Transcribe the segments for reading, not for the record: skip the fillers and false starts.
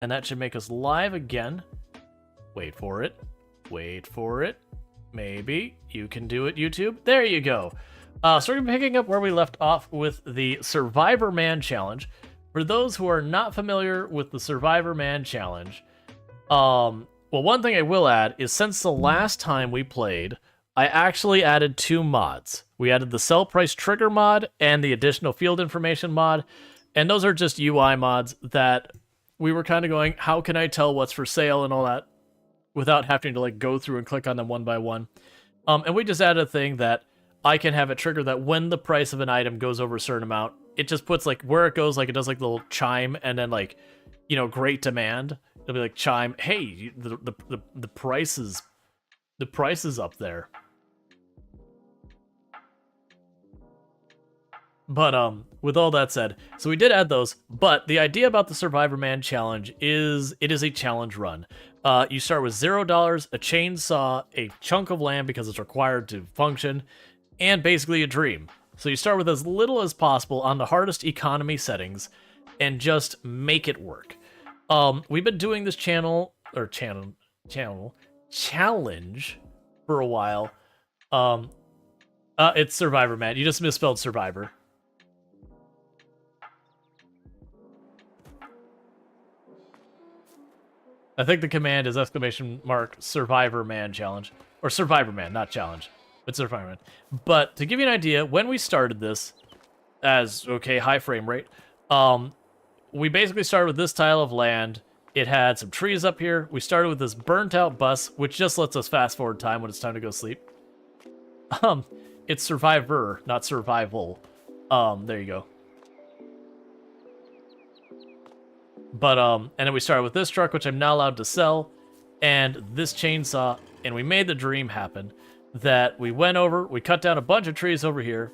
And that should make us live again. Wait for it. Wait for it. Maybe. You can do it, YouTube. There you go. So we're going to be picking up where we left off with the Survivor Man Challenge. For those who are not familiar with the Survivor Man Challenge, well, one thing I will add is since the last time we played, I actually added 2 mods. We added the sell price trigger mod and the additional field information mod. And those are just UI mods that we were kind of going, how can I tell what's for sale and all that without having to like go through and click on them one by one. And we just added a thing that I can have it trigger that when the price of an item goes over a certain amount, it just puts like where it goes, like it does like the little chime and then like, you know, great demand. It'll be like chime, hey, the price is up there. But with all that said, so we did add those, but the idea about the Survivor Man Challenge is it is a challenge run. You start with $0, a chainsaw, a chunk of land because it's required to function, and basically a dream. So you start with as little as possible on the hardest economy settings and just make it work. We've been doing this challenge for a while. It's Survivor Man. You just misspelled Survivor. I think the command is ! Survivor Man Challenge. Or Survivor Man, not Challenge. But Survivor Man. But to give you an idea, when we started this, as, okay, high frame rate, we basically started with this tile of land. It had some trees up here. We started with this burnt out bus, which just lets us fast forward time when it's time to go sleep. It's Survivor, not Survival. There you go. But, and then we started with this truck, which I'm not allowed to sell, and this chainsaw, and we made the dream happen, that we went over, we cut down a bunch of trees over here,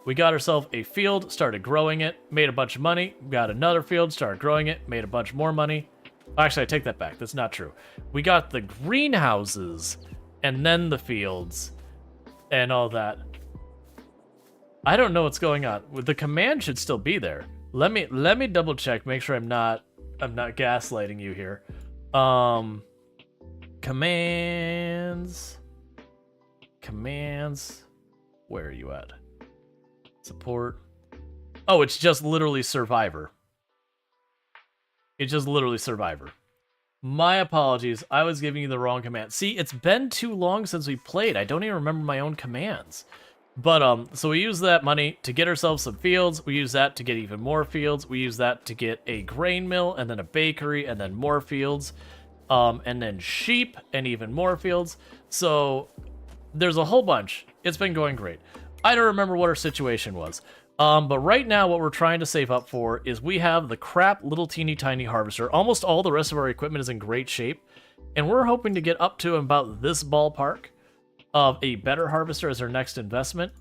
we got ourselves a field, started growing it, made a bunch of money, got another field, started growing it, made a bunch more money. Actually, I take that back, that's not true. We got the greenhouses, and then the fields, and all that. I don't know what's going on. The command should still be there. Let me double check, make sure I'm not gaslighting you here. Commands. Where are you at? Support. Oh, it's just literally Survivor. It's just literally Survivor. My apologies. I was giving you the wrong command. See, it's been too long since we played. I don't even remember my own commands. But, so we use that money to get ourselves some fields. We use that to get even more fields. We use that to get a grain mill, and then a bakery, and then more fields. And then sheep, and even more fields. So, there's a whole bunch. It's been going great. I don't remember what our situation was. But right now, what we're trying to save up for is we have the crap little teeny tiny harvester. Almost all the rest of our equipment is in great shape. And we're hoping to get up to about this ballpark of a better harvester as our next investment.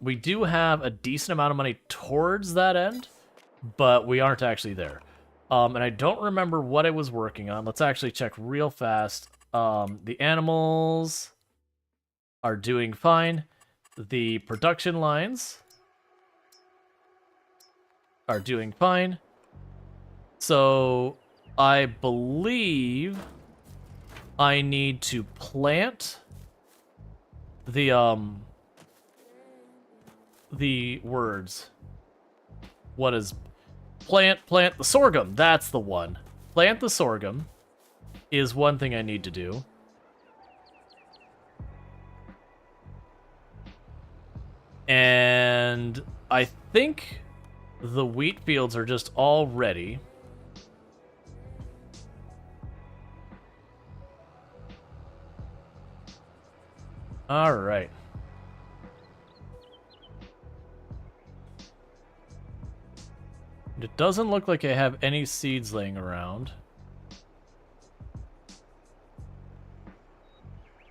We do have a decent amount of money towards that end, but we aren't actually there. And I don't remember what I was working on. Let's actually check real fast. The animals are doing fine. The production lines are doing fine. So I believe I need to plant the words. What is plant the sorghum? That's the one. Plant the sorghum is one thing I need to do. And I think the wheat fields are just all ready. All right. It doesn't look like I have any seeds laying around.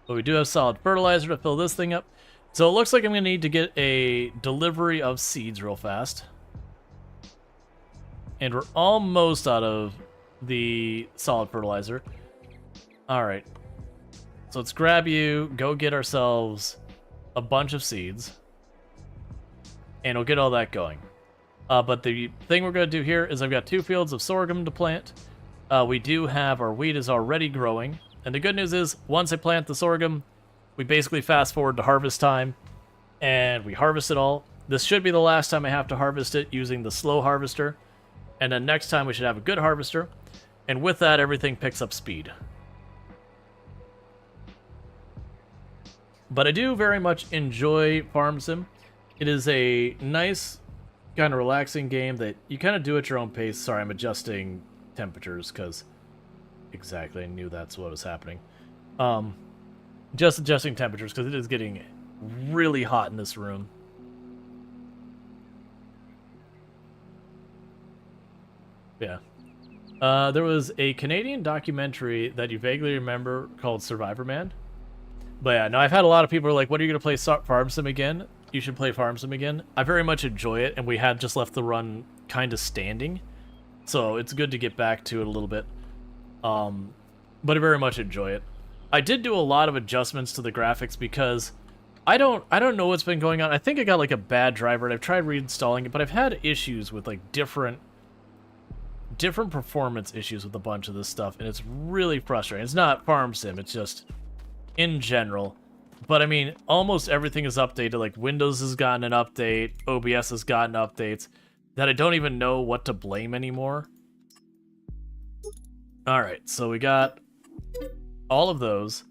But we do have solid fertilizer to fill this thing up. So it looks like I'm going to need to get a delivery of seeds real fast. And we're almost out of the solid fertilizer. All right. So let's grab you, go get ourselves a bunch of seeds, and we'll get all that going. But the thing we're going to do here is I've got 2 fields of sorghum to plant. We do have our wheat is already growing. And the good news is, once I plant the sorghum, we basically fast forward to harvest time, and we harvest it all. This should be the last time I have to harvest it using the slow harvester. And then next time we should have a good harvester. And with that, everything picks up speed. But I do very much enjoy Farm Sim. It is a nice, kind of relaxing game that you kind of do at your own pace. Sorry, I'm adjusting temperatures because exactly, I knew that's what was happening. Just adjusting temperatures because it is getting really hot in this room. Yeah. There was a Canadian documentary that you vaguely remember called Survivor Man. But yeah, no, I've had a lot of people are like, when are you going to play Farm Sim again? You should play Farm Sim again. I very much enjoy it, and we had just left the run kind of standing. So it's good to get back to it a little bit. But I very much enjoy it. I did do a lot of adjustments to the graphics because I don't know what's been going on. I think I got like a bad driver, and I've tried reinstalling it, but I've had issues with like different performance issues with a bunch of this stuff, and it's really frustrating. It's not Farm Sim, it's just in general. But I mean, almost everything is updated. Like Windows has gotten an update, OBS has gotten updates that I don't even know what to blame anymore. Alright, so we got all of those.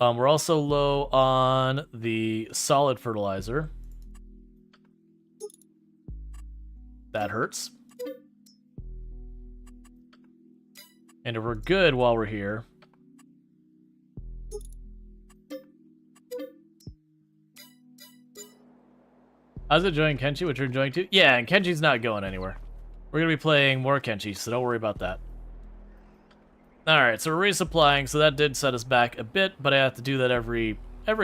We're also low on the solid fertilizer. That hurts. And if we're good while we're here, I was enjoying Kenshi, which you're enjoying too. Yeah, and Kenshi's not going anywhere. We're going to be playing more Kenshi, so don't worry about that. Alright, so we're resupplying, so that did set us back a bit, but I have to do that every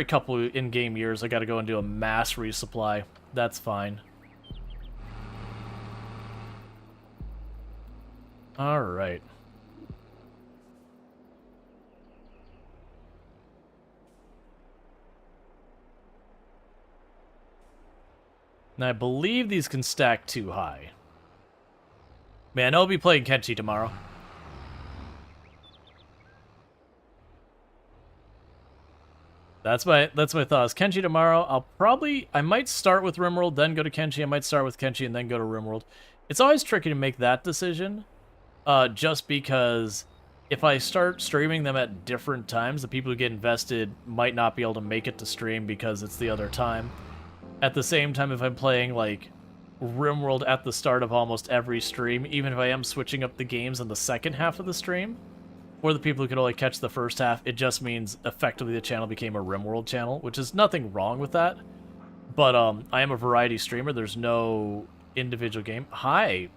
couple in-game years. I got to go and do a mass resupply. That's fine. Alright. Now, I believe these can stack too high. Man, I'll be playing Kenshi tomorrow. That's my thoughts. Kenshi tomorrow. I might start with RimWorld, then go to Kenshi. I might start with Kenshi and then go to RimWorld. It's always tricky to make that decision, just because if I start streaming them at different times, the people who get invested might not be able to make it to stream because it's the other time. At the same time, if I'm playing, like, RimWorld at the start of almost every stream, even if I am switching up the games in the second half of the stream, for the people who could only catch the first half, it just means effectively the channel became a RimWorld channel, which is nothing wrong with that. But I am a variety streamer. There's no individual game. Hi,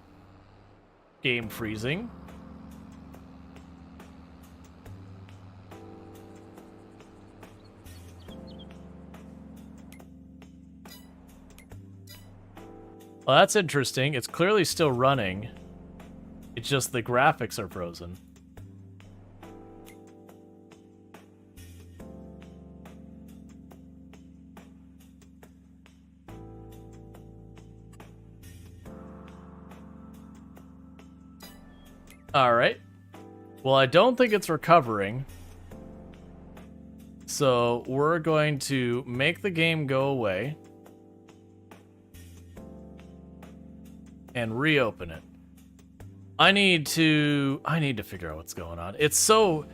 game freezing. Well, that's interesting. It's clearly still running. It's just the graphics are frozen. Alright. Well, I don't think it's recovering. So we're going to make the game go away. And reopen it. I need to figure out what's going on. It's so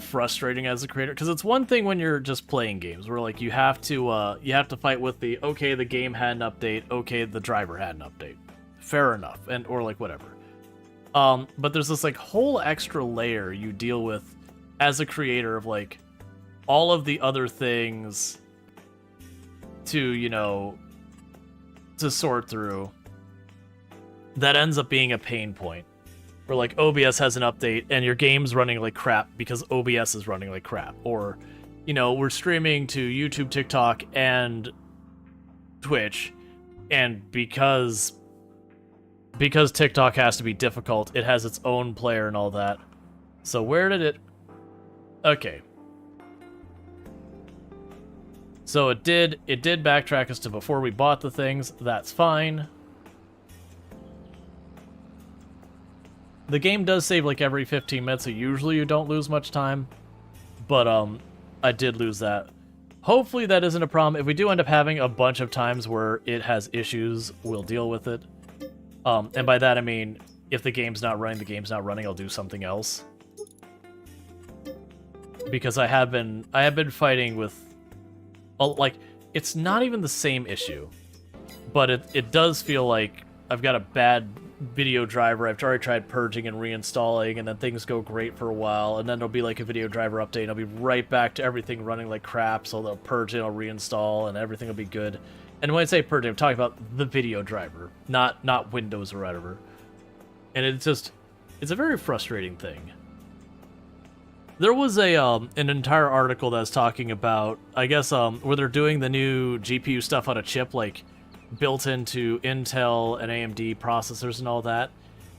frustrating as a creator, because it's one thing when you're just playing games where like you have to fight with the okay, the game had an update, okay, the driver had an update. Fair enough, and or like whatever. But there's this like whole extra layer you deal with as a creator of like all of the other things to, you know, to sort through. That ends up being a pain point. Where, like, OBS has an update, and your game's running like crap because OBS is running like crap. Or, you know, we're streaming to YouTube, TikTok, and Twitch, and because TikTok has to be difficult, it has its own player and all that. So where did it... Okay. So it did backtrack us to before we bought the things. That's fine. The game does save like every 15 minutes, so usually you don't lose much time. But I did lose that. Hopefully that isn't a problem. If we do end up having a bunch of times where it has issues, we'll deal with it. And by that I mean, if the game's not running, I'll do something else. Because I have been fighting with, like, it's not even the same issue, but it does feel like I've got a bad video driver. I've already tried purging and reinstalling, and then things go great for a while, and then there'll be like a video driver update, and I'll be right back to everything running like crap, so they'll purge it, I'll reinstall, and everything will be good. And when I say purge, I'm talking about the video driver, not Windows or whatever. And it's a very frustrating thing. There was an entire article that's talking about, I guess, where they're doing the new GPU stuff on a chip, like, built into Intel and AMD processors and all that,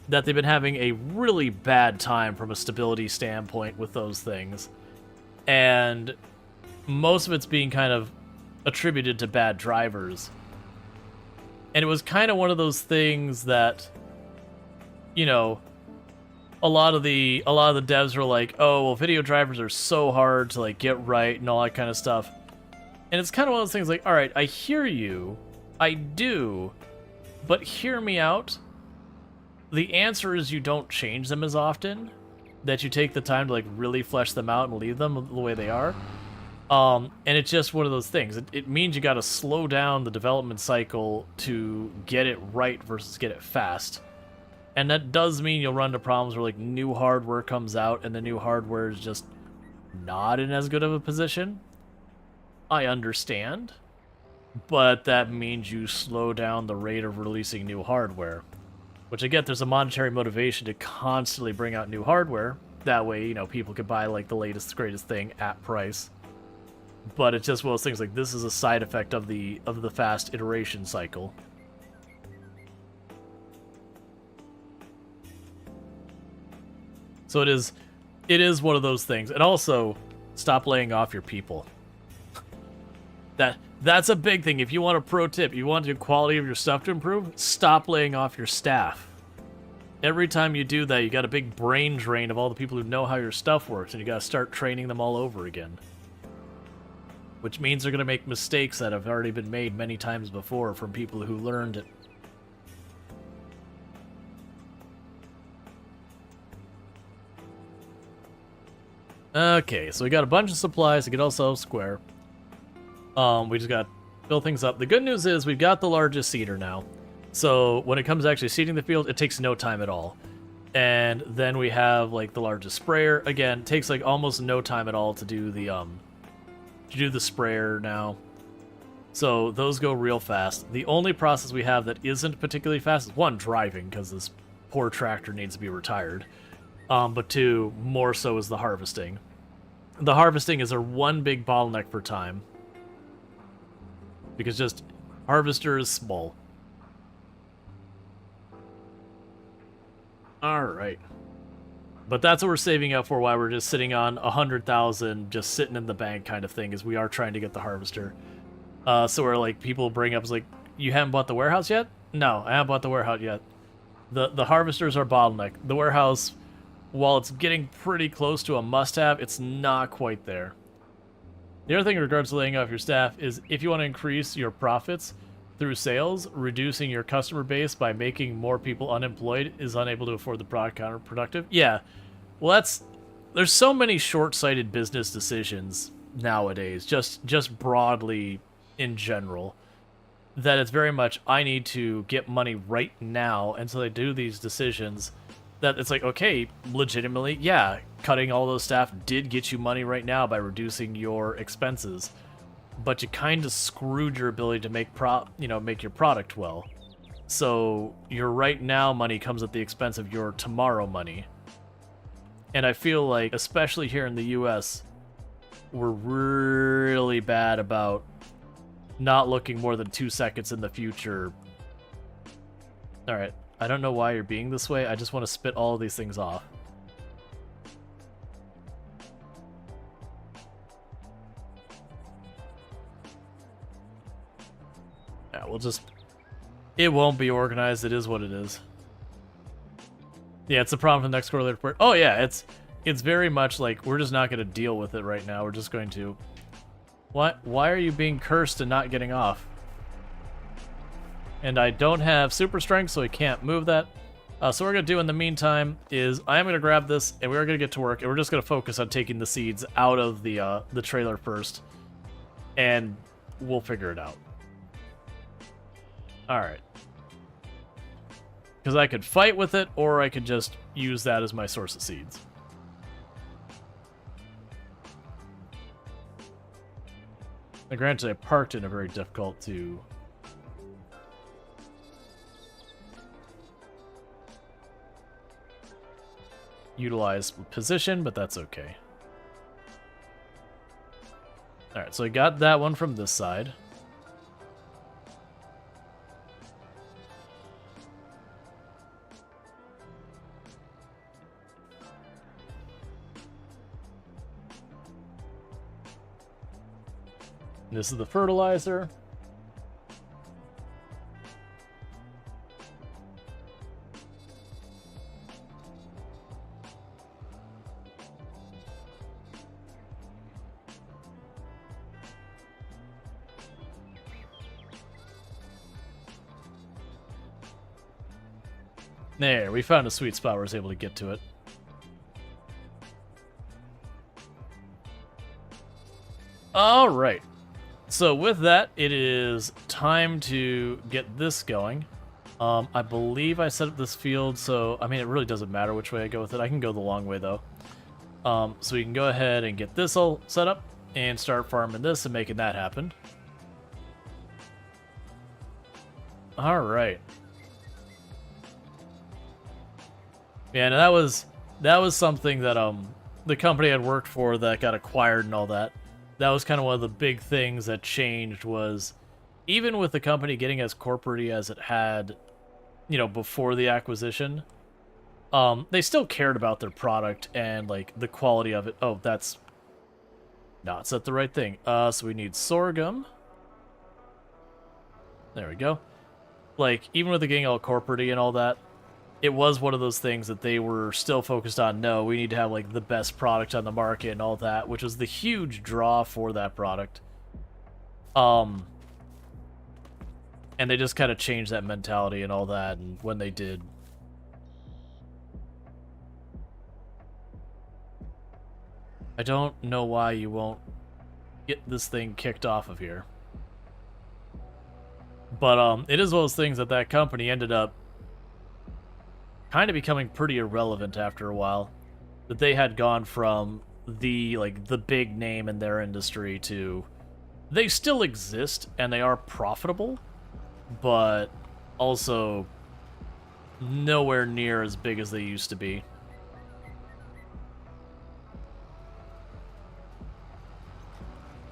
that they've been having a really bad time from a stability standpoint with those things. And most of it's being kind of attributed to bad drivers. And it was kind of one of those things that, you know, a lot of the devs were like, oh, well, video drivers are so hard to like get right and all that kind of stuff. And it's kind of one of those things like, all right, I hear you, I do, but hear me out. The answer is you don't change them as often, that you take the time to like really flesh them out and leave them the way they are. And it's just one of those things. It means you got to slow down the development cycle to get it right versus get it fast. And that does mean you'll run into problems where like new hardware comes out and the new hardware is just not in as good of a position. I understand. But that means you slow down the rate of releasing new hardware. Which I get, there's a monetary motivation to constantly bring out new hardware. That way, you know, people could buy like the latest, greatest thing at price. But it's just one of those things like this is a side effect of the fast iteration cycle. So it is one of those things. And also, stop laying off your people. That's a big thing. If you want a pro tip, you want the quality of your stuff to improve, stop laying off your staff. Every time you do that, you got a big brain drain of all the people who know how your stuff works, and you got to start training them all over again. Which means they're going to make mistakes that have already been made many times before from people who learned it. Okay, so we got a bunch of supplies to get ourselves square. We just got to fill things up. The good news is we've got the largest seeder now. So when it comes to actually seeding the field, it takes no time at all. And then we have like the largest sprayer. Again, it takes like almost no time at all to do the sprayer now. So those go real fast. The only process we have that isn't particularly fast is one, driving, because this poor tractor needs to be retired. But two, more so is the harvesting. The harvesting is our one big bottleneck for time. Because just harvester is small. Alright. But that's what we're saving up for, why we're just sitting on 100,000 just sitting in the bank kind of thing, is we are trying to get the harvester. So where like people bring up, is like, you haven't bought the warehouse yet? No, I haven't bought the warehouse yet. The harvesters are bottleneck. The warehouse, while it's getting pretty close to a must-have, it's not quite there. The other thing in regards to laying off your staff is if you want to increase your profits through sales, reducing your customer base by making more people unemployed is unable to afford the product counterproductive. Yeah, well there's so many short-sighted business decisions nowadays, just broadly in general, that it's very much, I need to get money right now, and so they do these decisions that it's like, okay, legitimately, yeah, cutting all those staff did get you money right now by reducing your expenses, but you kind of screwed your ability to make your product well. So your right now money comes at the expense of your tomorrow money. And I feel like, especially here in the US, we're really bad about not looking more than 2 seconds in the future. Alright, I don't know why you're being this way, I just want to spit all of these things off. Yeah, we'll just... It won't be organized, it is what it is. Yeah, it's a problem for the next quarterly report. Oh yeah, it's very much like we're just not going to deal with it right now. We're just going to... What? Why are you being cursed and not getting off? And I don't have super strength, so I can't move that. So what we're going to do in the meantime is I am going to grab this, and we're going to get to work, and we're just going to focus on taking the seeds out of the trailer first, and we'll figure it out. Alright. Because I could fight with it, or I could just use that as my source of seeds. Now, granted, I parked in a very difficult to... utilize position, but that's okay. Alright, so I got that one from this side. This is the fertilizer. There, we found a sweet spot where I was able to get to it. Alright. So with that, it is time to get this going. I believe I set up this field, so, I mean, it really doesn't matter which way I go with it. I can go the long way, though. So we can go ahead and get this all set up and start farming this and making that happen. Alright. Yeah, and that was something that the company I'd worked for that got acquired and all that. That was kind of one of the big things that changed was even with the company getting as corporate as it had, you know, before the acquisition, they still cared about their product and like the quality of it. Oh, that's not set the right thing. So we need sorghum. There we go. Like even with it getting all corporate and all that, it was one of those things that they were still focused on. No, we need to have like the best product on the market and all that, which was the huge draw for that product. And they just kind of changed that mentality and all that, and when they did. I don't know why you won't get this thing kicked off of here. But it is one of those things that that company ended up kind of becoming pretty irrelevant after a while. That they had gone from the big name in their industry to they still exist and they are profitable, but also nowhere near as big as they used to be.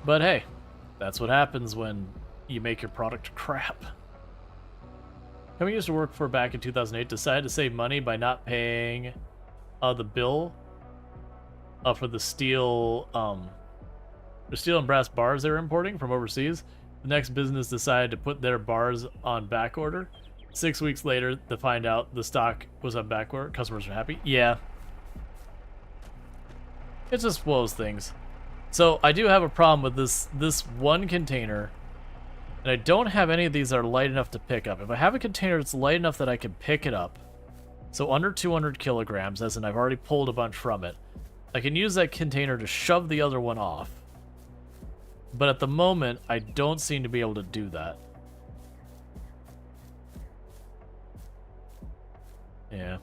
But hey, that's what happens when you make your product crap. Company used to work for back in 2008 decided to save money by not paying the bill for the steel and brass bars they were importing from overseas. The next business decided to put their bars on back order. 6 weeks later, to find out the stock was on back order. Customers were happy. Yeah. It's just one of those things. So I do have a problem with this one container. And I don't have any of these that are light enough to pick up. If I have a container that's light enough that I can pick it up, so under 200 kilograms, as in I've already pulled a bunch from it, I can use that container to shove the other one off. But at the moment, I don't seem to be able to do that. Yeah.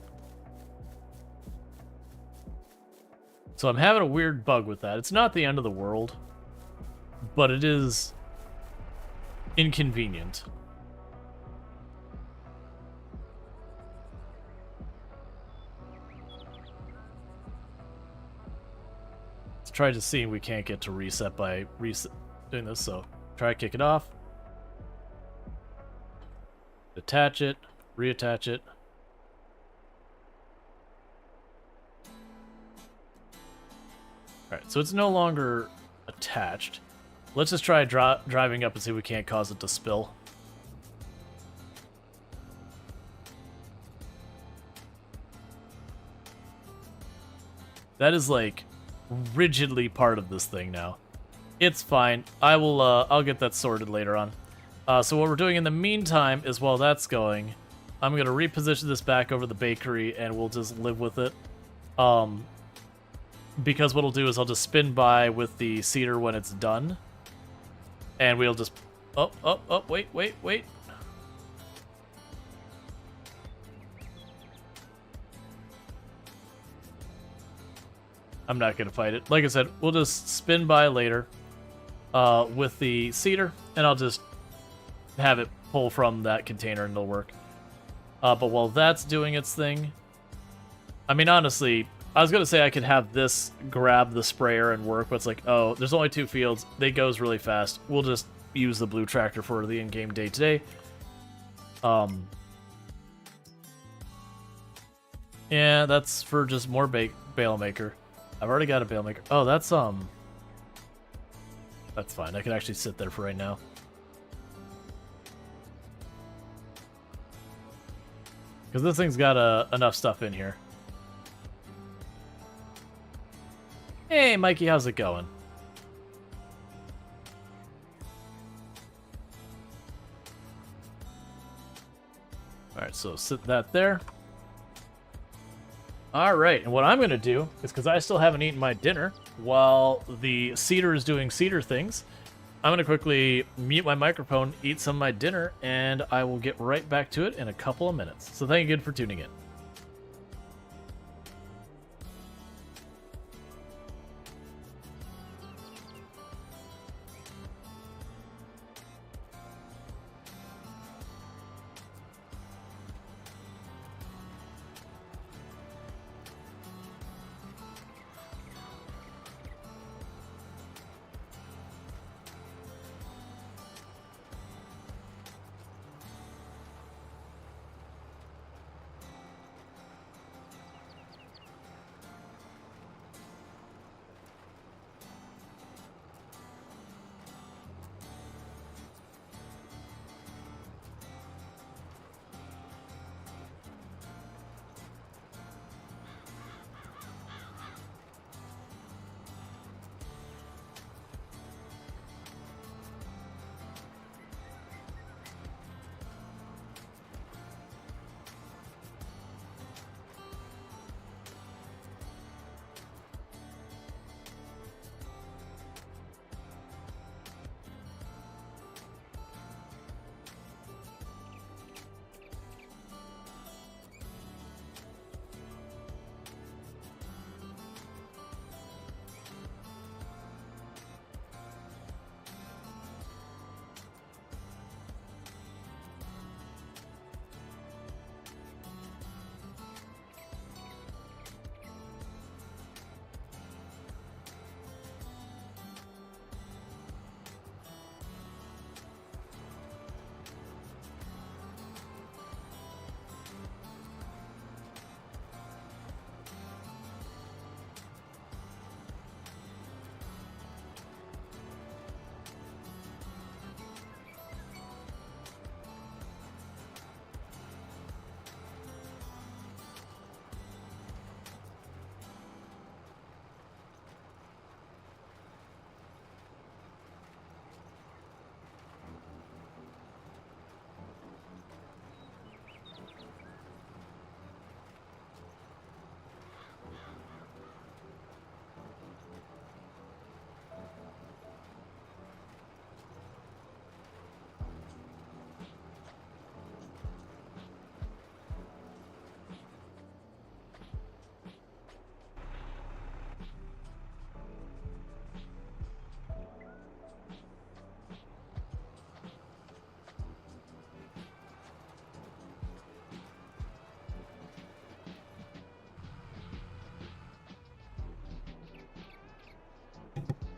So I'm having a weird bug with that. It's not the end of the world, but it is inconvenient. Let's try to see if we can't get to reset by doing this. So try to kick it off, detach it, reattach it. Alright, so it's no longer attached. Let's just try driving up and see if we can't cause it to spill. That is, like, rigidly part of this thing now. It's fine. I'll get that sorted later on. So what we're doing in the meantime is while that's going, I'm going to reposition this back over the bakery, and we'll just live with it. Because what I'll do is I'll just spin by with the cedar when it's done. And we'll just... Oh, wait. I'm not going to fight it. Like I said, we'll just spin by later with the cedar, and I'll just have it pull from that container and it'll work. But while that's doing its thing... I mean, honestly, I was going to say I could have this grab the sprayer and work, but it's like, oh, there's only 2 fields. They goes really fast. We'll just use the blue tractor for the in-game day-to-day. Yeah, that's for just more bale maker. I've already got a bale maker. Oh, that's fine. I can actually sit there for right now. Because this thing's got enough stuff in here. Hey, Mikey, how's it going? Alright, so sit that there. Alright, and what I'm going to do is, because I still haven't eaten my dinner, while the cedar is doing cedar things, I'm going to quickly mute my microphone, eat some of my dinner, and I will get right back to it in a couple of minutes. So thank you again for tuning in.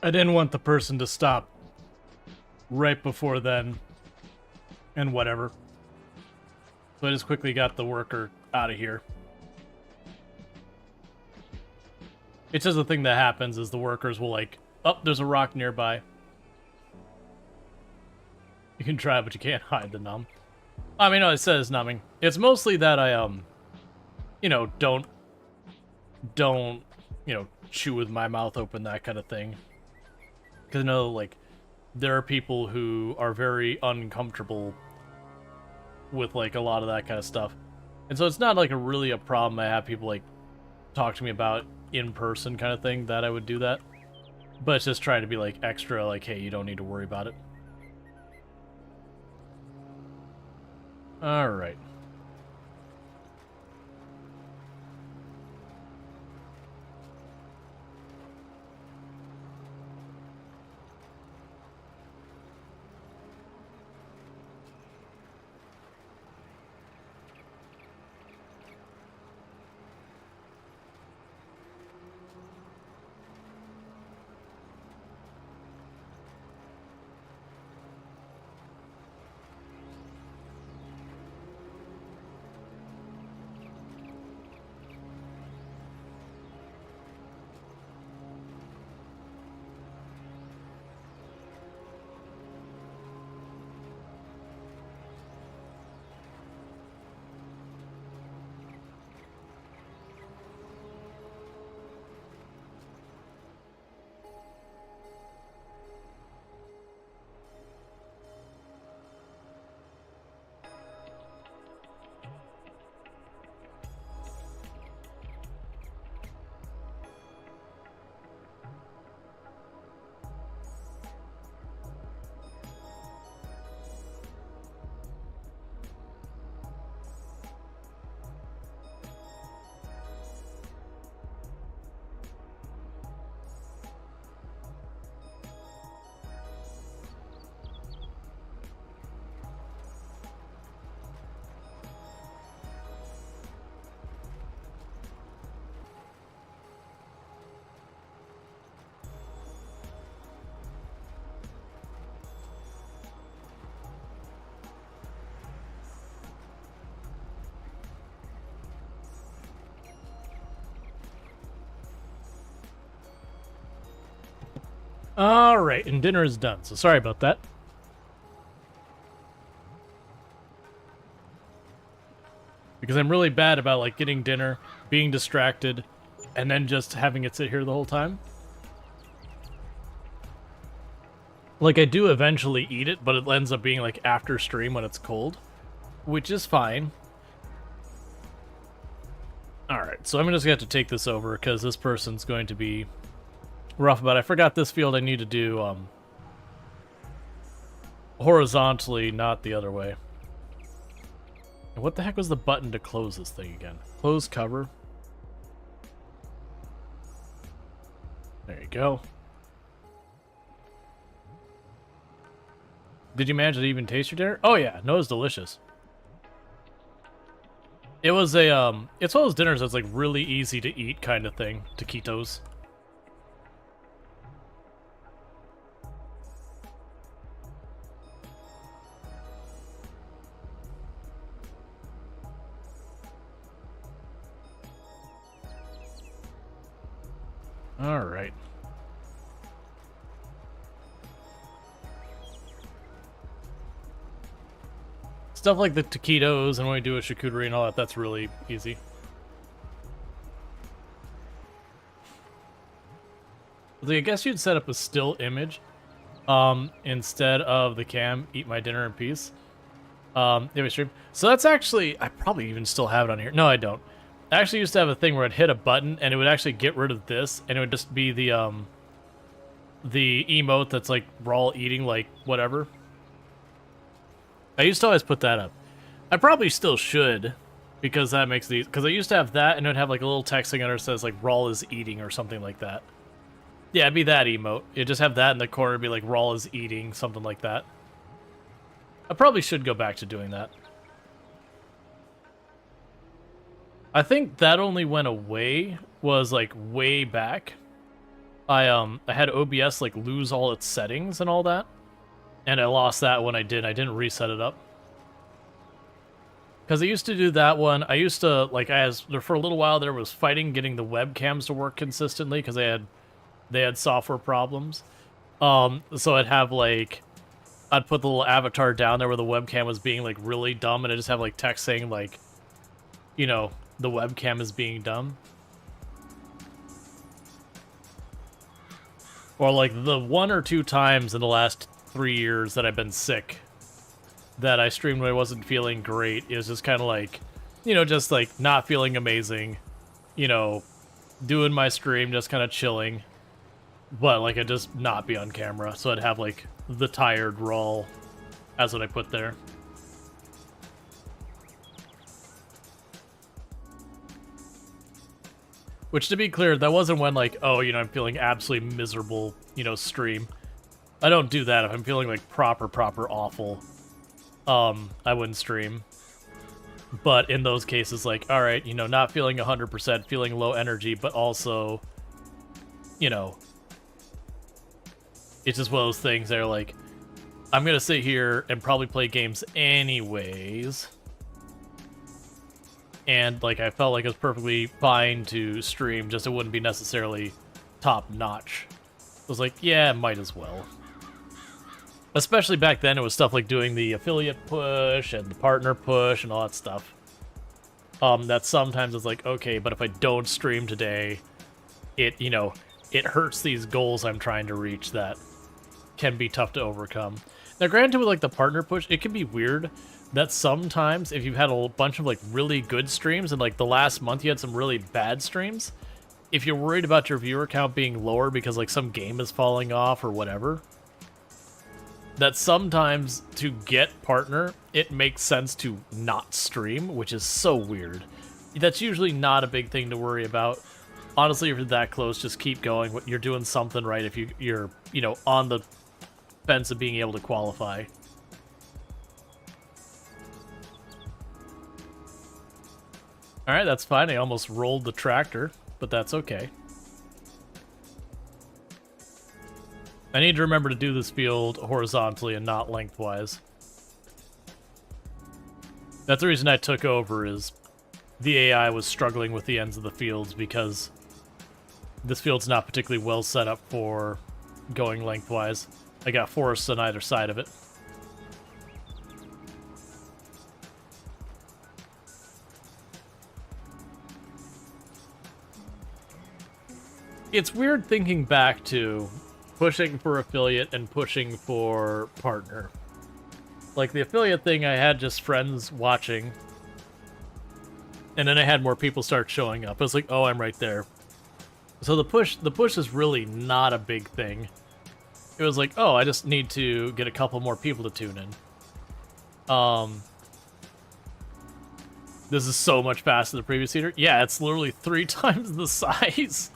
I didn't want the person to stop right before then and whatever. So I just quickly got the worker out of here. It's just the thing that happens is the workers will like, oh, there's a rock nearby. You can try, but you can't hide the numb. I mean, no, it says numbing. It's mostly that I, you know, don't, you know, chew with my mouth open, that kind of thing. Because I know, like, there are people who are very uncomfortable with, like, a lot of that kind of stuff. And so it's not, like, really a problem I have people, like, talk to me about in person kind of thing that I would do that. But it's just trying to be, like, extra, like, hey, you don't need to worry about it. Alright. Alright, and dinner is done, so sorry about that. Because I'm really bad about, like, getting dinner, being distracted, and then just having it sit here the whole time. Like, I do eventually eat it, but it ends up being, like, after stream when it's cold. Which is fine. Alright, so I'm just going to have to take this over, because this person's going to be rough about it. I forgot this field I need to do, horizontally, not the other way. And what the heck was the button to close this thing again? Close cover. There you go. Did you manage to even taste your dinner? Oh yeah, no, it was delicious. It was a, it's one of those dinners that's like really easy to eat kind of thing. Taquitos. Alright. Stuff like the taquitos and when we do a charcuterie and all that, that's really easy. I guess you'd set up a still image instead of the cam, eat my dinner in peace. Stream. So that's actually, I probably even still have it on here. No, I don't. I actually used to have a thing where I'd hit a button and it would actually get rid of this, and it would just be the emote that's like Rual eating like whatever. I used to always put that up. I probably still should, because that makes these. Because I used to have that, and it would have like a little text thing under it says like Rual is eating or something like that. Yeah, it'd be that emote. It'd just have that in the corner, it'd be like Rual is eating, something like that. I probably should go back to doing that. I think that only went away was like way back. I had OBS like lose all its settings and all that. And I lost that when I did. I didn't reset it up. Because I used to do that one. I used to, like, for a little while there was fighting getting the webcams to work consistently because they had software problems. So I'd have, like, I'd put the little avatar down there where the webcam was being, like, really dumb, and I just have, like, text saying, like, you know, the webcam is being dumb. Or like the 1 or 2 times in the last 3 years that I've been sick that I streamed when I wasn't feeling great is just kind of like, you know, just like not feeling amazing, you know, doing my stream, just kind of chilling. But like I'd just not be on camera, so I'd have like the tired Rual as what I put there. Which, to be clear, that wasn't when, like, oh, you know, I'm feeling absolutely miserable, you know, stream. I don't do that. If I'm feeling, like, proper awful, I wouldn't stream. But in those cases, like, alright, you know, not feeling 100%, feeling low energy, but also, you know, it's just one of those things that are like, I'm gonna sit here and probably play games anyways. And, like, I felt like it was perfectly fine to stream, just it wouldn't be necessarily top-notch. I was like, yeah, might as well. Especially back then, it was stuff like doing the affiliate push and the partner push and all that stuff. That sometimes it's like, okay, but if I don't stream today, it, you know, it hurts these goals I'm trying to reach that can be tough to overcome. Now, granted, with, like, the partner push, it can be weird that sometimes if you've had a bunch of like really good streams and like the last month you had some really bad streams, if you're worried about your viewer count being lower because like some game is falling off or whatever, that sometimes to get partner, it makes sense to not stream, which is so weird. That's usually not a big thing to worry about. Honestly, if you're that close, just keep going. You're doing something right if you're, you know, on the fence of being able to qualify. Alright, that's fine. I almost rolled the tractor, but that's okay. I need to remember to do this field horizontally and not lengthwise. That's the reason I took over, is the AI was struggling with the ends of the fields because this field's not particularly well set up for going lengthwise. I got forests on either side of it. It's weird thinking back to pushing for affiliate and pushing for partner. Like, the affiliate thing, I had just friends watching, and then I had more people start showing up. I was like, oh, I'm right there. So the push is really not a big thing. It was like, oh, I just need to get a couple more people to tune in. This is so much faster than the previous heater. Yeah, it's literally 3 times the size.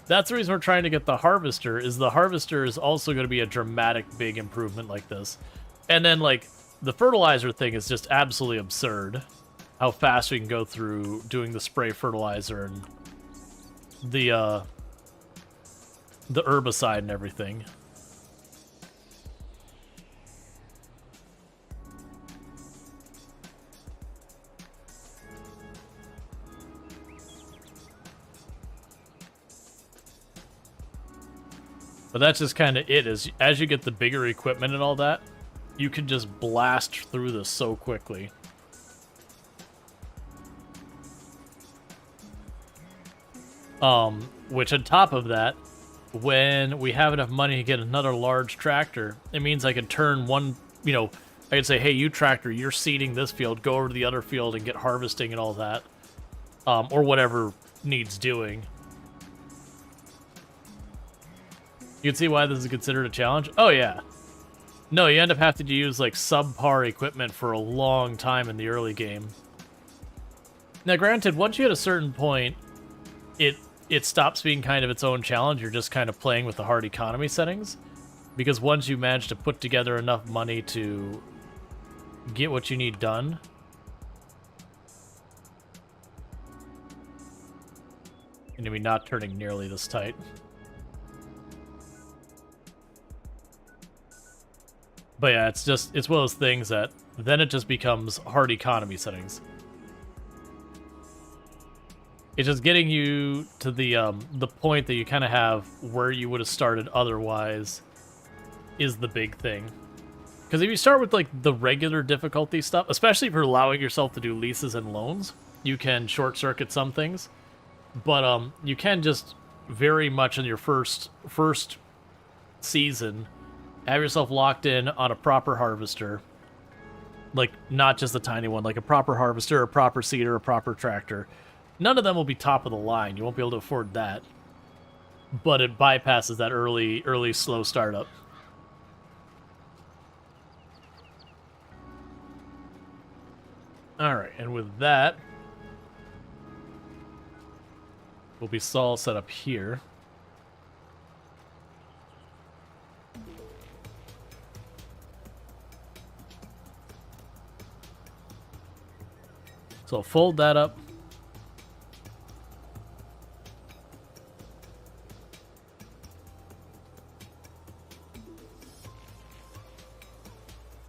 That's the reason we're trying to get the harvester, is the harvester is also going to be a dramatic big improvement like this. And then, like, the fertilizer thing is just absolutely absurd. How fast we can go through doing the spray fertilizer and the herbicide and everything. But that's just kind of it, is as you get the bigger equipment and all that, you can just blast through this so quickly. Which on top of that, when we have enough money to get another large tractor, it means I can turn one, you know, I can say, hey, you tractor, you're seeding this field, go over to the other field and get harvesting and all that. Or whatever needs doing. You can see why this is considered a challenge? Oh, yeah. No, you end up having to use, like, subpar equipment for a long time in the early game. Now, granted, once you hit a certain point, it stops being kind of its own challenge. You're just kind of playing with the hard economy settings. Because once you manage to put together enough money to get what you need done... You're going to be not turning nearly this tight. But yeah, it's one of those things that then it just becomes hard economy settings. It's just getting you to the point that you kind of have where you would have started otherwise is the big thing. Because if you start with like the regular difficulty stuff, especially if you're allowing yourself to do leases and loans, you can short circuit some things. But you can just very much in your first season, have yourself locked in on a proper harvester. Like, not just a tiny one, like a proper harvester, a proper seeder, a proper tractor. None of them will be top of the line. You won't be able to afford that. But it bypasses that early slow startup. Alright, and with that, we'll be all set up here. So I'll fold that up.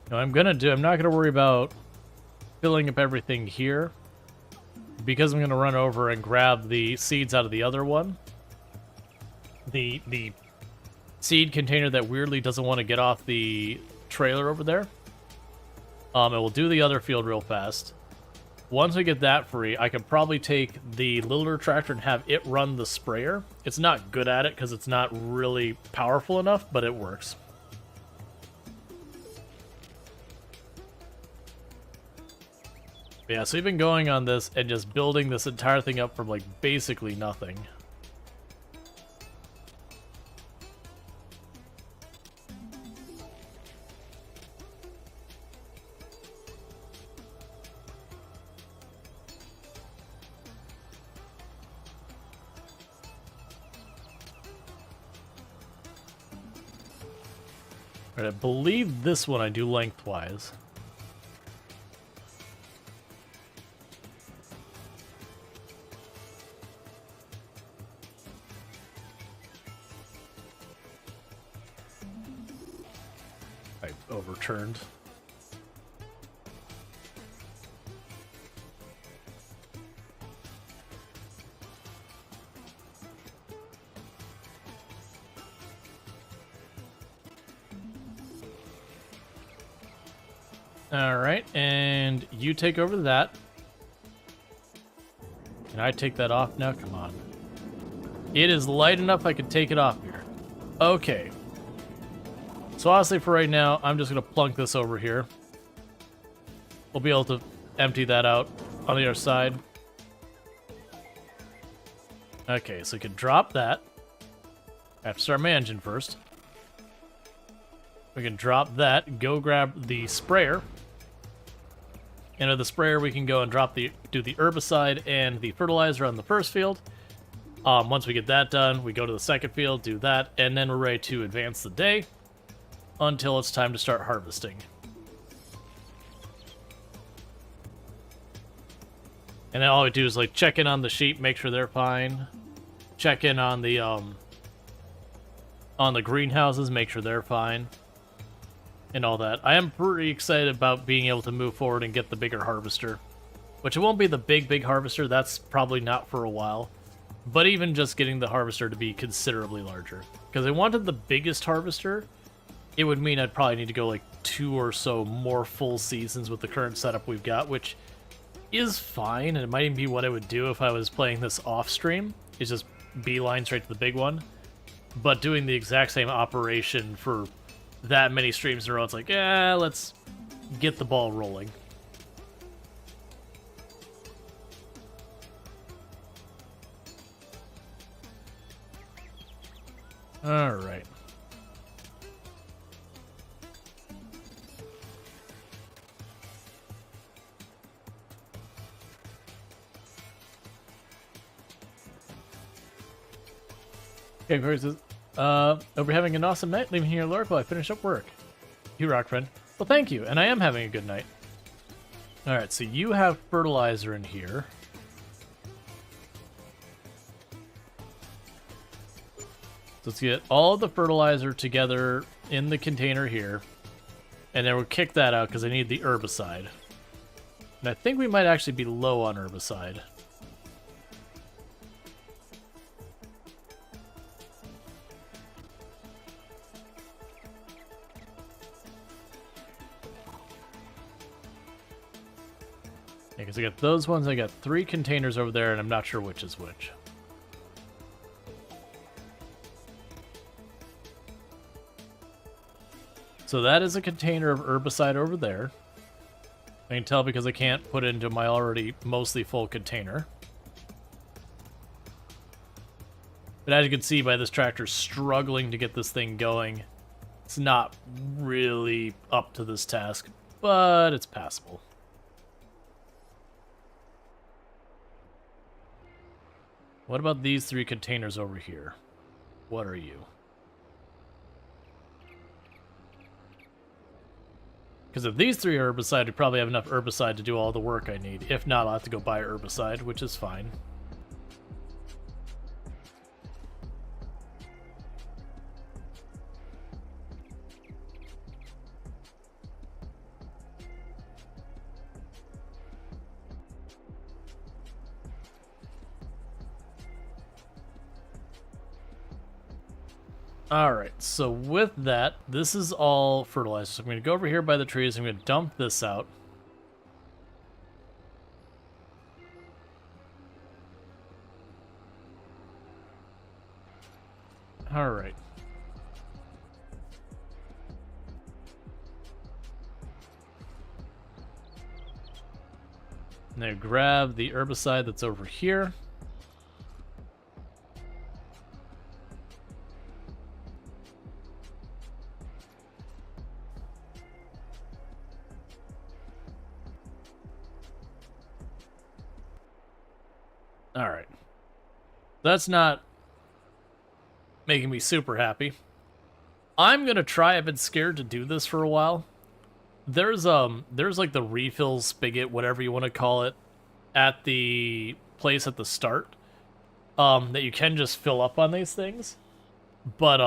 Now I'm not gonna worry about filling up everything here, because I'm gonna run over and grab the seeds out of the other one. The seed container that weirdly doesn't want to get off the trailer over there. And we'll do the other field real fast. Once we get that free, I can probably take the littler tractor and have it run the sprayer. It's not good at it because it's not really powerful enough, but it works. Yeah, so we've been going on this and just building this entire thing up from, like, basically nothing. Alright, I believe this one I do lengthwise. Overturned. Alright, and you take over that. Can I take that off now? Come on. It is light enough I can take it off here. Okay. So honestly, for right now, I'm just going to plunk this over here. We'll be able to empty that out on the other side. Okay, so we can drop that. I have to start my engine first. We can drop that, go grab the sprayer. And with the sprayer, we can go and do the herbicide and the fertilizer on the first field. Once we get that done, we go to the second field, do that, and then we're ready to advance the day until it's time to start harvesting. And then all we do is like check in on the sheep, make sure they're fine. Check in on the greenhouses, make sure they're fine. And all that. I am pretty excited about being able to move forward and get the bigger harvester. Which it won't be the big harvester, that's probably not for a while. But even just getting the harvester to be considerably larger. Because I wanted the biggest harvester, it would mean I'd probably need to go like 2 or so more full seasons with the current setup we've got, which is fine, and it might even be what I would do if I was playing this off stream. It's just beeline straight to the big one. But doing the exact same operation for that many streams in a row, it's like, let's get the ball rolling. Alright. Okay, Corey says, hope you're having an awesome night. Leaving here, Lord, while I finish up work. You rock, friend. Well, thank you, and I am having a good night. Alright, so you have fertilizer in here. So let's get all the fertilizer together in the container here. And then we'll kick that out because I need the herbicide. And I think we might actually be low on herbicide. Yeah, because I got those ones, I got 3 containers over there, and I'm not sure which is which. So that is a container of herbicide over there. I can tell because I can't put it into my already mostly full container. But as you can see by this tractor struggling to get this thing going, it's not really up to this task, but it's passable. What about these 3 containers over here? What are you? Because if these 3 are herbicide, we probably have enough herbicide to do all the work I need. If not, I'll have to go buy herbicide, which is fine. Alright, so with that, this is all fertilizer. So I'm going to go over here by the trees. I'm going to dump this out. Alright. Now grab the herbicide that's over here. Alright. That's not making me super happy. I'm gonna try. I've been scared to do this for a while. There's like the refill spigot, whatever you want to call it, at the place at the start. That you can just fill up on these things. But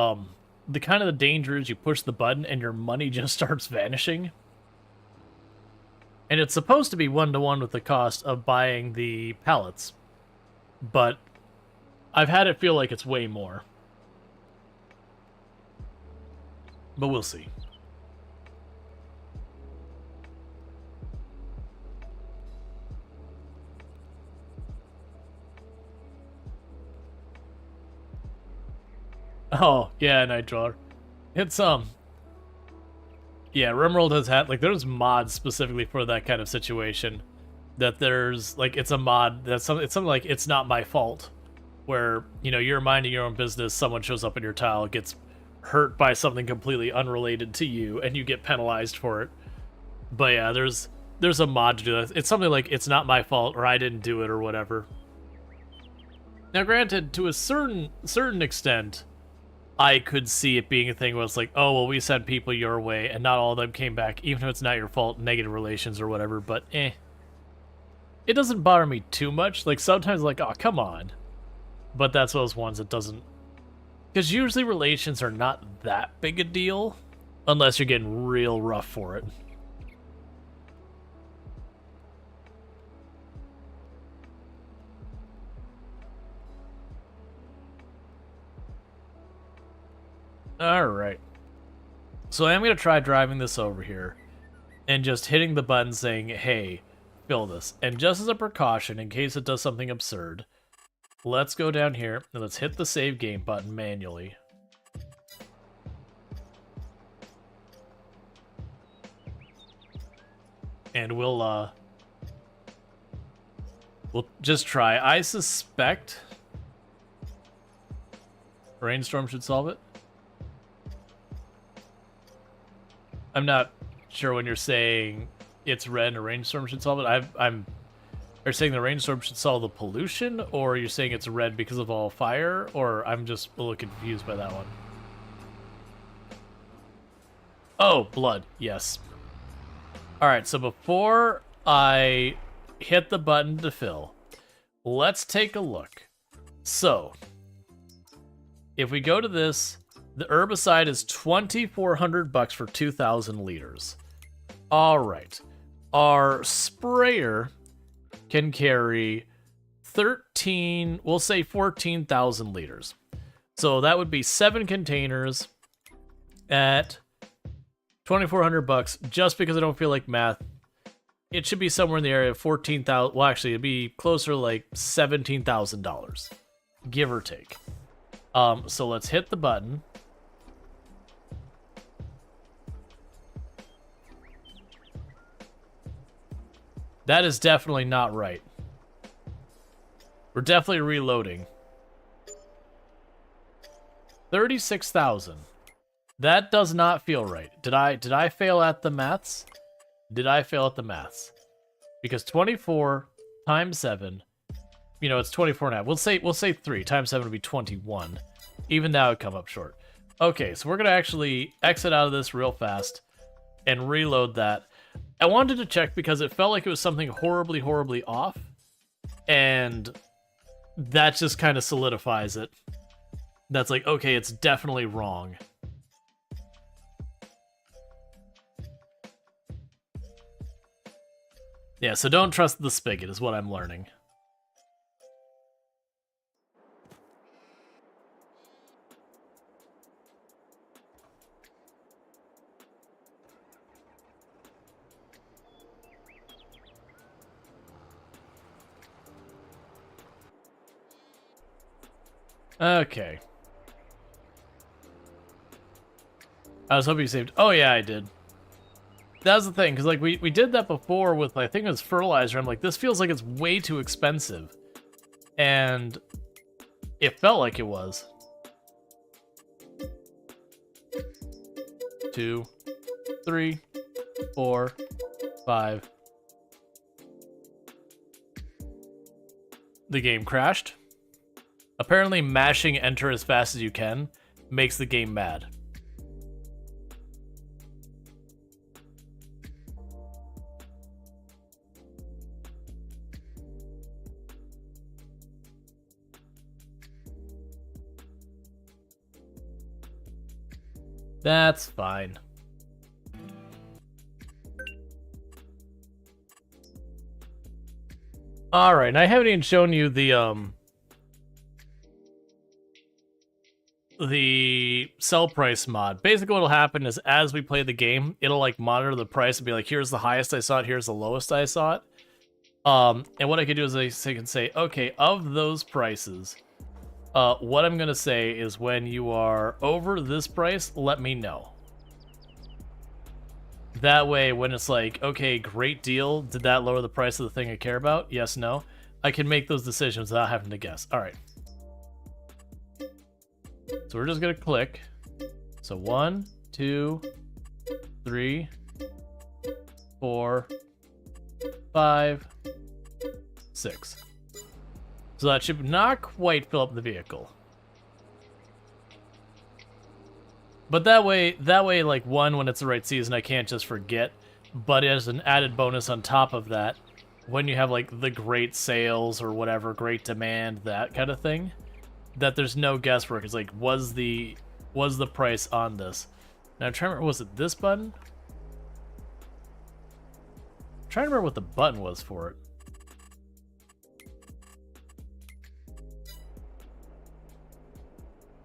the kind of the danger is you push the button and your money just starts vanishing. And it's supposed to be 1-to-1 with the cost of buying the pallets. But I've had it feel like it's way more. But we'll see. Oh, yeah, Nitro. It's, yeah, Rimworld has had, like, there's mods specifically for that kind of situation. That there's, like, it's a mod that's something, it's something like, it's not my fault. Where, you know, you're minding your own business, someone shows up in your tile, gets hurt by something completely unrelated to you, and you get penalized for it. But yeah, there's a mod to do that. It's something like, it's not my fault, or I didn't do it, or whatever. Now, granted, to a certain extent, I could see it being a thing where it's like, oh, well, we sent people your way, and not all of them came back, even if it's not your fault, negative relations or whatever, but eh. It doesn't bother me too much. Like, sometimes, like, oh, come on. But that's those ones that doesn't... Because usually relations are not that big a deal, unless you're getting real rough for it. Alright. So I'm going to try driving this over here, and just hitting the button saying, hey, fill this. And just as a precaution, in case it does something absurd, let's go down here, and let's hit the save game button manually. And we'll just try. I suspect Rainstorm should solve it. I'm not sure when you're saying it's red and a rainstorm should solve it. Are you saying the rainstorm should solve the pollution, or you're saying it's red because of all fire, or I'm just a little confused by that one. Oh, blood, yes. Alright, so before I hit the button to fill, let's take a look. So, if we go to this, the herbicide is $2,400 for 2,000 liters. Alright, our sprayer can carry 13, we'll say 14,000 liters. So that would be 7 containers at $2,400. Just because I don't feel like math, it should be somewhere in the area of 14,000. Well, actually, it'd be closer to like $17,000, give or take. So let's hit the button. That is definitely not right. We're definitely reloading. 36,000. That does not feel right. Did I fail at the maths? Did I fail at the maths? Because 24 times 7, you know, it's 24 and a half. We'll say 3 times 7 would be 21. Even that would come up short. Okay, so we're gonna actually exit out of this real fast and reload that. I wanted to check because it felt like it was something horribly, horribly off, and that just kind of solidifies it. That's like, okay, it's definitely wrong. Yeah, so don't trust the spigot is what I'm learning. Okay. I was hoping you saved... Oh, yeah, I did. That was the thing, because like we did that before with, I think it was fertilizer. I'm like, this feels like it's way too expensive. And it felt like it was. 2, 3, 4, 5. The game crashed. Apparently mashing enter as fast as you can makes the game mad. That's fine. Alright, and I haven't even shown you the sell price mod. Basically what'll happen is as we play the game, it'll like monitor the price and be like, here's the highest I saw it, here's the lowest I saw it. And what I could do is I can say, okay, of those prices, what I'm gonna say is when you are over this price, let me know. That way, when it's like, okay, great deal, did that lower the price of the thing I care about? Yes, no. I can make those decisions without having to guess. All right. So we're just gonna click. So 1, 2, 3, 4, 5, 6. So that should not quite fill up the vehicle. But that way, like, one, when it's the right season, I can't just forget. But as an added bonus on top of that, when you have, like, the great sales or whatever, great demand, that kind of thing, that there's no guesswork. It's like, was the price on this? Now, I'm trying to remember, was it this button? I'm trying to remember what the button was for it.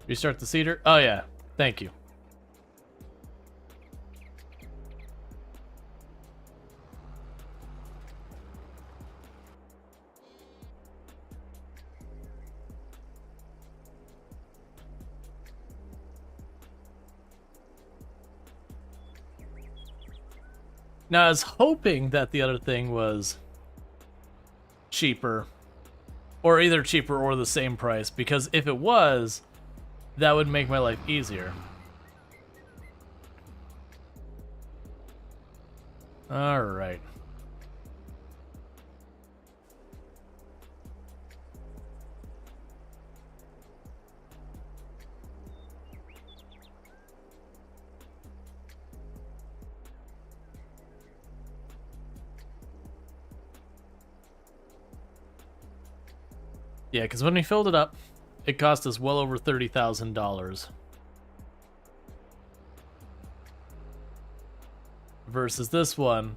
Restart the seeder? Oh, yeah. Thank you. Now, I was hoping that the other thing was cheaper, or either cheaper or the same price, because if it was, that would make my life easier. All right. Yeah, because when we filled it up, it cost us well over $30,000. Versus this one,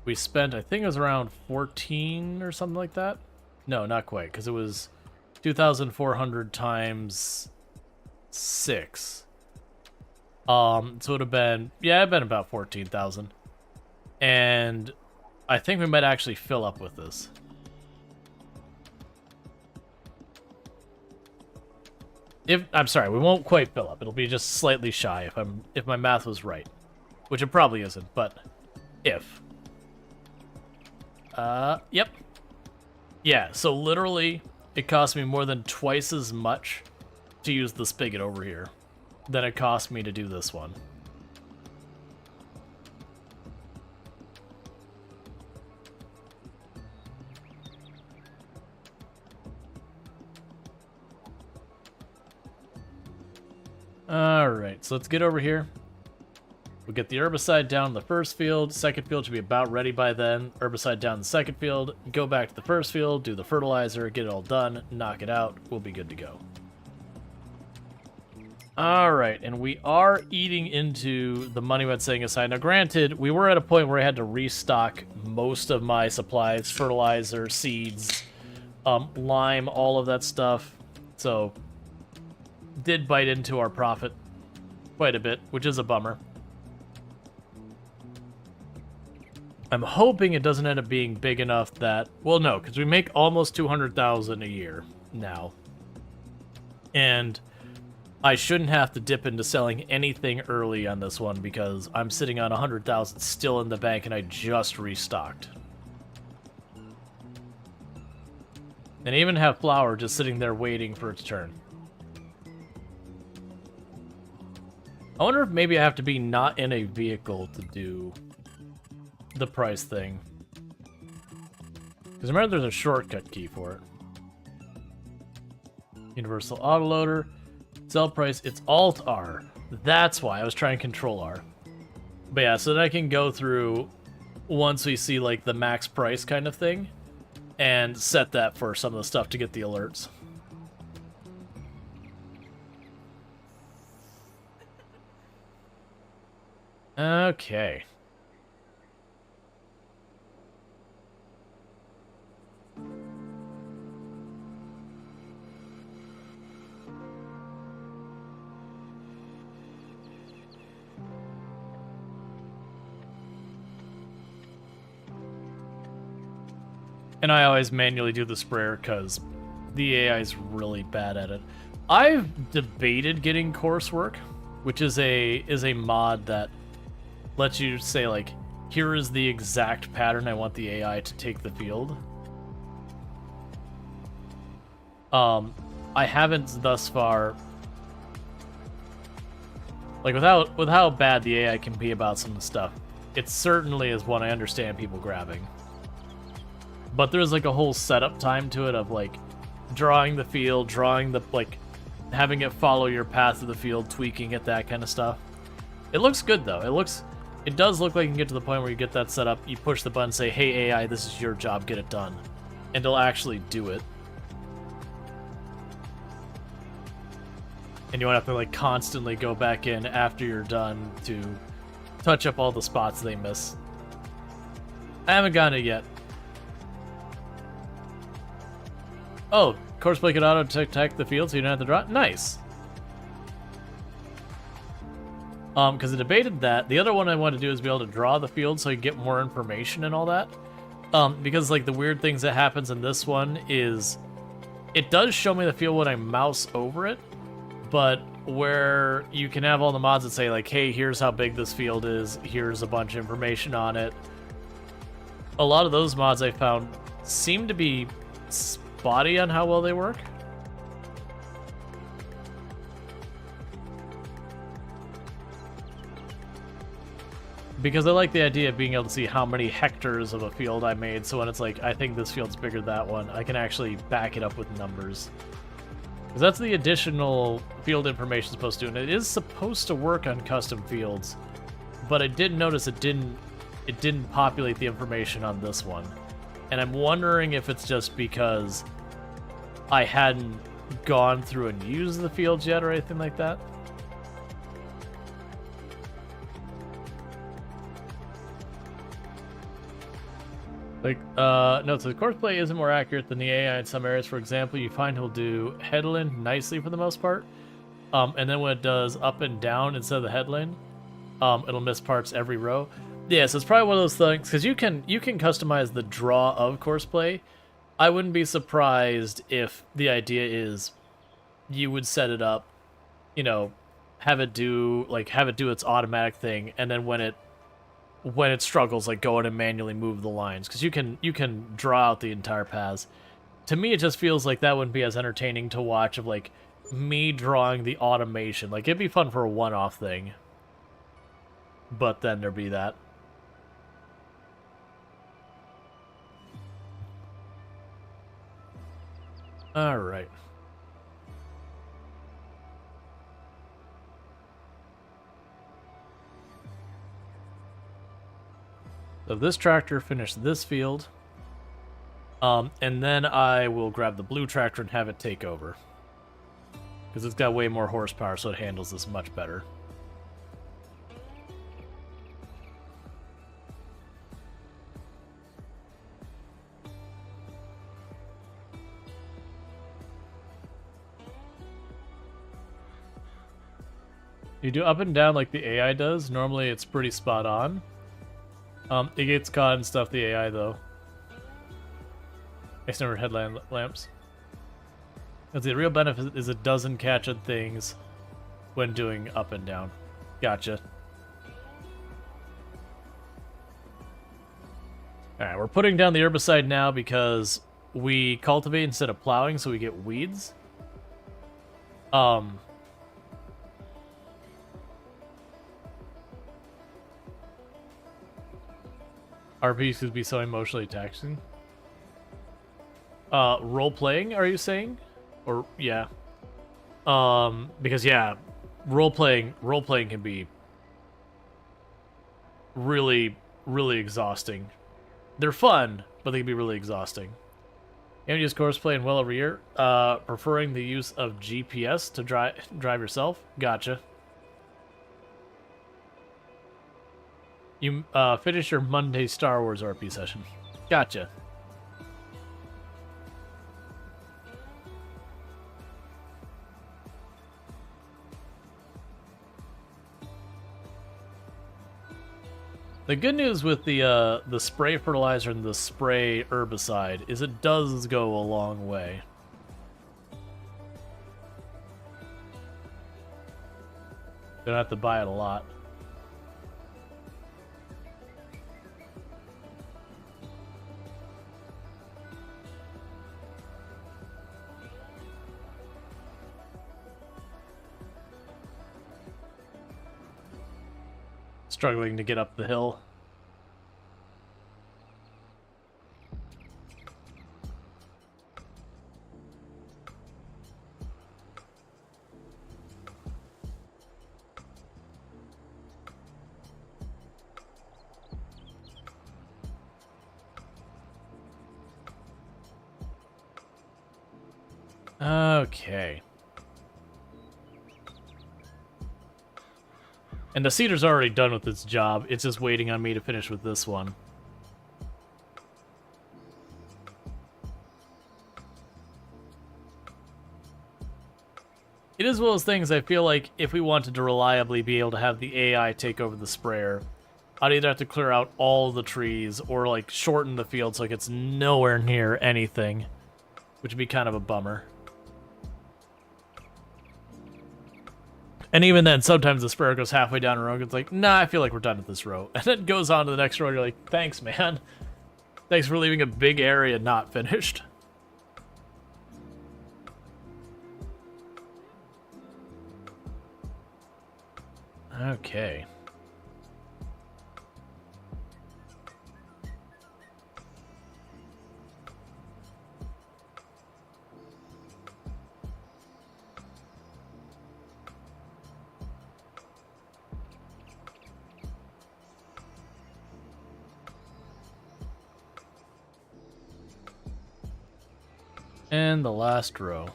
we spent, I think it was around 14 or something like that. No, not quite, because it was 2,400 times 6. So it would have been, yeah, it'd been about 14,000. And I think we might actually fill up with this. I'm sorry, we won't quite fill up. It'll be just slightly shy if my math was right, which it probably isn't. But if Yep. Yeah, so literally, it cost me more than twice as much to use the spigot over here than it cost me to do this one. Alright, so let's get over here. We'll get the herbicide down the first field. Second field should be about ready by then. Herbicide down the second field. Go back to the first field, do the fertilizer, get it all done, knock it out. We'll be good to go. Alright, and we are eating into the money we had setting aside. Now granted, we were at a point where I had to restock most of my supplies. Fertilizer, seeds, lime, all of that stuff. So, did bite into our profit quite a bit, which is a bummer. I'm hoping it doesn't end up being big enough that... Well, no, because we make almost 200,000 a year now. And I shouldn't have to dip into selling anything early on this one because I'm sitting on 100,000 still in the bank and I just restocked. And I even have flour just sitting there waiting for its turn. I wonder if maybe I have to be not in a vehicle to do the price thing. Because remember, there's a shortcut key for it. Universal autoloader. Sell price, it's Alt-R. That's why I was trying Control R. But yeah, so that I can go through once we see like the max price kind of thing and set that for some of the stuff to get the alerts. Okay. And I always manually do the sprayer because the AI is really bad at it. I've debated getting coursework, which is a mod that lets you say, like, here is the exact pattern I want the AI to take the field. I haven't thus far, like, with how bad the AI can be about some of the stuff, it certainly is one I understand people grabbing. But there's like a whole setup time to it of like drawing the field, drawing the, like, having it follow your path of the field, tweaking it, that kind of stuff. It looks good though. It does look like you can get to the point where you get that set up, you push the button, say, hey AI, this is your job, get it done. And it'll actually do it. And you won't have to like constantly go back in after you're done to touch up all the spots they miss. I haven't gotten it yet. Oh, Courseplay can auto-detect the field so you don't have to draw it? Nice. Because I debated that. The other one I want to do is be able to draw the field so you get more information and all that. Because, like, the weird things that happens in this one is it does show me the field when I mouse over it, but where you can have all the mods that say, like, hey, here's how big this field is, here's a bunch of information on it. A lot of those mods I found seem to be spotty on how well they work. Because I like the idea of being able to see how many hectares of a field I made, so when it's like, I think this field's bigger than that one, I can actually back it up with numbers. Because that's the additional field information supposed to do, and it is supposed to work on custom fields, but I did notice it didn't populate the information on this one. And I'm wondering if it's just because I hadn't gone through and used the fields yet or anything like that. Like, no, so the courseplay isn't more accurate than the AI in some areas. For example, you find he'll do headland nicely for the most part. And then when it does up and down instead of the headland, it'll miss parts every row. Yeah, so it's probably one of those things, because you can customize the draw of courseplay. I wouldn't be surprised if the idea is you would set it up, you know, have it do its automatic thing, and then when it when it struggles, like go in and manually move the lines, because you can draw out the entire paths. To me, it just feels like that wouldn't be as entertaining to watch of like me drawing the automation. Like it'd be fun for a one-off thing, but then there'd be that. All right. So this tractor finished this field. And then I will grab the blue tractor and have it take over. Because it's got way more horsepower, so it handles this much better. You do up and down like the AI does. Normally it's pretty spot on. It gets caught in stuff, the AI, though. External headlamp lamps. Because the real benefit is it doesn't catch on things when doing up and down. Gotcha. Alright, we're putting down the herbicide now because we cultivate instead of plowing, so we get weeds. RPs could be so emotionally taxing. Role-playing, are you saying? Or, yeah. Because, yeah, role-playing can be really, really exhausting. They're fun, but they can be really exhausting. Use courseplay and well over here. Preferring the use of GPS to drive yourself. Gotcha. You finish your Monday Star Wars RP session. Gotcha. The good news with the spray fertilizer and the spray herbicide is it does go a long way. Don't have to buy it a lot. Struggling to get up the hill. Okay. And the seeder's already done with its job. It's just waiting on me to finish with this one. It is one of those things I feel like if we wanted to reliably be able to have the AI take over the sprayer, I'd either have to clear out all the trees or like shorten the field so it gets nowhere near anything, which would be kind of a bummer. And even then, sometimes the sprayer goes halfway down a row and it's like, nah, I feel like we're done with this row. And then it goes on to the next row and you're like, thanks, man. Thanks for leaving a big area not finished. Okay. And the last row.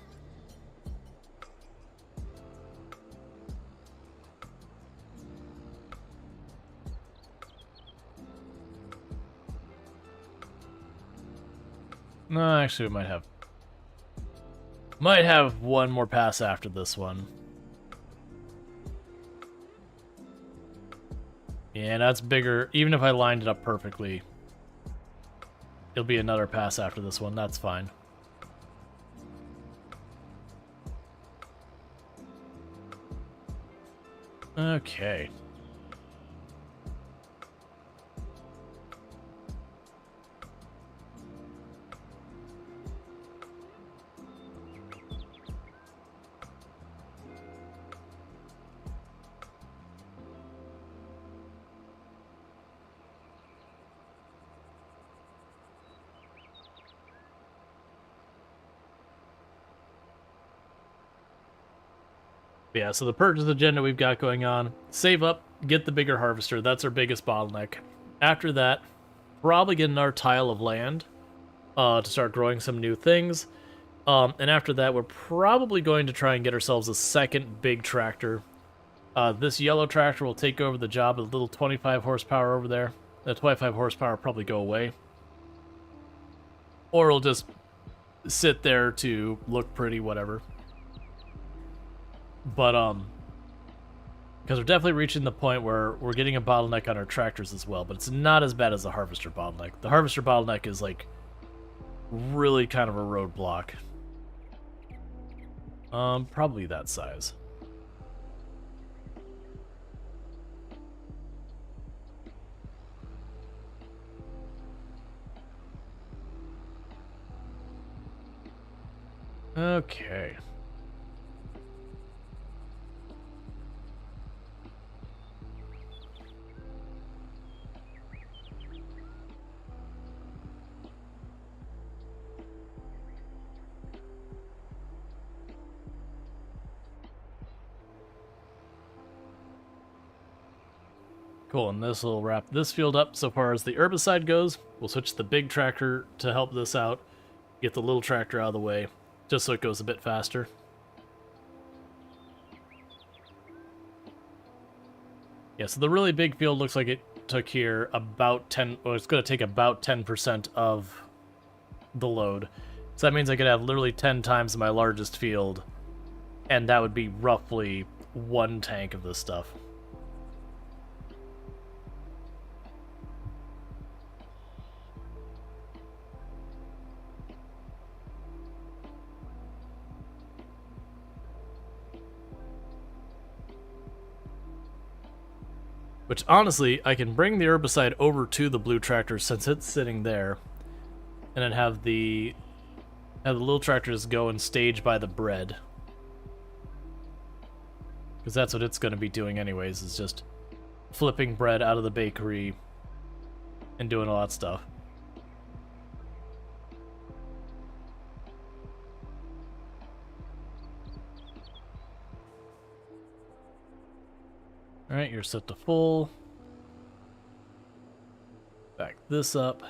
No, actually, we might have one more pass after this one. Yeah, that's bigger. Even if I lined it up perfectly, it'll be another pass after this one. That's fine. Okay. But yeah, so the purchase agenda we've got going on, save up, get the bigger harvester. That's our biggest bottleneck. After that, probably get another tile of land to start growing some new things. And after that, we're probably going to try and get ourselves a second big tractor. This yellow tractor will take over the job of the little 25 horsepower over there. The 25 horsepower will probably go away. Or it'll just sit there to look pretty, whatever. But, because we're definitely reaching the point where we're getting a bottleneck on our tractors as well, but it's not as bad as the harvester bottleneck. The harvester bottleneck is, like, really kind of a roadblock. Probably that size. Okay. Cool, and this will wrap this field up so far as the herbicide goes. We'll switch to the big tractor to help this out. Get the little tractor out of the way, just so it goes a bit faster. Yeah, so the really big field looks like it took here about 10... Well, it's going to take about 10% of the load. So that means I could have literally 10 times my largest field, and that would be roughly 1 tank of this stuff. Which, honestly, I can bring the herbicide over to the blue tractor since it's sitting there. And then have the little tractors go and stage by the bread. Because that's what it's going to be doing anyways, is just flipping bread out of the bakery and doing all that stuff. Alright, you're set to full. Back this up.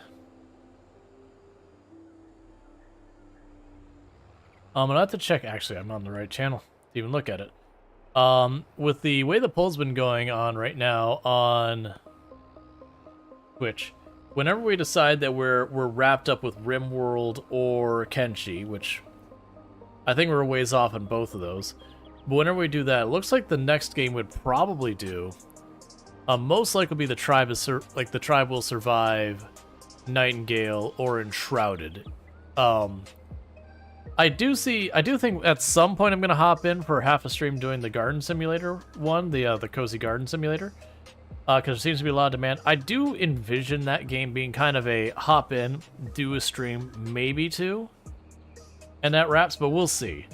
And I have to check, actually, I'm on the right channel to even look at it. With the way the poll's been going on right now on Twitch, whenever we decide that we're wrapped up with RimWorld or Kenshi, which I think we're a ways off on both of those, but whenever we do that, it looks like the next game would probably do, most likely be the tribe is the tribe will survive Nightingale or Enshrouded. I do think at some point I'm gonna hop in for half a stream doing the Garden Simulator one, the Cozy Garden Simulator, because there seems to be a lot of demand. I do envision that game being kind of a hop in, do a stream, maybe two, and that wraps. But we'll see.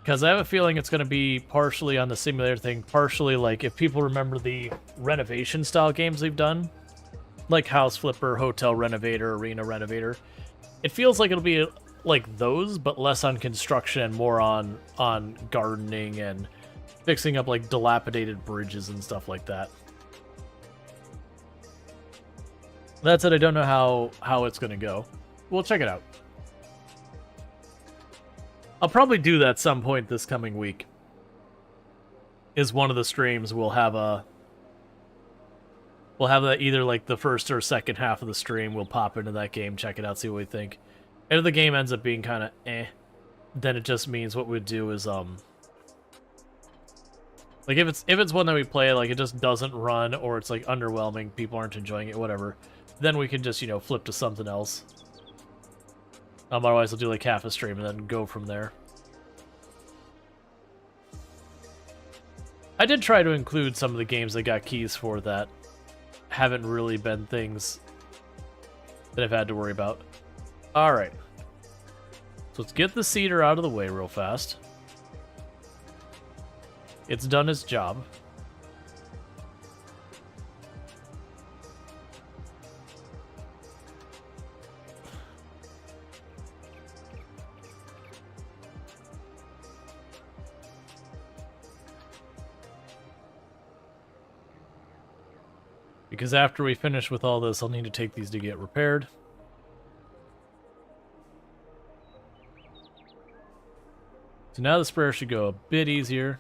Because I have a feeling it's going to be partially on the simulator thing, partially, like, if people remember the renovation-style games they've done, like House Flipper, Hotel Renovator, Arena Renovator, it feels like it'll be like those, but less on construction and more on gardening and fixing up, like, dilapidated bridges and stuff like that. That said, I don't know how it's going to go. We'll check it out. I'll probably do that some point this coming week. Is one of the streams we'll have that either like the first or second half of the stream. We'll pop into that game, check it out, see what we think. And if the game ends up being kind of then it just means what we'd do is like if it's one that we play, like it just doesn't run or it's like underwhelming, people aren't enjoying it, whatever, then we can just, you know, flip to something else. Otherwise, I'll do like half a stream and then go from there. I did try to include some of the games that got keys for that haven't really been things that I've had to worry about. Alright. So let's get the cedar out of the way real fast. It's done its job. Because after we finish with all this, I'll need to take these to get repaired. So now the sprayer should go a bit easier.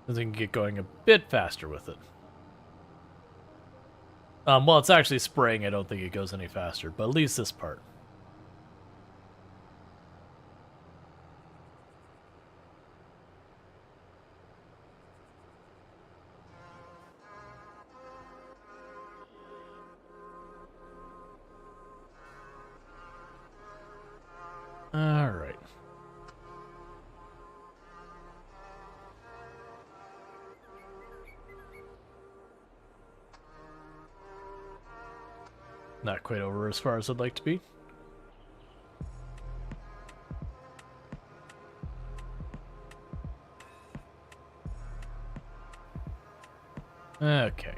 Then we can get going a bit faster with it. Well, it's actually spraying. I don't think it goes any faster, but at least this part. All right. Not quite over as far as I'd like to be. Okay.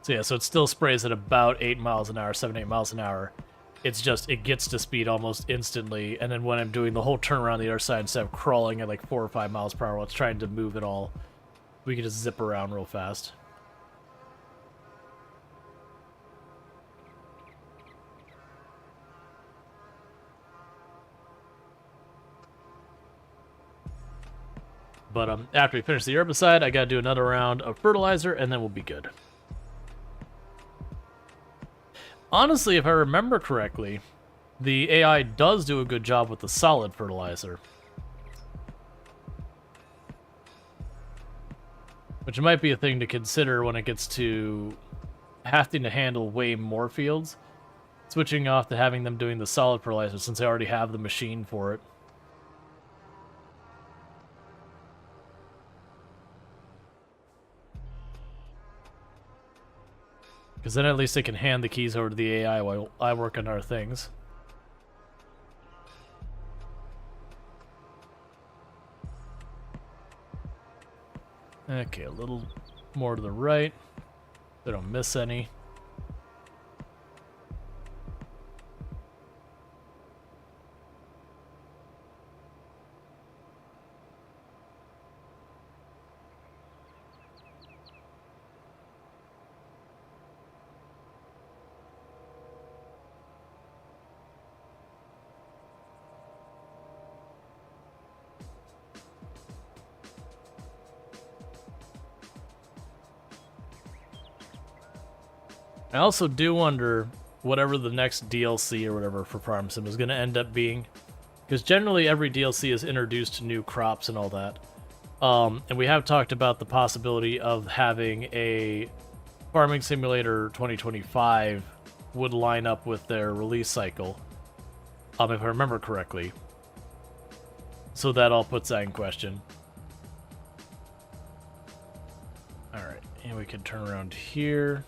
So yeah, so it still sprays at about 8 miles an hour, 7, 8 miles an hour. It's just, it gets to speed almost instantly, and then when I'm doing the whole turnaround on the other side, instead of crawling at like 4 or 5 miles per hour while it's trying to move it all, we can just zip around real fast. But after we finish the herbicide, I gotta do another round of fertilizer, and then we'll be good. Honestly, if I remember correctly, the AI does do a good job with the solid fertilizer. Which might be a thing to consider when it gets to having to handle way more fields. Switching off to having them doing the solid fertilizer since I already have the machine for it. Because then at least I can hand the keys over to the AI while I work on our things. Okay, a little more to the right. So I don't miss any. I also do wonder whatever the next DLC or whatever for Farm Sim is going to end up being. Because generally every DLC is introduced to new crops and all that. And we have talked about the possibility of having a Farming Simulator 2025 would line up with their release cycle. If I remember correctly. So that all puts that in question. Alright, and we can turn around here.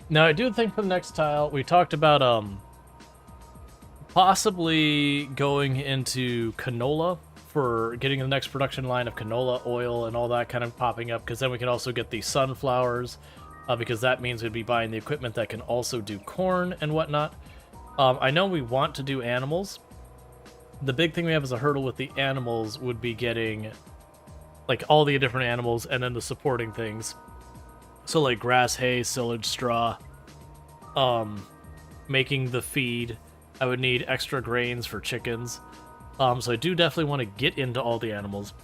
Now, I do think for the next tile, we talked about possibly going into canola for getting the next production line of canola oil and all that kind of popping up, because then we can also get the sunflowers, because that means we'd be buying the equipment that can also do corn and whatnot. I know we want to do animals. The big thing we have as a hurdle with the animals would be getting like all the different animals and then the supporting things. So like grass, hay, silage, straw, making the feed. I would need extra grains for chickens. So I do definitely want to get into all the animals.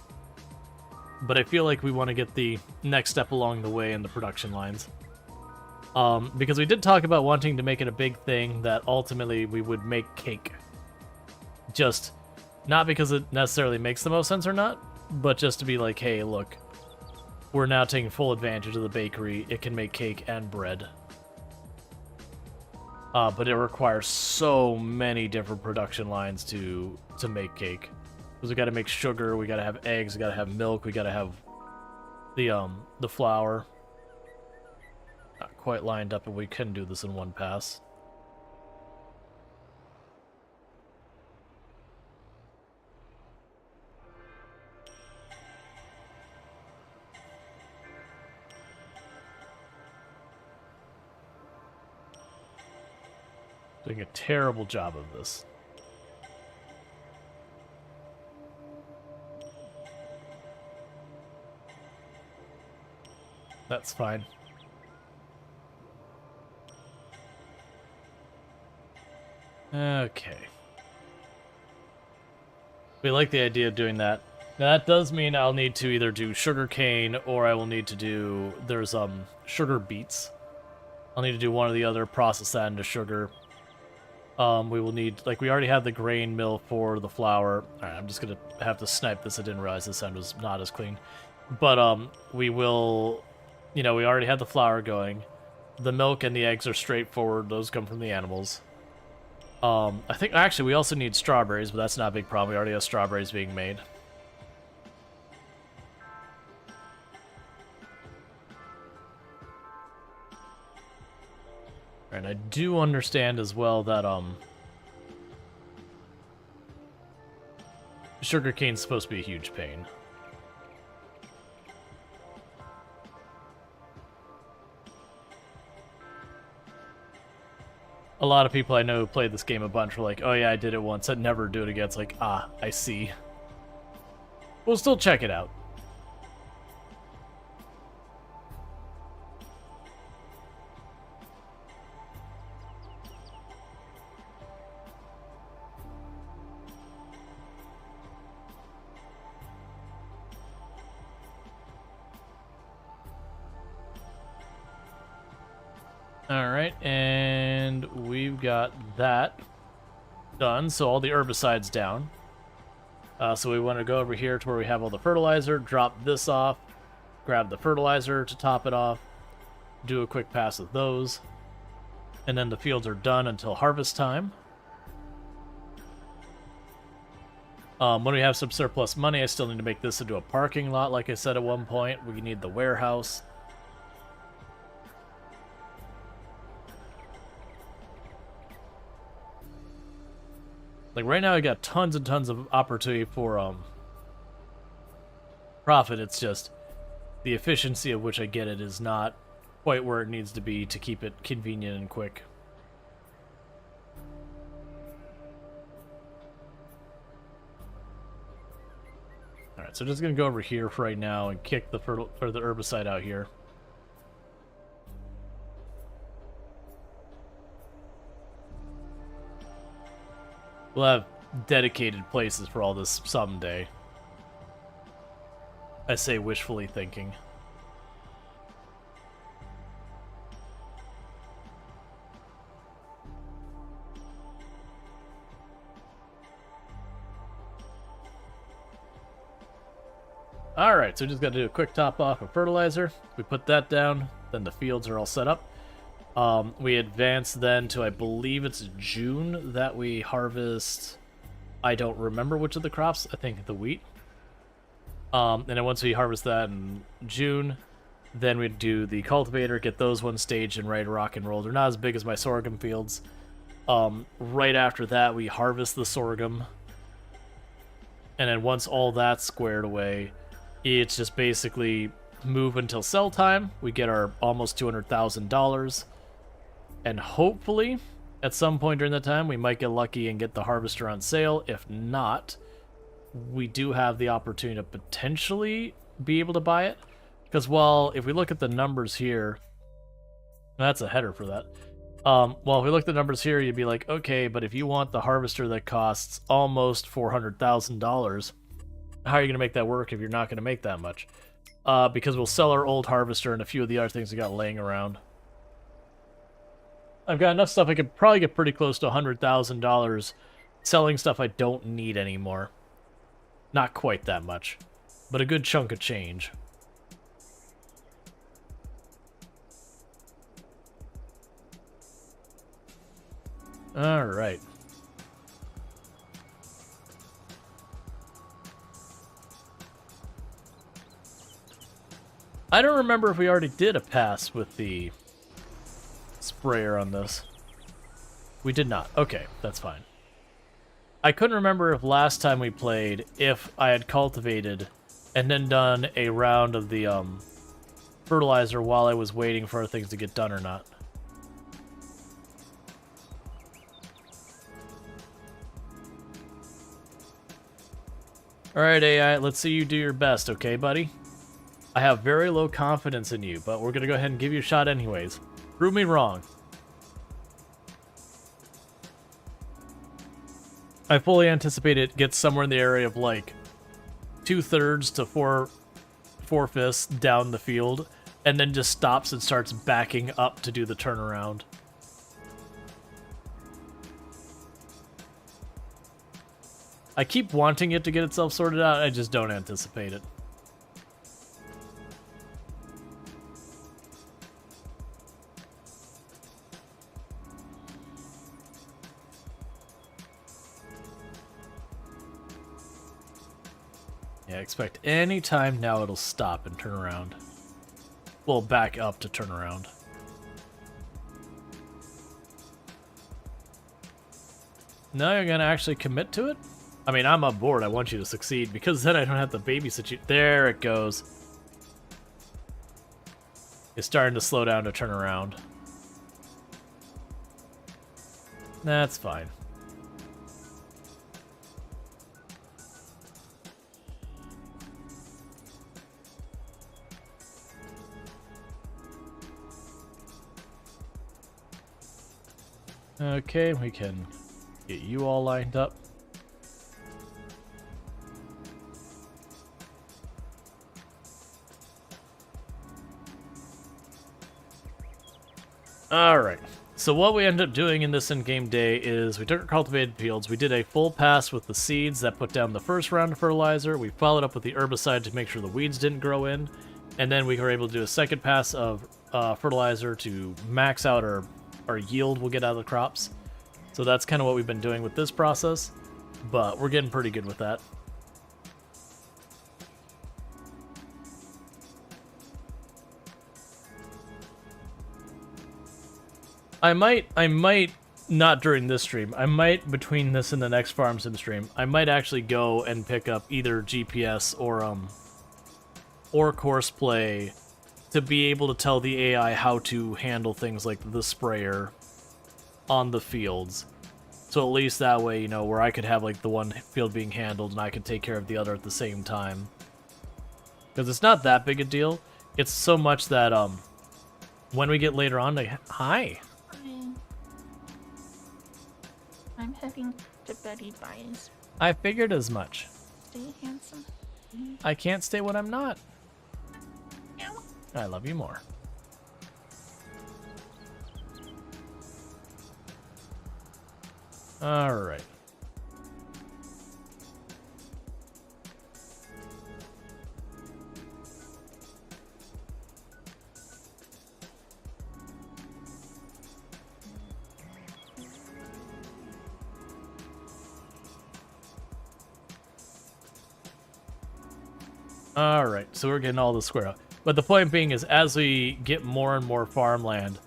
But I feel like we want to get the next step along the way in the production lines. Because we did talk about wanting to make it a big thing that ultimately we would make cake. Just, not because it necessarily makes the most sense or not, but just to be like, hey, look. We're now taking full advantage of the bakery. It can make cake and bread. But it requires so many different production lines to make cake. Because we got to make sugar, we got to have eggs, we got to have milk, we got to have the flour. Not quite lined up, but we can do this in one pass. Doing a terrible job of this. That's fine. Okay. We like the idea of doing that. Now that does mean I'll need to either do sugar cane or I will need to do... There's sugar beets. I'll need to do one or the other, process that into sugar. We will need... Like, we already have the grain mill for the flour. Alright, I'm just gonna have to snipe this. I didn't realize this end was not as clean. But, we will... You know, we already had the flour going. The milk and the eggs are straightforward. Those come from the animals. I think, actually, we also need strawberries, but that's not a big problem. We already have strawberries being made. And I do understand as well that, sugarcane's supposed to be a huge pain. A lot of people I know who played this game a bunch were like, oh yeah, I did it once, I'd never do it again. It's like, ah, I see. We'll still check it out. Alright, and we've got that done, so all the herbicides down. So we want to go over here to where we have all the fertilizer, drop this off, grab the fertilizer to top it off, do a quick pass of those, and then the fields are done until harvest time. When we have some surplus money, I still need to make this into a parking lot, like I said at one point. We need the warehouse. Like, right now I got tons and tons of opportunity for, profit. It's just the efficiency of which I get it is not quite where it needs to be to keep it convenient and quick. Alright, so just gonna go over here for right now and kick the herbicide out here. We'll have dedicated places for all this someday. I say wishfully thinking. Alright, so we just got to do a quick top off of fertilizer. We put that down, then the fields are all set up. We advance then to, I believe it's June that we harvest, I don't remember which of the crops, I think the wheat. And then once we harvest that in June, then we do the cultivator, get those ones staged and ready to rock and roll. They're not as big as my sorghum fields. Right after that, we harvest the sorghum. And then once all that's squared away, it's just basically move until sell time. We get our almost $200,000. And hopefully, at some point during that time, we might get lucky and get the harvester on sale. If not, we do have the opportunity to potentially be able to buy it. Because, well, if we look at the numbers here, that's a header for that. Well, if we look at the numbers here, you'd be like, okay, but if you want the harvester that costs almost $400,000, how are you going to make that work if you're not going to make that much? Because we'll sell our old harvester and a few of the other things we got laying around. I've got enough stuff I could probably get pretty close to $100,000 selling stuff I don't need anymore. Not quite that much, but a good chunk of change. All right. I don't remember if we already did a pass with the sprayer on this. We did not. Okay, that's fine. I couldn't remember if last time we played, if I had cultivated and then done a round of the fertilizer while I was waiting for things to get done or not. Alright, AI, let's see you do your best, okay, buddy? I have very low confidence in you, but we're gonna go ahead and give you a shot anyways. Prove me wrong. I fully anticipate it gets somewhere in the area of like 2/3 to 4/5 down the field, and then just stops and starts backing up to do the turnaround. I keep wanting it to get itself sorted out, I just don't anticipate it. Yeah, expect any time now it'll stop and turn around. Well, back up to turn around. Now you're gonna actually commit to it? I mean, I'm on board. I want you to succeed, because then I don't have to babysit you. There it goes. It's starting to slow down to turn around. That's fine. Okay, we can get you all lined up. Alright, so what we ended up doing in this in-game day is we took our cultivated fields, we did a full pass with the seeds that put down the first round of fertilizer, we followed up with the herbicide to make sure the weeds didn't grow in, and then we were able to do a second pass of fertilizer to max out our yield we'll get out of the crops. So that's kind of what we've been doing with this process, but we're getting pretty good with that. I might, not during this stream, I might, between this and the next Farm Sim stream, I might actually go and pick up either GPS or Courseplay to be able to tell the AI how to handle things like the sprayer on the fields. So at least that way, you know, where I could have like the one field being handled and I could take care of the other at the same time. Because it's not that big a deal. It's so much that when we get later on, hi. I'm heading to Betty Byes. I figured as much. Stay handsome. I can't stay when I'm not. Meow. I love you more. All right. Alright, so we're getting all the square up. But the point being is, as we get more and more farmland,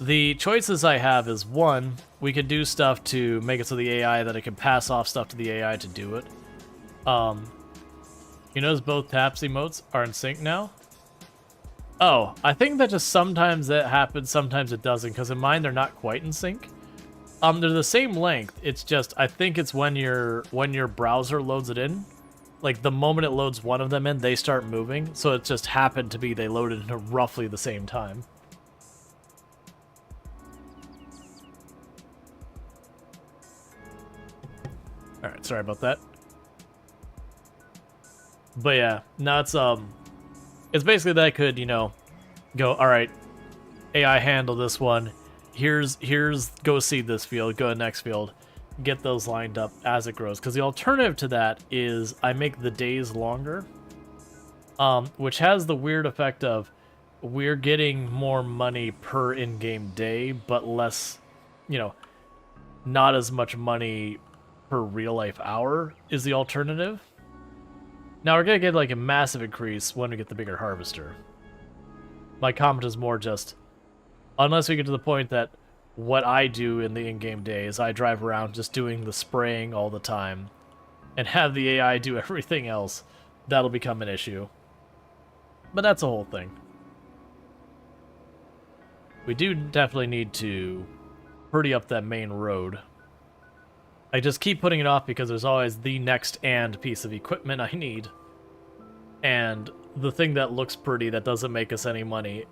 the choices I have is, one, we could do stuff to make it so the AI that it can pass off stuff to the AI to do it. You notice both taps emotes are in sync now? Oh, I think that just sometimes that happens, sometimes it doesn't, because in mine they're not quite in sync. They're the same length, it's just, I think it's when your browser loads it in. Like, the moment it loads one of them in, they start moving, so it just happened to be they loaded into roughly the same time. Alright, sorry about that. But yeah, now it's basically that I could, you know, go, alright, AI handle this one, here's, go seed this field, go to the next field. Get those lined up as it grows, because the alternative to that is I make the days longer, which has the weird effect of we're getting more money per in-game day, but less, you know, not as much money per real-life hour is the alternative. Now we're gonna get like a massive increase when we get the bigger harvester. My comment is more just, unless we get to the point that what I do in the in-game day is I drive around just doing the spraying all the time and have the AI do everything else, that'll become an issue. But that's the whole thing. We do definitely need to pretty up that main road. I just keep putting it off because there's always the next and piece of equipment I need. And the thing that looks pretty that doesn't make us any money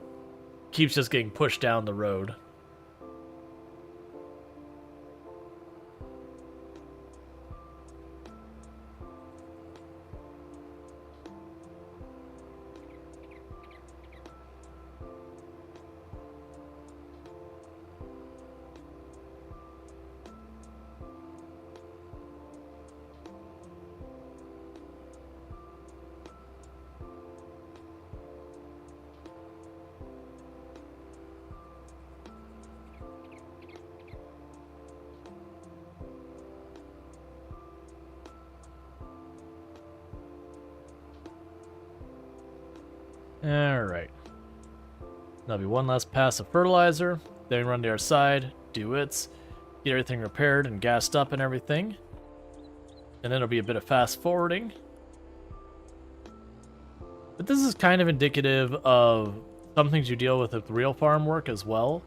keeps just getting pushed down the road. Alright. That'll be one last pass of fertilizer. Then run to our side, do its, get everything repaired and gassed up and everything. And then it'll be a bit of fast forwarding. But this is kind of indicative of some things you deal with real farm work as well.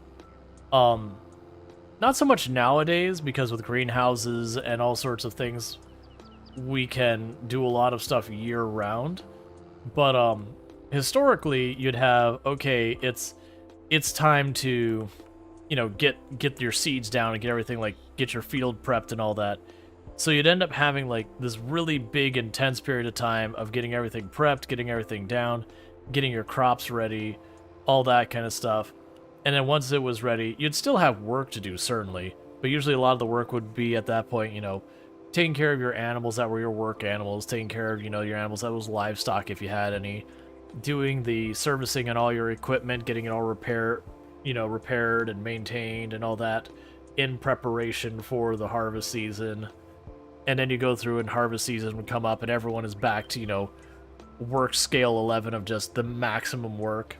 Not so much nowadays, because with greenhouses and all sorts of things, we can do a lot of stuff year-round. But, historically, you'd have, okay, it's time to, you know, get your seeds down and get everything, like, get your field prepped and all that. So you'd end up having, like, this really big, intense period of time of getting everything prepped, getting everything down, getting your crops ready, all that kind of stuff. And then once it was ready, you'd still have work to do, certainly. But usually a lot of the work would be, at that point, you know, taking care of your animals that were your work animals, taking care of, you know, your animals that was livestock if you had any, doing the servicing on all your equipment, getting it all repaired and maintained and all that in preparation for the harvest season. And then you go through and harvest season would come up and everyone is back to, you know, work scale 11 of just the maximum work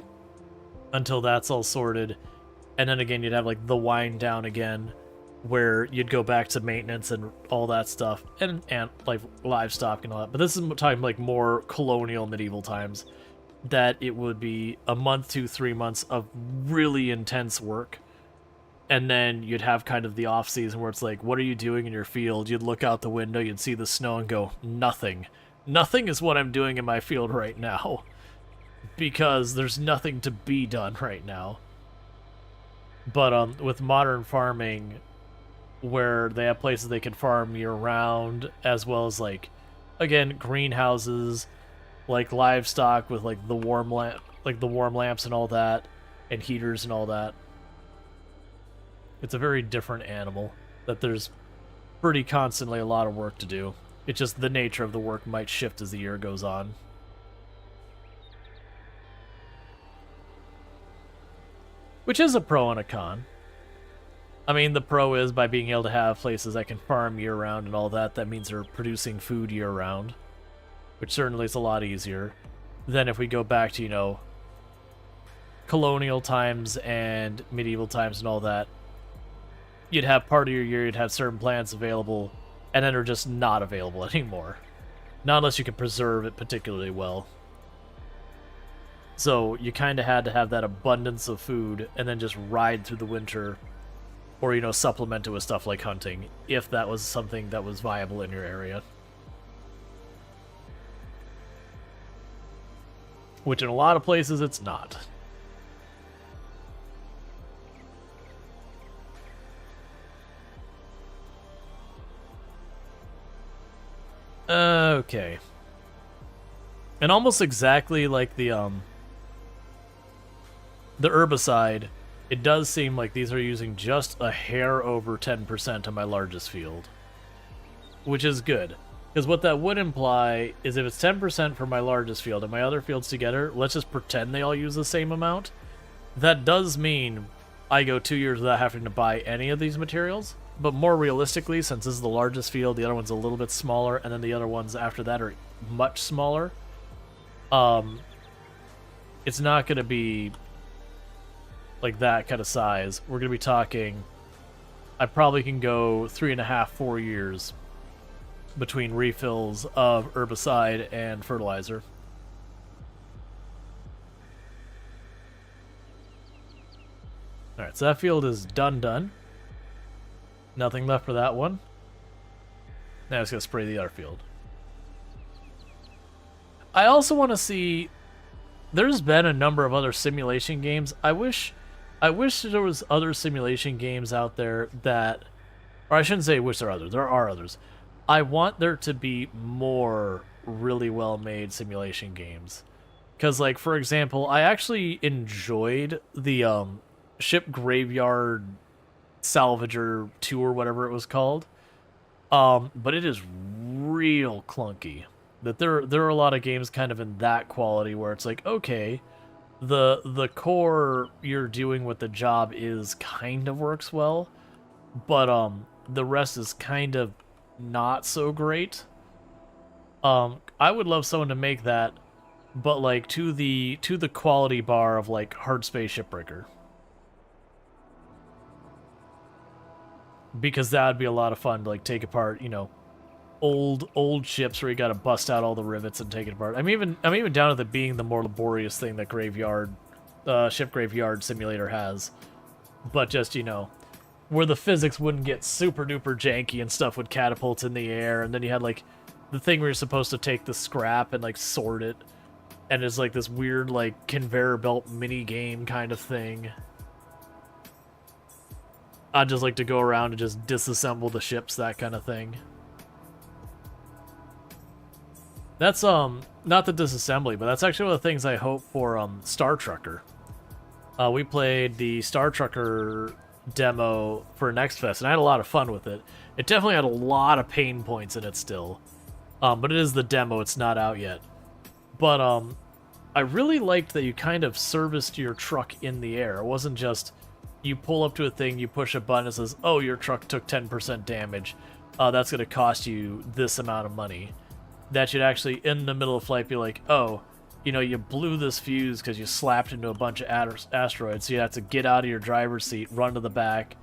until that's all sorted. And then again, you'd have like the wind down again where you'd go back to maintenance and all that stuff and like livestock and all that. But this is talking like more colonial medieval times, that it would be a month to 3 months of really intense work. And then you'd have kind of the off season where it's like, what are you doing in your field? You'd look out the window, you'd see the snow and go, nothing. Nothing is what I'm doing in my field right now. Because there's nothing to be done right now. But with modern farming, where they have places they can farm year round, as well as like, again, greenhouses, like livestock with like the warm lamps and all that, and heaters and all that. It's a very different animal that there's pretty constantly a lot of work to do. It's just the nature of the work might shift as the year goes on. Which is a pro and a con. I mean, the pro is by being able to have places that can farm year-round and all that, that means they're producing food year-round, which certainly is a lot easier than if we go back to, you know, colonial times and medieval times and all that. You'd have part of your year, you'd have certain plants available, and then they're just not available anymore. Not unless you can preserve it particularly well. So you kind of had to have that abundance of food and then just ride through the winter, or, you know, supplement it with stuff like hunting, if that was something that was viable in your area. Which in a lot of places it's not. Okay. And almost exactly like the herbicide, it does seem like these are using just a hair over 10% on my largest field. Which is good. Because what that would imply is if it's 10% for my largest field and my other fields together, let's just pretend they all use the same amount. That does mean I go 2 years without having to buy any of these materials. But more realistically, since this is the largest field, the other one's a little bit smaller, and then the other ones after that are much smaller, it's not going to be like that kind of size. We're going to be talking, I probably can go 3.5, 4 years between refills of herbicide and fertilizer. Alright, so that field is done. Nothing left for that one. Now it's gonna spray the other field. I also want to see. There's been a number of other simulation games. I wish there was other simulation games out there that, or I shouldn't say wish there are others. There are others. I want there to be more really well-made simulation games. Because, like, for example, I actually enjoyed the Ship Graveyard Salvager 2 or whatever it was called. But it is real clunky. That there are a lot of games kind of in that quality where it's like, okay, the core you're doing with the job is kind of works well, but the rest is kind of not so great. I would love someone to make that, but like to the quality bar of like Hard Space Shipbreaker. Because that would be a lot of fun to like take apart, you know, old ships where you got to bust out all the rivets and take it apart. I'm even down to the being the more laborious thing that Ship Graveyard Simulator has, but just, you know, where the physics wouldn't get super duper janky and stuff would catapult in the air, and then you had like the thing where you're supposed to take the scrap and like sort it, and it's like this weird like conveyor belt mini game kind of thing. I'd just like to go around and just disassemble the ships, that kind of thing. That's not the disassembly, but that's actually one of the things I hope for Star Trucker. We played the Star Trucker demo for Next Fest, and I had a lot of fun with it. It definitely had a lot of pain points in it still. But it is the demo, it's not out yet. But I really liked that you kind of serviced your truck in the air. It wasn't just you pull up to a thing, you push a button, it says, oh, your truck took 10% damage. That's going to cost you this amount of money. That should actually, in the middle of flight, be like, oh, you know, you blew this fuse because you slapped into a bunch of asteroids, so you have to get out of your driver's seat, run to the back,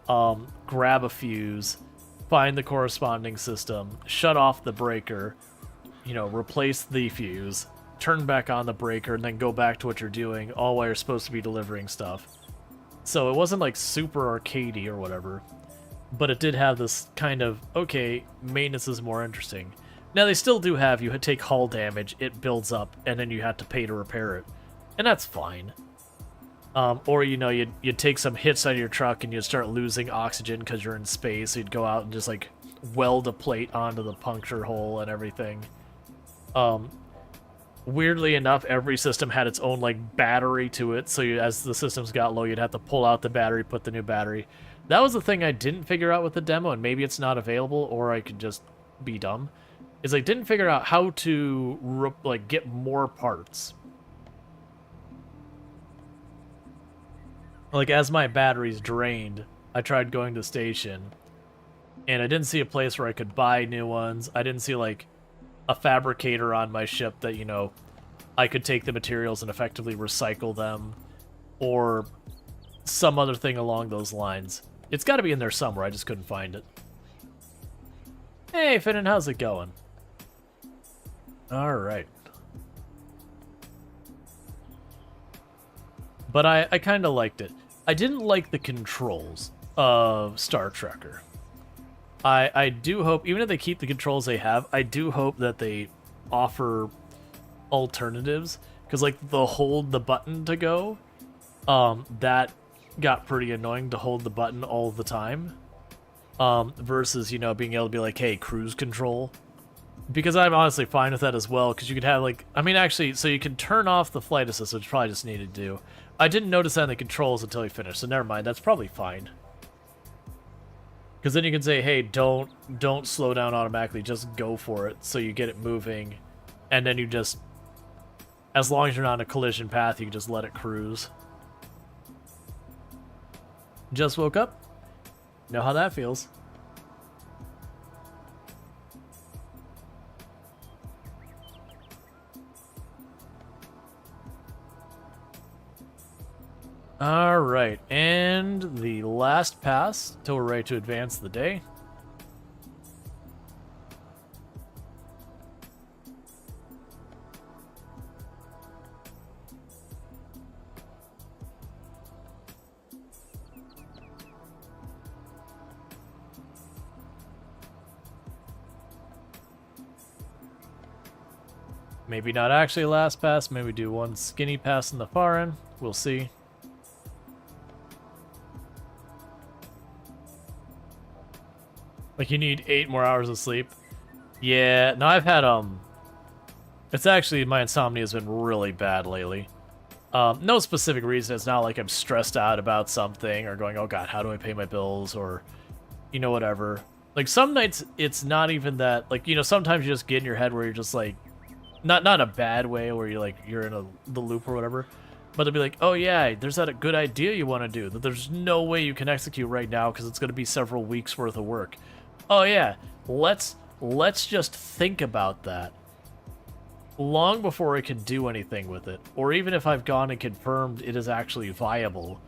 grab a fuse, find the corresponding system, shut off the breaker, you know, replace the fuse, turn back on the breaker, and then go back to what you're doing, all while you're supposed to be delivering stuff. So it wasn't like super arcadey or whatever, but it did have this kind of, okay, maintenance is more interesting. Now, they still do have, you take hull damage, it builds up, and then you have to pay to repair it. And that's fine. Or, you know, you'd take some hits out of your truck and you'd start losing oxygen because you're in space. So you'd go out and just, like, weld a plate onto the puncture hole and everything. Weirdly enough, every system had its own, like, battery to it. So as the systems got low, you'd have to pull out the battery, put the new battery. That was the thing I didn't figure out with the demo, and maybe it's not available, or I could just be dumb. Is I didn't figure out how to like get more parts. Like, as my batteries drained, I tried going to the station, and I didn't see a place where I could buy new ones. I didn't see like a fabricator on my ship that, you know, I could take the materials and effectively recycle them, or some other thing along those lines. It's got to be in there somewhere. I just couldn't find it. Hey, Finnan, how's it going? Alright. But I kind of liked it. I didn't like the controls of Star Trekker. I do hope, even if they keep the controls they have, I do hope that they offer alternatives. Because, like, the hold the button to go, that got pretty annoying to hold the button all the time. Versus, you know, being able to be like, hey, cruise control. Because I'm honestly fine with that as well, because you could have, like, I mean, actually, so you can turn off the flight assist, which probably just needed to do. I didn't notice that in the controls until you finished, so never mind, that's probably fine. Because then you can say, hey, don't slow down automatically, just go for it, so you get it moving, and then you just, as long as you're not on a collision path, you can just let it cruise. Just woke up? Know how that feels. Alright, and the last pass till we're ready to advance the day. Maybe not actually a last pass. Maybe do one skinny pass in the far end. We'll see. Like, you need 8 more hours of sleep. Yeah, no, I've had, it's actually, my insomnia has been really bad lately. No specific reason. It's not like I'm stressed out about something or going, oh god, how do I pay my bills, or, you know, whatever. Like, some nights, it's not even that, like, you know, sometimes you just get in your head where you're just like, not a bad way where you're like, you're in the loop or whatever, but they'll be like, oh yeah, there's that good idea you want to do that there's no way you can execute right now because it's going to be several weeks worth of work. Oh yeah, let's just think about that long before I can do anything with it, or even if I've gone and confirmed it is actually viable,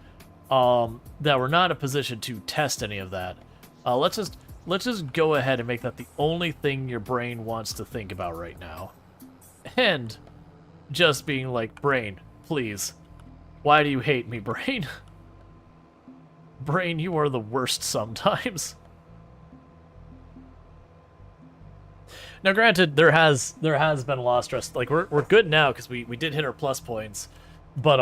that we're not in a position to test any of that. Let's just go ahead and make that the only thing your brain wants to think about right now. And just being like, brain, please. Why do you hate me, brain? Brain, you are the worst sometimes. Now, granted, there has been a lot of stress. Like, we're good now because we did hit our plus points, but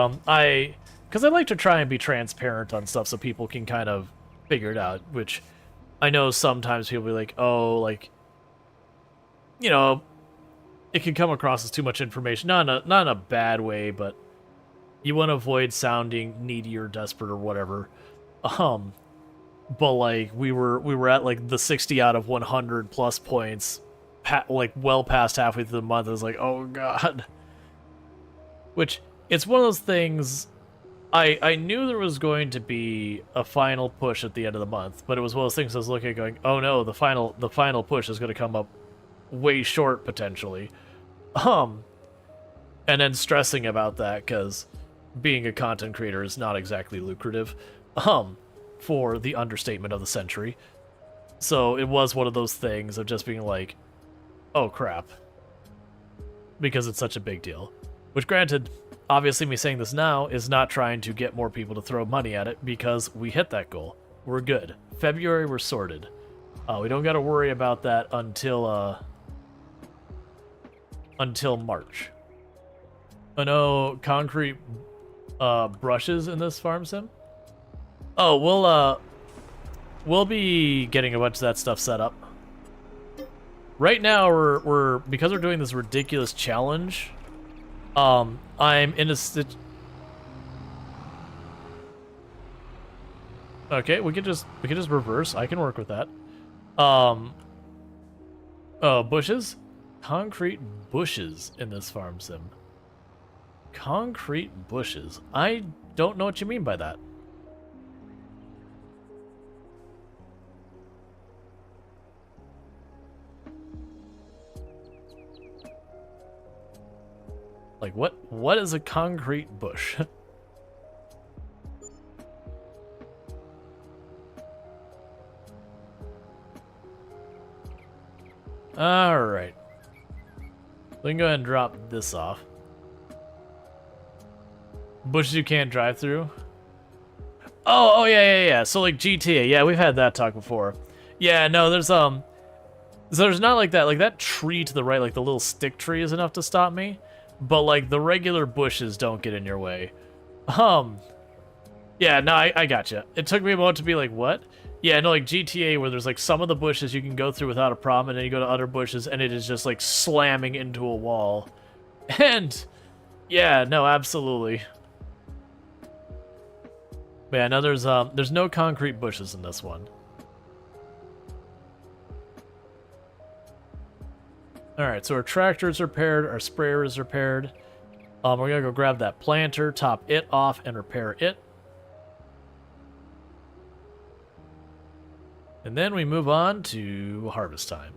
because I like to try and be transparent on stuff so people can kind of figure it out. Which I know sometimes people be like, oh, like, you know, it can come across as too much information. Not in a bad way, but you want to avoid sounding needy or desperate or whatever. But like we were at like the 60 out of 100 plus points. Like well past halfway through the month. I was like, oh god. Which, it's one of those things, I knew there was going to be a final push at the end of the month, but it was one of those things I was looking at going, oh no, the final push is going to come up way short potentially. And then stressing about that because being a content creator is not exactly lucrative. For the understatement of the century. So it was one of those things of just being like, oh crap, because it's such a big deal. Which, granted, obviously me saying this now is not trying to get more people to throw money at it, because we hit that goal. We're good. February, we're sorted. We don't got to worry about that until March. Oh no, concrete brushes in this farm sim? Oh, we'll be getting a bunch of that stuff set up. Right now, we're because we're doing this ridiculous challenge. I'm in a Okay, we can just reverse. I can work with that. Oh, bushes? Concrete bushes in this farm sim. Concrete bushes. I don't know what you mean by that. Like, what is a concrete bush? Alright. We can go ahead and drop this off. Bushes you can't drive through? Oh, yeah. So, like, GTA. Yeah, we've had that talk before. Yeah, no, there's, so there's not like that. Like, that tree to the right, like, the little stick tree is enough to stop me. But, like, the regular bushes don't get in your way. Yeah, no, I gotcha. It took me a moment to be like, what? Yeah, no, like GTA, where there's, like, some of the bushes you can go through without a problem, and then you go to other bushes, and it is just, like, slamming into a wall. And, yeah, no, absolutely. But yeah, no, there's no concrete bushes in this one. Alright, so our tractor is repaired, our sprayer is repaired. We're gonna go grab that planter, top it off, and repair it. And then we move on to harvest time.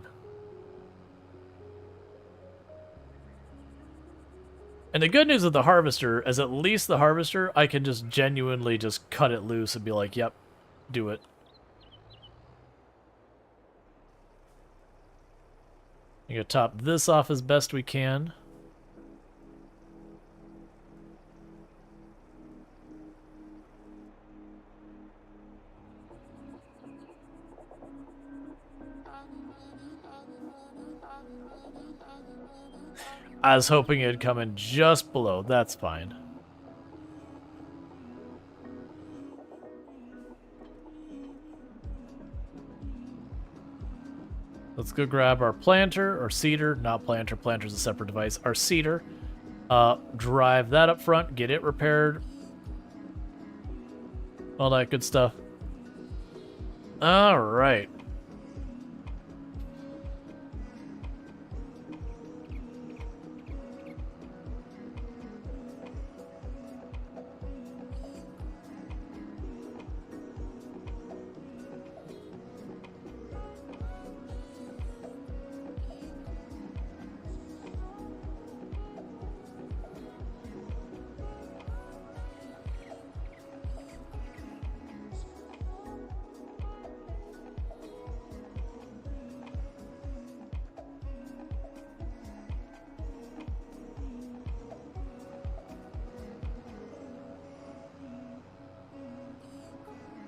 And the good news of the harvester is at least the harvester, I can just genuinely just cut it loose and be like, yep, do it. I'm gonna top this off as best we can. I was hoping it'd come in just below. That's fine. Let's go grab our planter, or seeder, not planter, planter's a separate device, our seeder. Drive that up front, get it repaired. All that good stuff. Alright.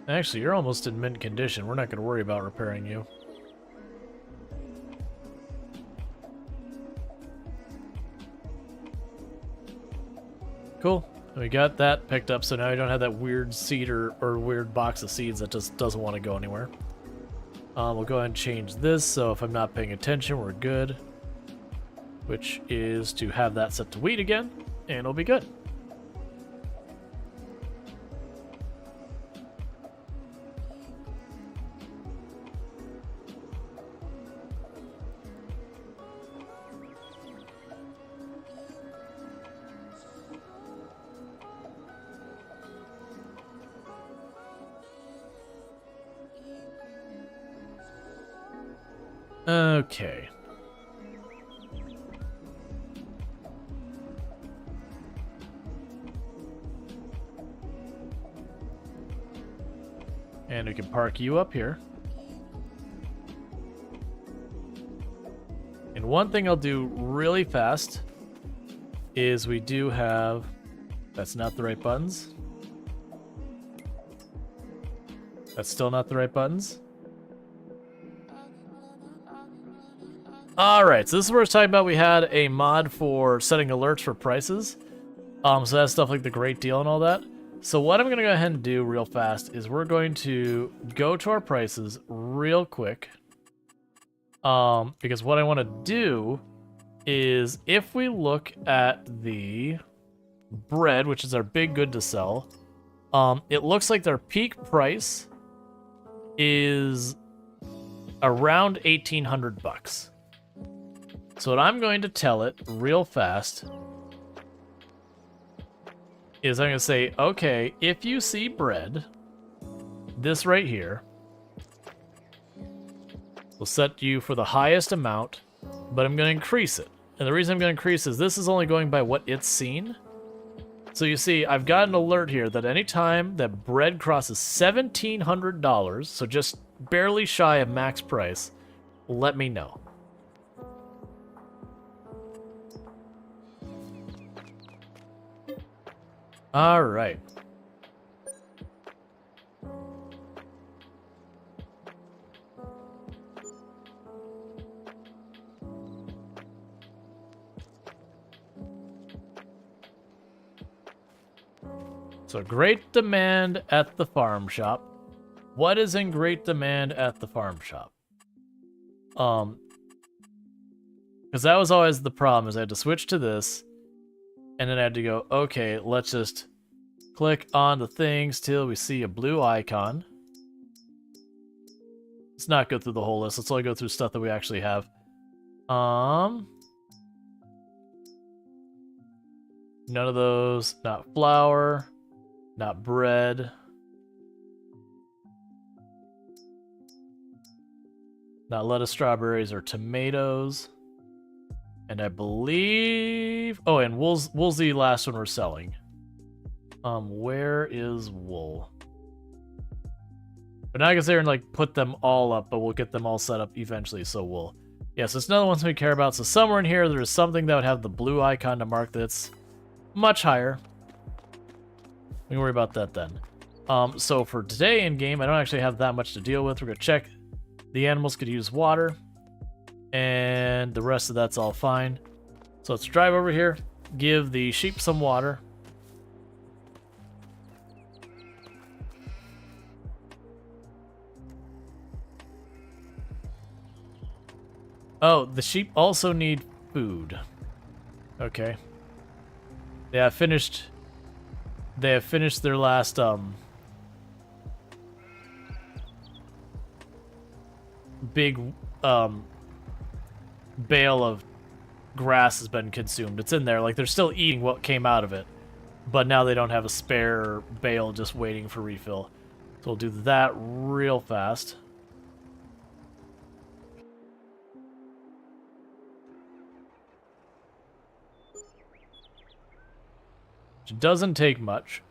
Actually, you're almost in mint condition. We're not going to worry about repairing you. Cool. We got that picked up, so now you don't have that weird seeder or weird box of seeds that just doesn't want to go anywhere. We'll go ahead and change this, so if I'm not paying attention, we're good. Which is to have that set to wheat again, and it'll be good. Okay. And we can park you up here. And one thing I'll do really fast is we do have... That's not the right buttons. That's still not the right buttons. Alright, so this is where I was talking about we had a mod for setting alerts for prices. So that's stuff like the great deal and all that. So what I'm going to go ahead and do real fast is we're going to go to our prices real quick. Because what I want to do is if we look at the bread, which is our big good to sell, it looks like their peak price is around 1,800 bucks. So what I'm going to tell it real fast is I'm going to say, okay, if you see bread, this right here, will set you for the highest amount, but I'm going to increase it. And the reason I'm going to increase is this is only going by what it's seen. So you see, I've got an alert here that anytime that bread crosses $1,700, so just barely shy of max price, let me know. All right. So great demand at the farm shop. What is in great demand at the farm shop? Because that was always the problem, is I had to switch to this. And then I had to go, okay, let's just click on the things till we see a blue icon. Let's not go through the whole list. Let's only go through stuff that we actually have. None of those. Not flour. Not bread. Not lettuce, strawberries, or tomatoes. And I believe... Oh, and wool's the last one we're selling. Where is wool? But now I can sit here and like put them all up, but we'll get them all set up eventually, so wool. Yes, it's none of the ones we care about. So somewhere in here, there's something that would have the blue icon to mark that's much higher. We can worry about that then. So for today in game, I don't actually have that much to deal with. We're gonna check the animals could use water. And the rest of that's all fine. So let's drive over here, give the sheep some water. Oh, the sheep also need food. Okay. They have finished their last big bale of grass has been consumed. It's in there, like they're still eating what came out of it, but now they don't have a spare bale just waiting for refill. So we'll do that real fast. Which doesn't take much.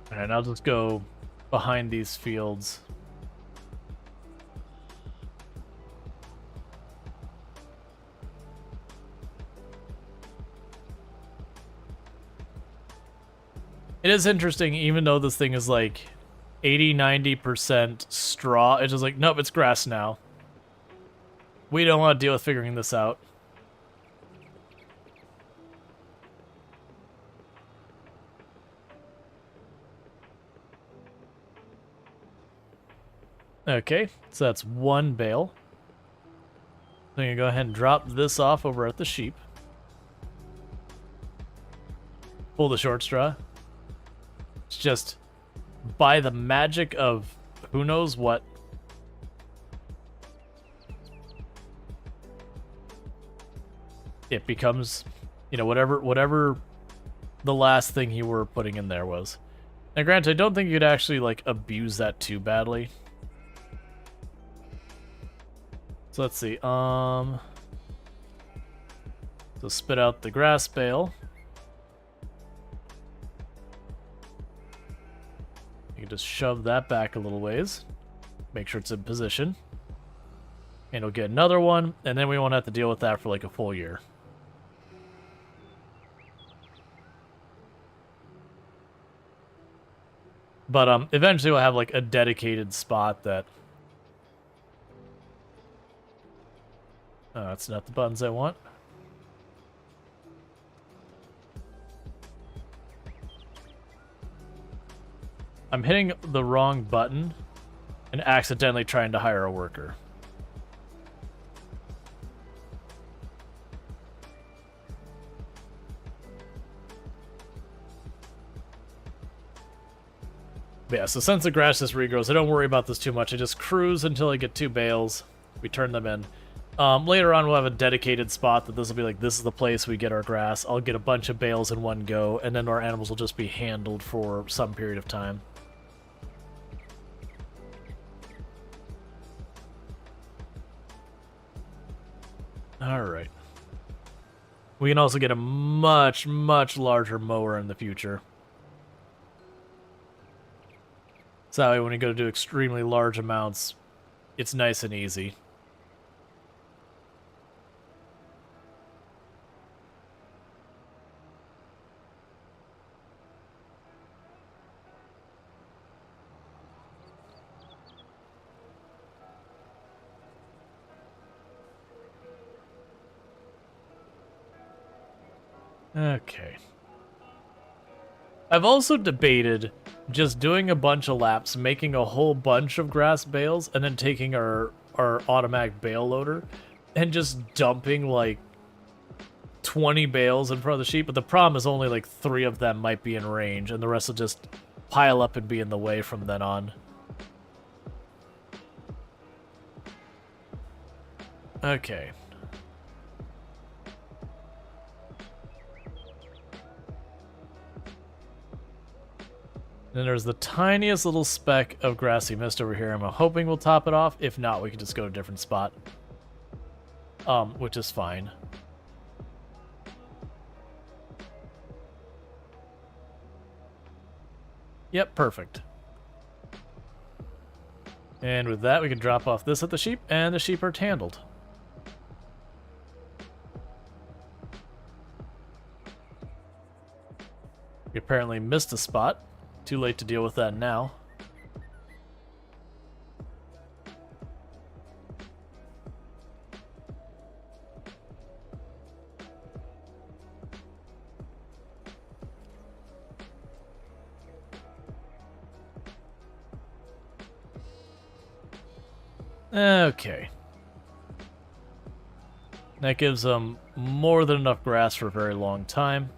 Alright, I'll just go behind these fields. It is interesting, even though this thing is like 80-90% straw, it's just like, nope, it's grass now. We don't want to deal with figuring this out. Okay, so that's one bale. I'm going to go ahead and drop this off over at the sheep. Pull the short straw. It's just by the magic of who knows what. It becomes, you know, whatever the last thing you were putting in there was. Now, granted, I don't think you'd actually, like, abuse that too badly. So let's see, so spit out the grass bale. You can just shove that back a little ways. Make sure it's in position. And we'll get another one, and then we won't have to deal with that for like a full year. But eventually we'll have like a dedicated spot that... Oh, that's not the buttons I want. I'm hitting the wrong button and accidentally trying to hire a worker. But yeah, so since the grass just regrows, I don't worry about this too much. I just cruise until I get 2 bales. We turn them in. Later on, we'll have a dedicated spot that this will be like, this is the place we get our grass. I'll get a bunch of bales in one go, and then our animals will just be handled for some period of time. Alright. We can also get a much, much larger mower in the future. So that way when we go to do extremely large amounts, it's nice and easy. Okay. I've also debated just doing a bunch of laps, making a whole bunch of grass bales, and then taking our automatic bale loader and just dumping like 20 bales in front of the sheep. But the problem is only like 3 of them might be in range, and the rest will just pile up and be in the way from then on. Okay. Then there's the tiniest little speck of grassy mist over here. I'm hoping we'll top it off. If not, we can just go to a different spot. Which is fine. Yep, perfect. And with that, we can drop off this at the sheep, and the sheep are handled. We apparently missed a spot. Too late to deal with that now. Okay. That gives them more than enough grass for a very long time.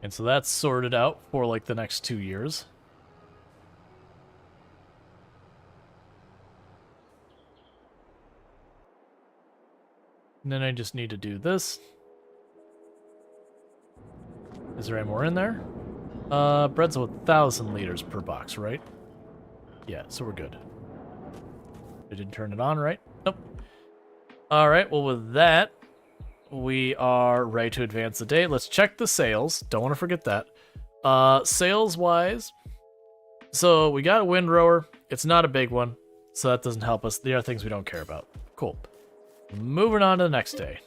And so that's sorted out for like the next 2 years. And then I just need to do this. Is there any more in there? Bread's 1,000 liters per box, right? Yeah, so we're good. I didn't turn it on, right? Nope. Alright, well with that, we are ready to advance the day. Let's check the sales. Don't want to forget that. Sales-wise, so we got a windrower. It's not a big one, so that doesn't help us. There are things we don't care about. Cool. Moving on to the next day.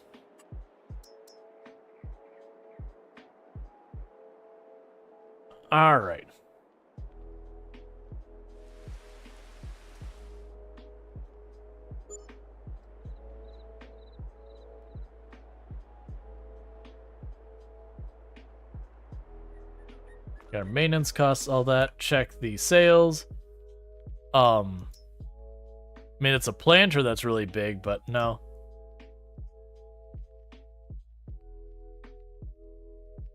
All right. Got our maintenance costs, all that. Check the sales. I mean, it's a planter that's really big, but no.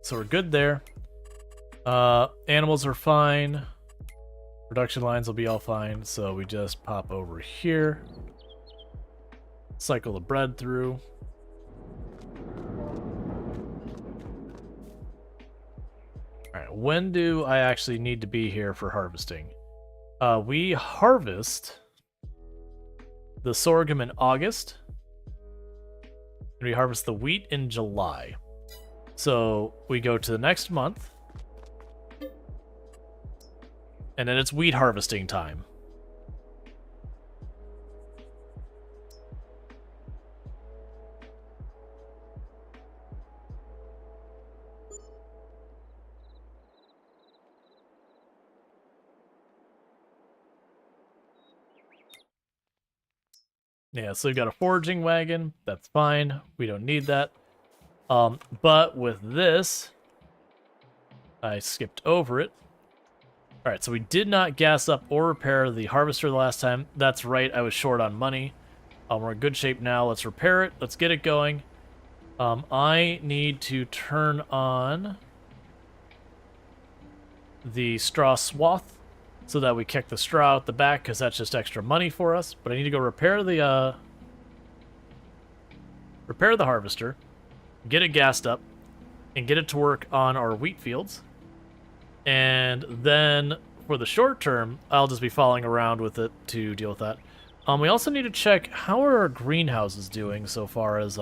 So we're good there. Animals are fine. Production lines will be all fine. So we just pop over here. Cycle the bread through. Alright, when do I actually need to be here for harvesting? We harvest the sorghum in August. And we harvest the wheat in July. So we go to the next month. And then it's wheat harvesting time. Yeah, so we've got a foraging wagon. That's fine. We don't need that. But with this, I skipped over it. All right, so we did not gas up or repair the harvester the last time. That's right, I was short on money. We're in good shape now. Let's repair it. Let's get it going. I need to turn on the straw swath so that we kick the straw out the back, because that's just extra money for us. But I need to go repair the harvester, get it gassed up, and get it to work on our wheat fields. And then for the short term, I'll just be following around with it to deal with that. We also need to check how are our greenhouses doing so far as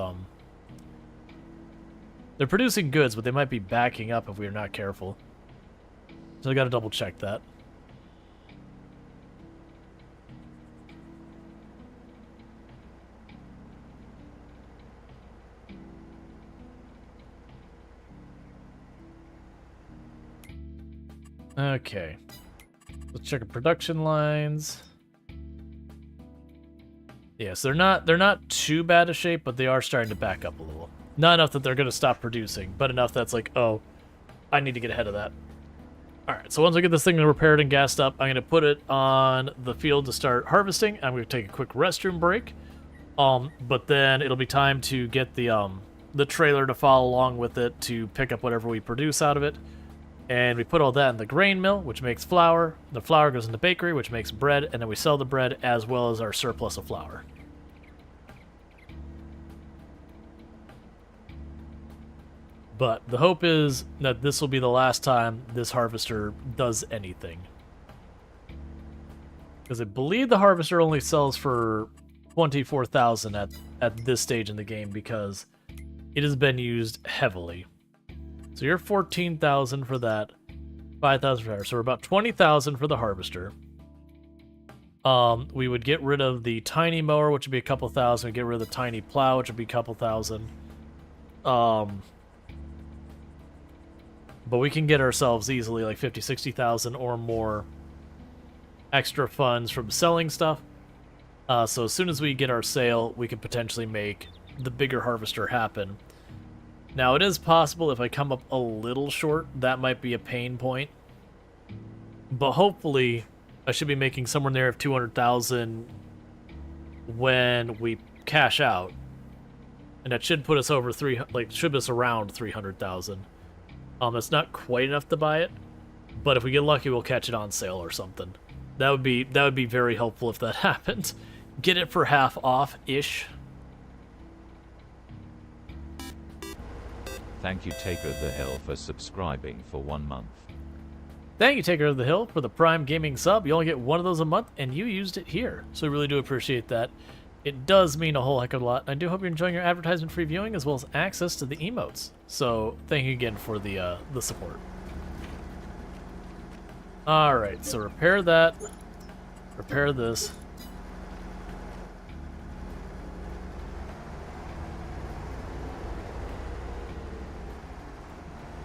they're producing goods, but they might be backing up if we are not careful. So I got to double check that. Okay, let's check our production lines. Yes, they're not too bad a shape, but they are starting to back up a little. Not enough that they're going to stop producing, but enough that's like, oh, I need to get ahead of that. All right, so once I get this thing repaired and gassed up, I'm going to put it on the field to start harvesting. I'm going to take a quick restroom break, but then it'll be time to get the trailer to follow along with it to pick up whatever we produce out of it. And we put all that in the grain mill, which makes flour. The flour goes in the bakery, which makes bread, and then we sell the bread as well as our surplus of flour. But the hope is that this will be the last time this harvester does anything. Because I believe the harvester only sells for 24,000 at this stage in the game because it has been used heavily. So you're 14,000 for that, 5,000 for that. So we're about 20,000 for the harvester. We would get rid of the tiny mower, which would be a couple thousand. We'd get rid of the tiny plow, which would be a couple thousand. But we can get ourselves easily like 50, 60,000 or more extra funds from selling stuff. So as soon as we get our sale, we could potentially make the bigger harvester happen. Now, it is possible if I come up a little short, that might be a pain point. But hopefully, I should be making somewhere near 200,000 when we cash out. And that should put us over should put us around 300,000. That's not quite enough to buy it, but if we get lucky, we'll catch it on sale or something. That would be very helpful if that happened. Get it for half off-ish. Thank you, Taker of the Hill, for subscribing for 1 month. Thank you, Taker of the Hill, for the Prime Gaming sub. You only get one of those a month, and you used it here. So I really do appreciate that. It does mean a whole heck of a lot. I do hope you're enjoying your advertisement-free viewing as well as access to the emotes. So thank you again for the support. Alright, so repair that. Repair this.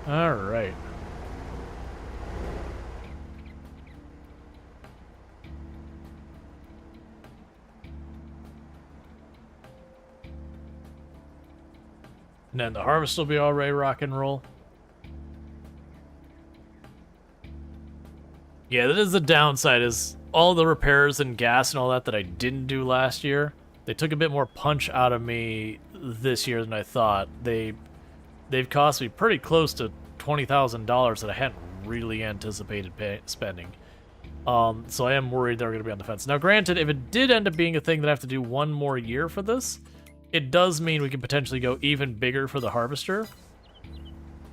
Alright. And then the harvest will be all ready, rock and roll. Yeah, that is the downside, is all the repairs and gas and all that I didn't do last year. They took a bit more punch out of me this year than I thought. They've cost me pretty close to $20,000 that I hadn't really anticipated spending. So I am worried they're going to be on the fence. Now, granted, if it did end up being a thing that I have to do one more year for this, it does mean we could potentially go even bigger for the harvester.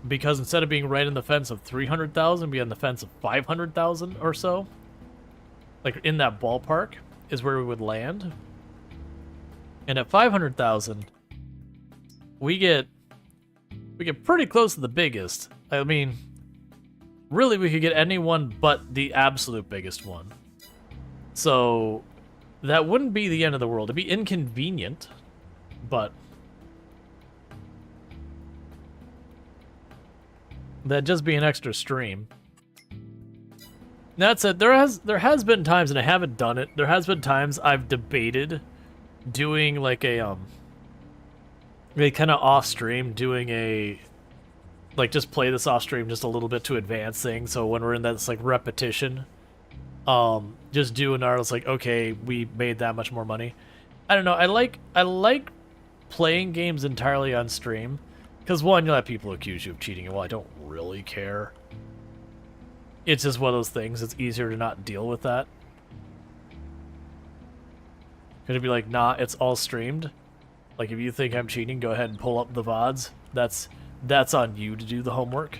Because instead of being right in the fence of 300,000, be on the fence of 500,000 or so. Like, in that ballpark is where we would land. And at 500,000, we get pretty close to the biggest. I mean, really, we could get anyone but the absolute biggest one. So, that wouldn't be the end of the world. It'd be inconvenient, but that'd just be an extra stream. That said, there has been times, and I haven't done it, there has been times I've debated doing like a kind of off stream, doing a just play this off stream just a little bit to advance things. So when we're in that like repetition, just doing our, it's like, okay, we made that much more money. I don't know. I like playing games entirely on stream because one, you'll have people accuse you of cheating, and well, I don't really care. It's just one of those things. It's easier to not deal with that. Could be like, nah, it's all streamed. Like, if you think I'm cheating, go ahead and pull up the VODs. That's on you to do the homework.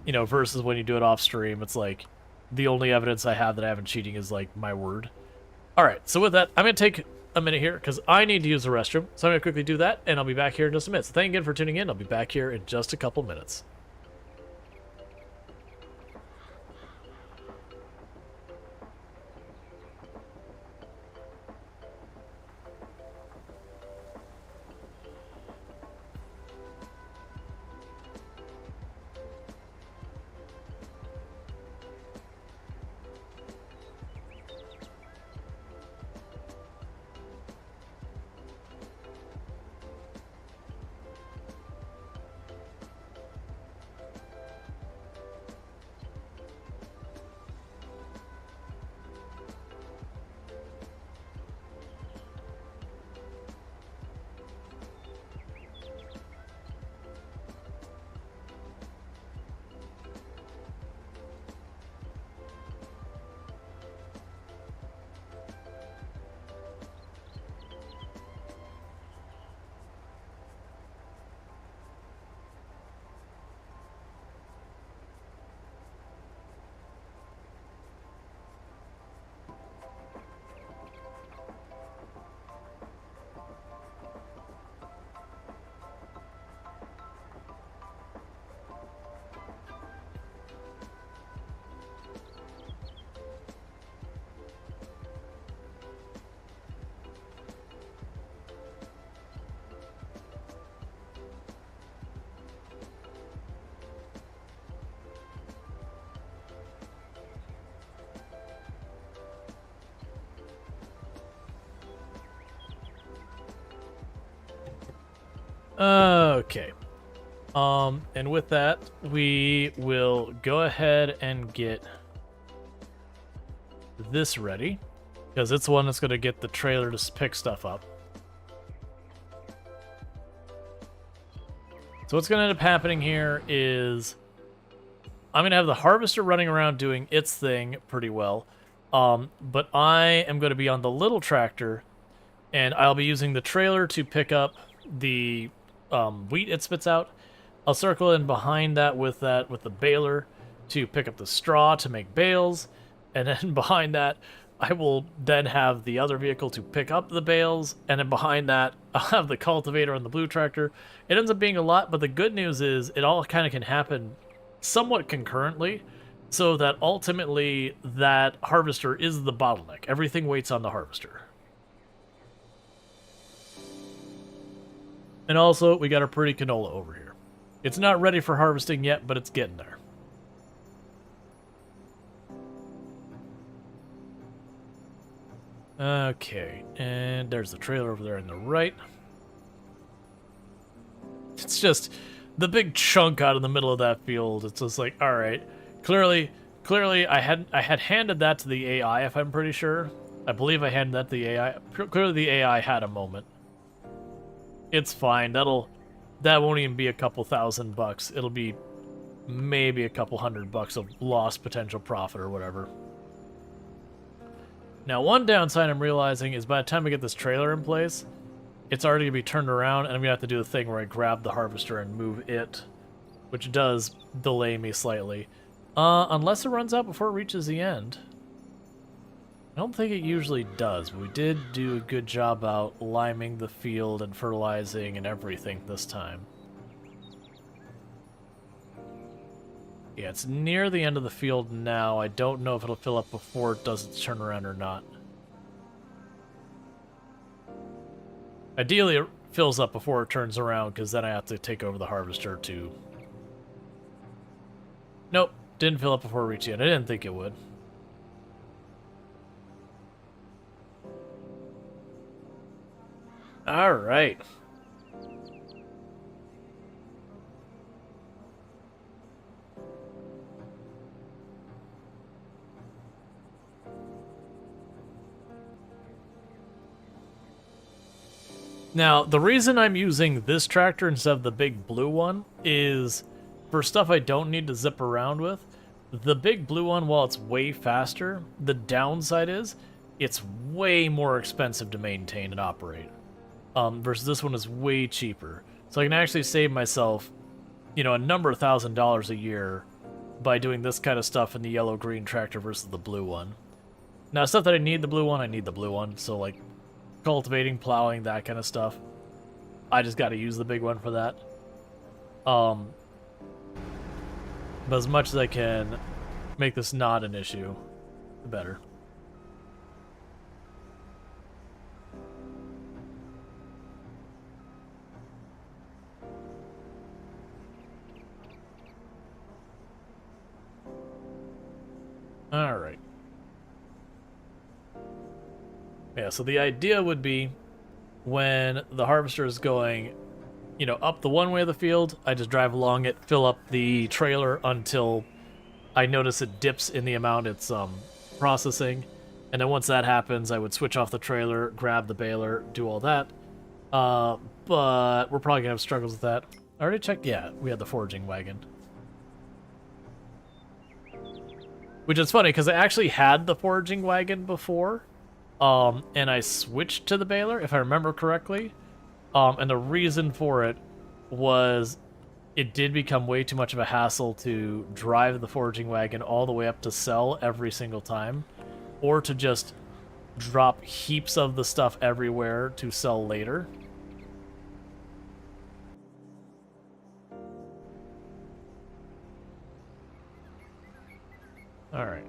You know, versus when you do it off stream, it's like, the only evidence I have that I haven't cheating is, like, my word. Alright, so with that, I'm going to take a minute here, because I need to use the restroom. So I'm going to quickly do that, and I'll be back here in just a minute. So thank you again for tuning in. I'll be back here in just a couple minutes. Okay. And with that, we will go ahead and get this ready, because it's the one that's going to get the trailer to pick stuff up. So what's going to end up happening here is I'm going to have the harvester running around doing its thing pretty well, but I am going to be on the little tractor, and I'll be using the trailer to pick up the wheat it spits out. I'll circle in behind that with the baler to pick up the straw to make bales, and then behind that I will then have the other vehicle to pick up the bales, and then behind that I'll have the cultivator and the blue tractor. It ends up being a lot, but the good news is it all kind of can happen somewhat concurrently, so that ultimately that harvester is the bottleneck. Everything waits on the harvester. And also, we got a pretty canola over here. It's not ready for harvesting yet, but it's getting there. Okay, and there's the trailer over there on the right. It's just the big chunk out in the middle of that field. It's just like, all right, clearly, I had handed that to the AI. If I'm pretty sure, I believe I handed that to the AI. Clearly, the AI had a moment. It's fine. That won't even be a couple $1,000. It'll be maybe a couple $100 of lost potential profit or whatever. Now, one downside I'm realizing is by the time I get this trailer in place, it's already going to be turned around, and I'm going to have to do the thing where I grab the harvester and move it, which does delay me slightly. Unless it runs out before it reaches the end. I don't think it usually does, but we did do a good job out liming the field and fertilizing and everything this time. Yeah, it's near the end of the field now. I don't know if it'll fill up before it does its turnaround or not. Ideally, it fills up before it turns around, because then I have to take over the harvester to... Nope, didn't fill up before it reached the end. I didn't think it would. All right. Now, the reason I'm using this tractor instead of the big blue one is for stuff I don't need to zip around with. The big blue one, while it's way faster, the downside is it's way more expensive to maintain and operate. Versus this one is way cheaper. So I can actually save myself, you know, a number of $1,000s a year by doing this kind of stuff in the yellow-green tractor versus the blue one. Now, stuff that I need the blue one, I need the blue one. So, like, cultivating, plowing, that kind of stuff. I just got to use the big one for that. But as much as I can make this not an issue, the better. All right. Yeah, so the idea would be when the harvester is going, you know, up the one way of the field, I just drive along it, fill up the trailer until I notice it dips in the amount it's processing. And then once that happens, I would switch off the trailer, grab the baler, do all that. But we're probably going to have struggles with that. I already checked, yeah, we had the foraging wagon. Which is funny, because I actually had the foraging wagon before, and I switched to the baler, if I remember correctly. And the reason for it was it did become way too much of a hassle to drive the foraging wagon all the way up to sell every single time, or to just drop heaps of the stuff everywhere to sell later. All right.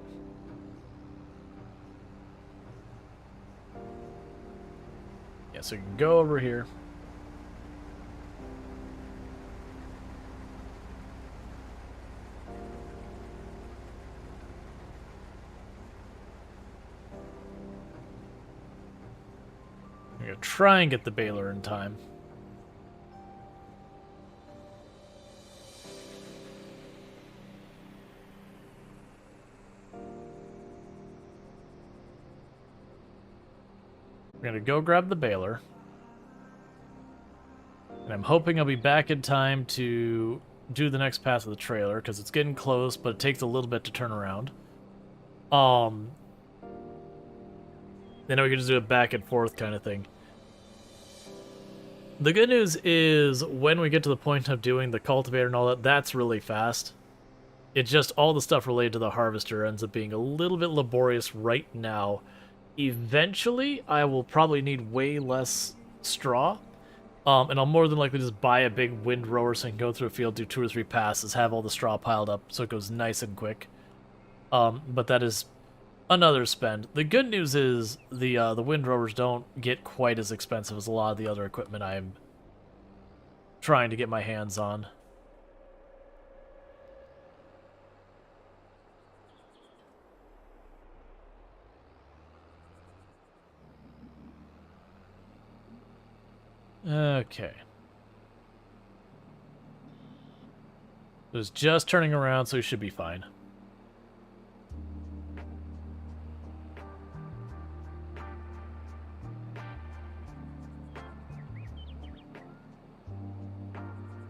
Yeah, so you can go over here. I'm gonna try and get the baler in time. We're gonna go grab the baler. And I'm hoping I'll be back in time to do the next pass of the trailer, because it's getting close, but it takes a little bit to turn around. Then we can just do a back and forth kind of thing. The good news is when we get to the point of doing the cultivator and all that, that's really fast. It's just all the stuff related to the harvester ends up being a little bit laborious right now. Eventually, I will probably need way less straw. And I'll more than likely just buy a big windrower so I can go through a field, do 2 or 3 passes, have all the straw piled up so it goes nice and quick. But that is another spend. The good news is the windrowers don't get quite as expensive as a lot of the other equipment I'm trying to get my hands on. Okay. It was just turning around, so we should be fine.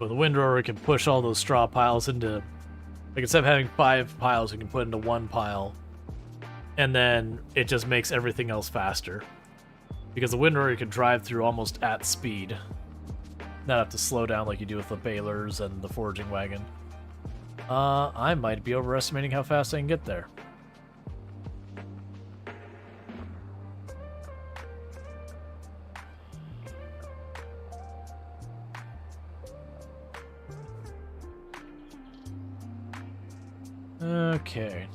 With the windrower, we can push all those straw piles into... Like, instead of having 5 piles, we can put into 1 pile. And then it just makes everything else faster. Because the windrower, you can drive through almost at speed. Not have to slow down like you do with the balers and the foraging wagon. I might be overestimating how fast I can get there. Okay.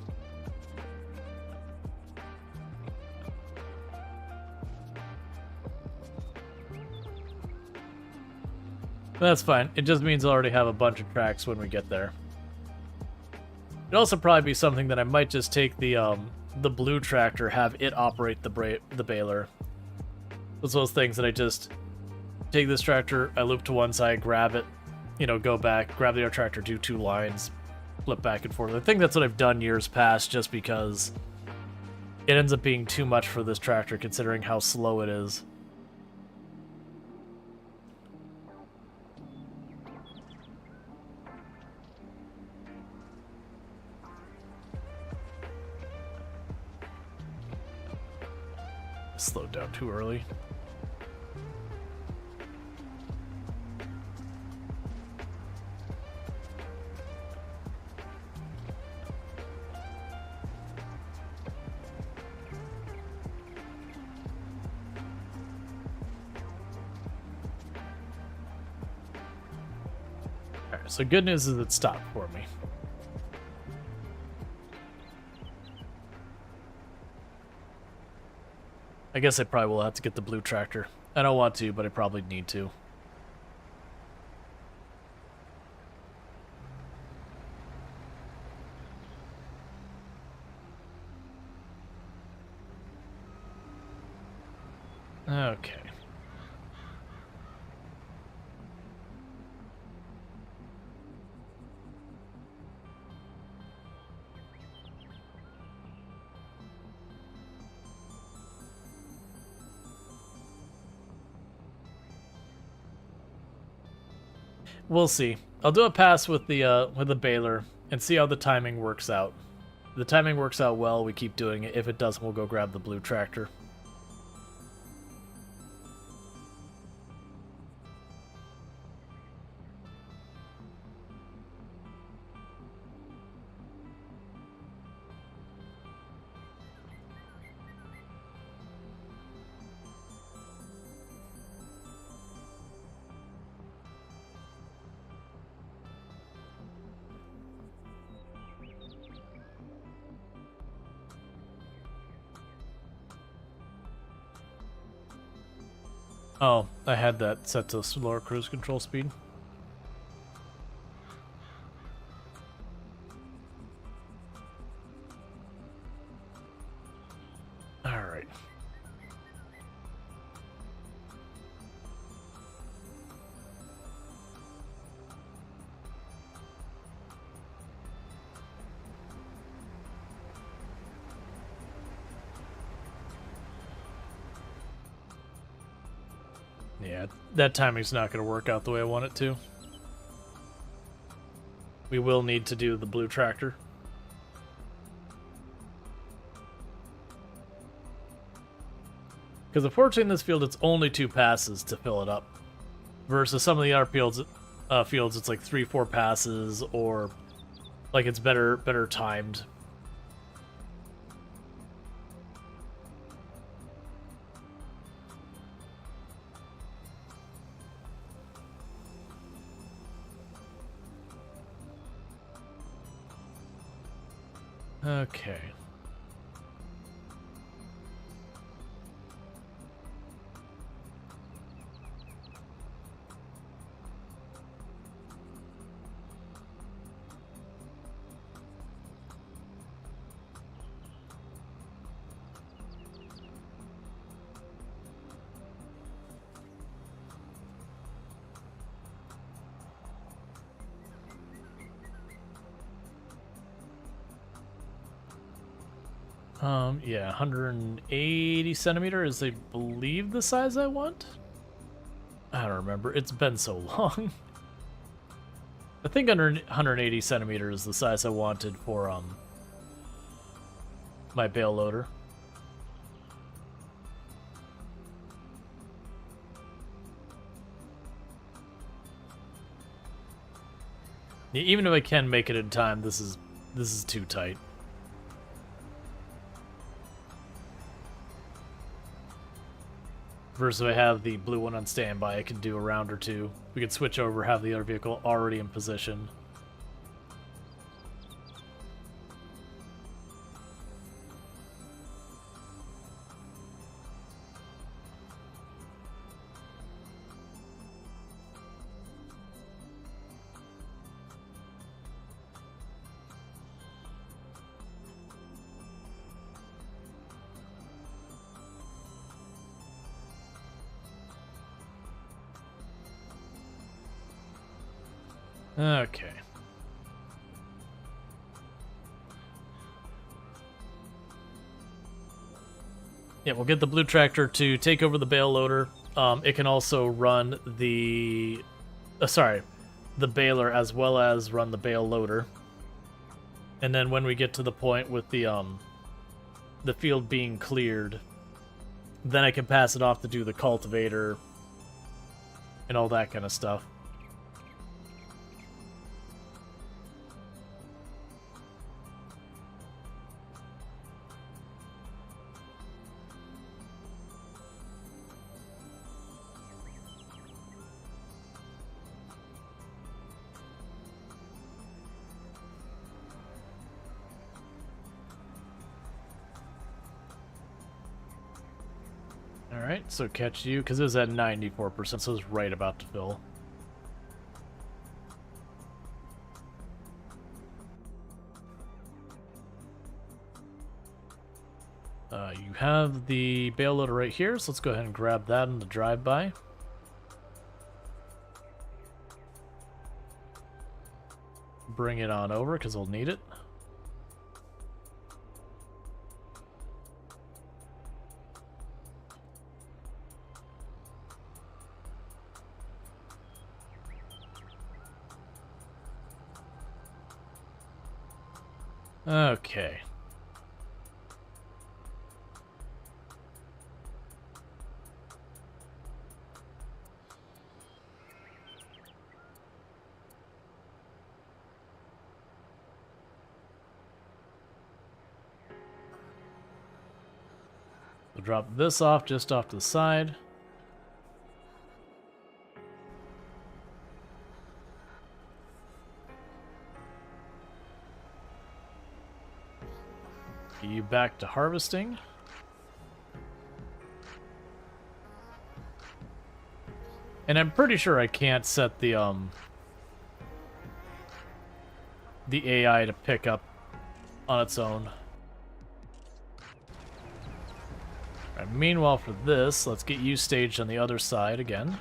That's fine. It just means I'll already have a bunch of tracks when we get there. It'd also probably be something that I might just take the blue tractor, have it operate the baler. It's those things that I just take this tractor, I loop to one side, grab it, you know, go back, grab the other tractor, do 2 lines, flip back and forth. I think that's what I've done years past, just because it ends up being too much for this tractor considering how slow it is. Slowed down too early. Alright, so good news is it stopped for me. I guess I probably will have to get the blue tractor. I don't want to, but I probably need to. Okay. We'll see. I'll do a pass with the baler and see how the timing works out. If the timing works out well, we keep doing it. If it doesn't, we'll go grab the blue tractor. Oh, I had that set to slower cruise control speed. Alright. Yeah, that timing's not going to work out the way I want it to. We will need to do the blue tractor. Because unfortunately in this field it's only 2 passes to fill it up. Versus some of the other fields it's like 3-4 passes, or like it's better timed. Okay. Yeah, 180 centimeter is, I believe, the size I want. I don't remember. It's been so long. I think under 180 centimeters is the size I wanted for my bale loader. Yeah, even if I can make it in time, this is too tight. Versus if I have the blue one on standby, I can do a round or two. We could switch over, have the other vehicle already in position. Okay. Yeah, we'll get the blue tractor to take over the bale loader. It can also run the... the baler as well as run the bale loader. And then when we get to the point with the field being cleared, then I can pass it off to do the cultivator and all that kind of stuff. Alright, so catch you, because it was at 94%, so it's right about to fill. You have the bale loader right here, so let's go ahead and grab that in the drive-by. Bring it on over, because we'll need it. Okay. We'll drop this off just off to the side. Get you back to harvesting. And I'm pretty sure I can't set the AI to pick up on its own. Alright, meanwhile for this, let's get you staged on the other side again.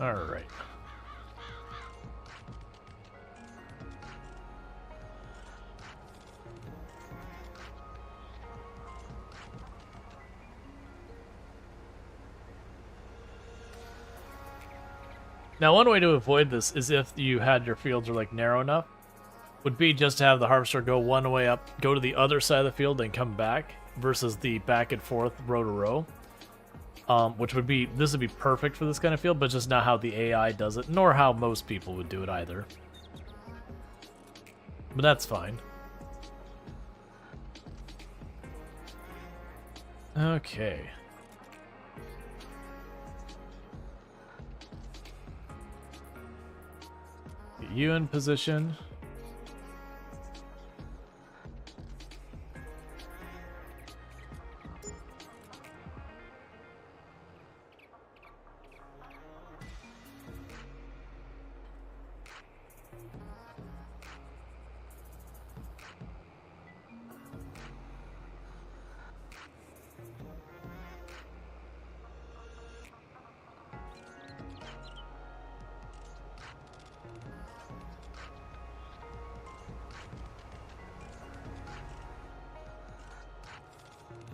Alright. Now, one way to avoid this is if you had your fields are like narrow enough, would be just to have the harvester go one way up, go to the other side of the field, then come back, versus the back and forth row to row. Which would be, this would be perfect for this kind of field, but just not how the AI does it, nor how most people would do it either. But that's fine. Okay. Get you in position.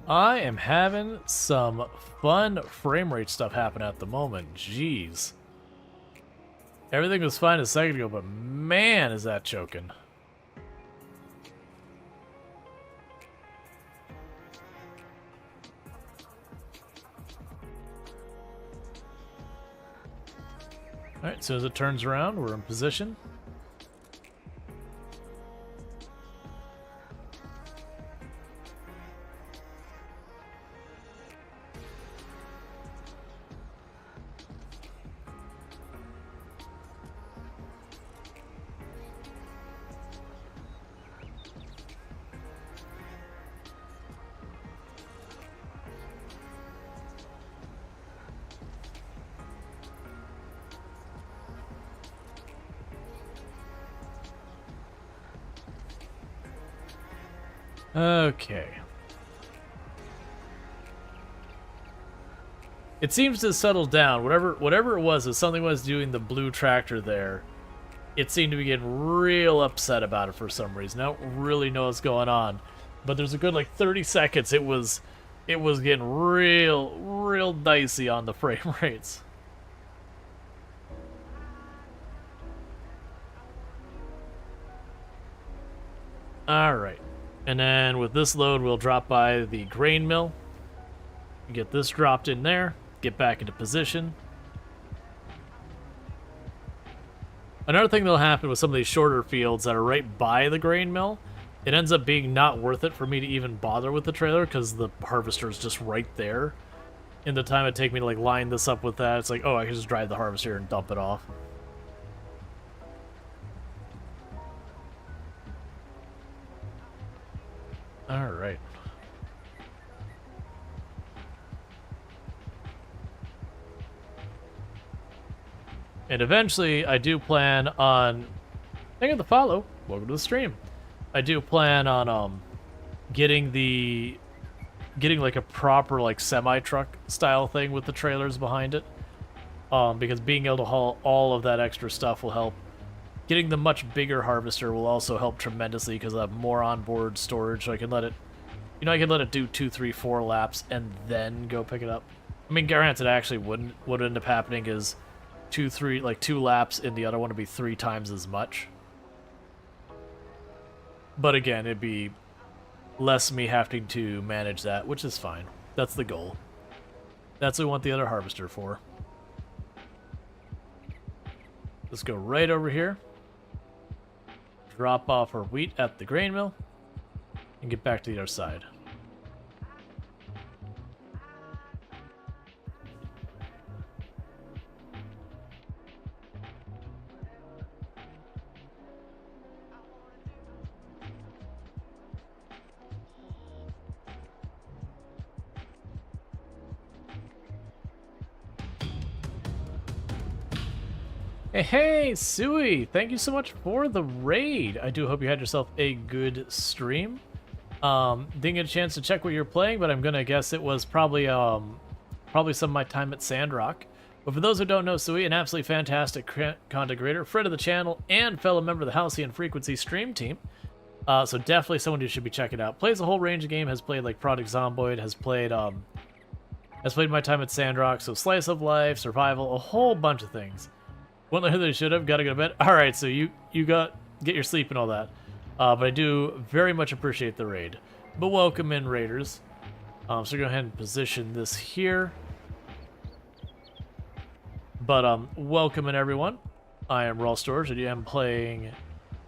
I am having some fun frame rate stuff happen at the moment. Jeez. Everything was fine a second ago, but man, is that choking. Alright, so as it turns around, we're in position. Okay. It seems to settle down. Whatever it was, if something was doing the blue tractor there, it seemed to be getting real upset about it for some reason. I don't really know what's going on, but there's a good like 30 seconds. It was getting real dicey on the frame rates. All right. And then with this load, we'll drop by the grain mill. Get this dropped in there. Get back into position. Another thing that'll happen with some of these shorter fields that are right by the grain mill, it ends up being not worth it for me to even bother with the trailer because the harvester is just right there. In the time it'd take me to like line this up with that, it's like, oh, I can just drive the harvester and dump it off. All right. And eventually, I do plan on... Thank you for the follow. Welcome to the stream. I do plan on getting like a proper like semi-truck style thing with the trailers behind it. Because being able to haul all of that extra stuff will help. Getting the much bigger harvester will also help tremendously because I have more onboard storage, so I can let it, you know, I can let it do 2, 3, 4 laps and then go pick it up. I mean, granted, actually what would end up happening is 2 laps in the other one would be 3 times as much. But again, it'd be less me having to manage that, which is fine. That's the goal. That's what we want the other harvester for. Let's go right over here. Drop off our wheat at the grain mill. And get back to the other side. Hey, Sui! Thank you so much for the raid. I do hope you had yourself a good stream. Didn't get a chance to check what you're playing, but I'm gonna guess it was probably some of my time at Sandrock. But for those who don't know Sui, an absolutely fantastic content creator, friend of the channel, and fellow member of the Halcyon Frequency stream team. So definitely someone you should be checking out. Plays a whole range of game, has played like Project Zomboid, has played my time at Sandrock, so Slice of Life, Survival, a whole bunch of things. One later than you should have. Gotta go to bed. All right, so you get your sleep and all that. But I do very much appreciate the raid. But welcome in, raiders. So go ahead and position this here. But welcome in, everyone. I am Rual Storge, and I am playing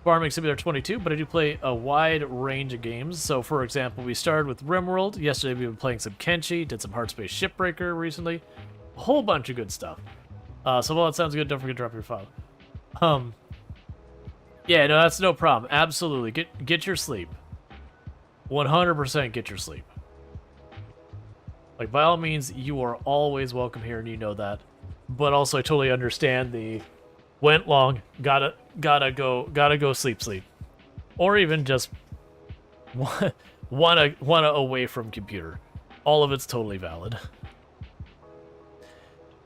Farming Simulator 22, but I do play a wide range of games. So, for example, we started with RimWorld. Yesterday we were playing some Kenshi, did some Heartspace Shipbreaker recently. A whole bunch of good stuff. So while it sounds good, don't forget to drop your file. Yeah, no, that's no problem. Absolutely. Get your sleep. 100% get your sleep. Like, by all means, you are always welcome here, and you know that. But also, I totally understand the went long, gotta go sleep. Or even just wanna away from computer. All of it's totally valid.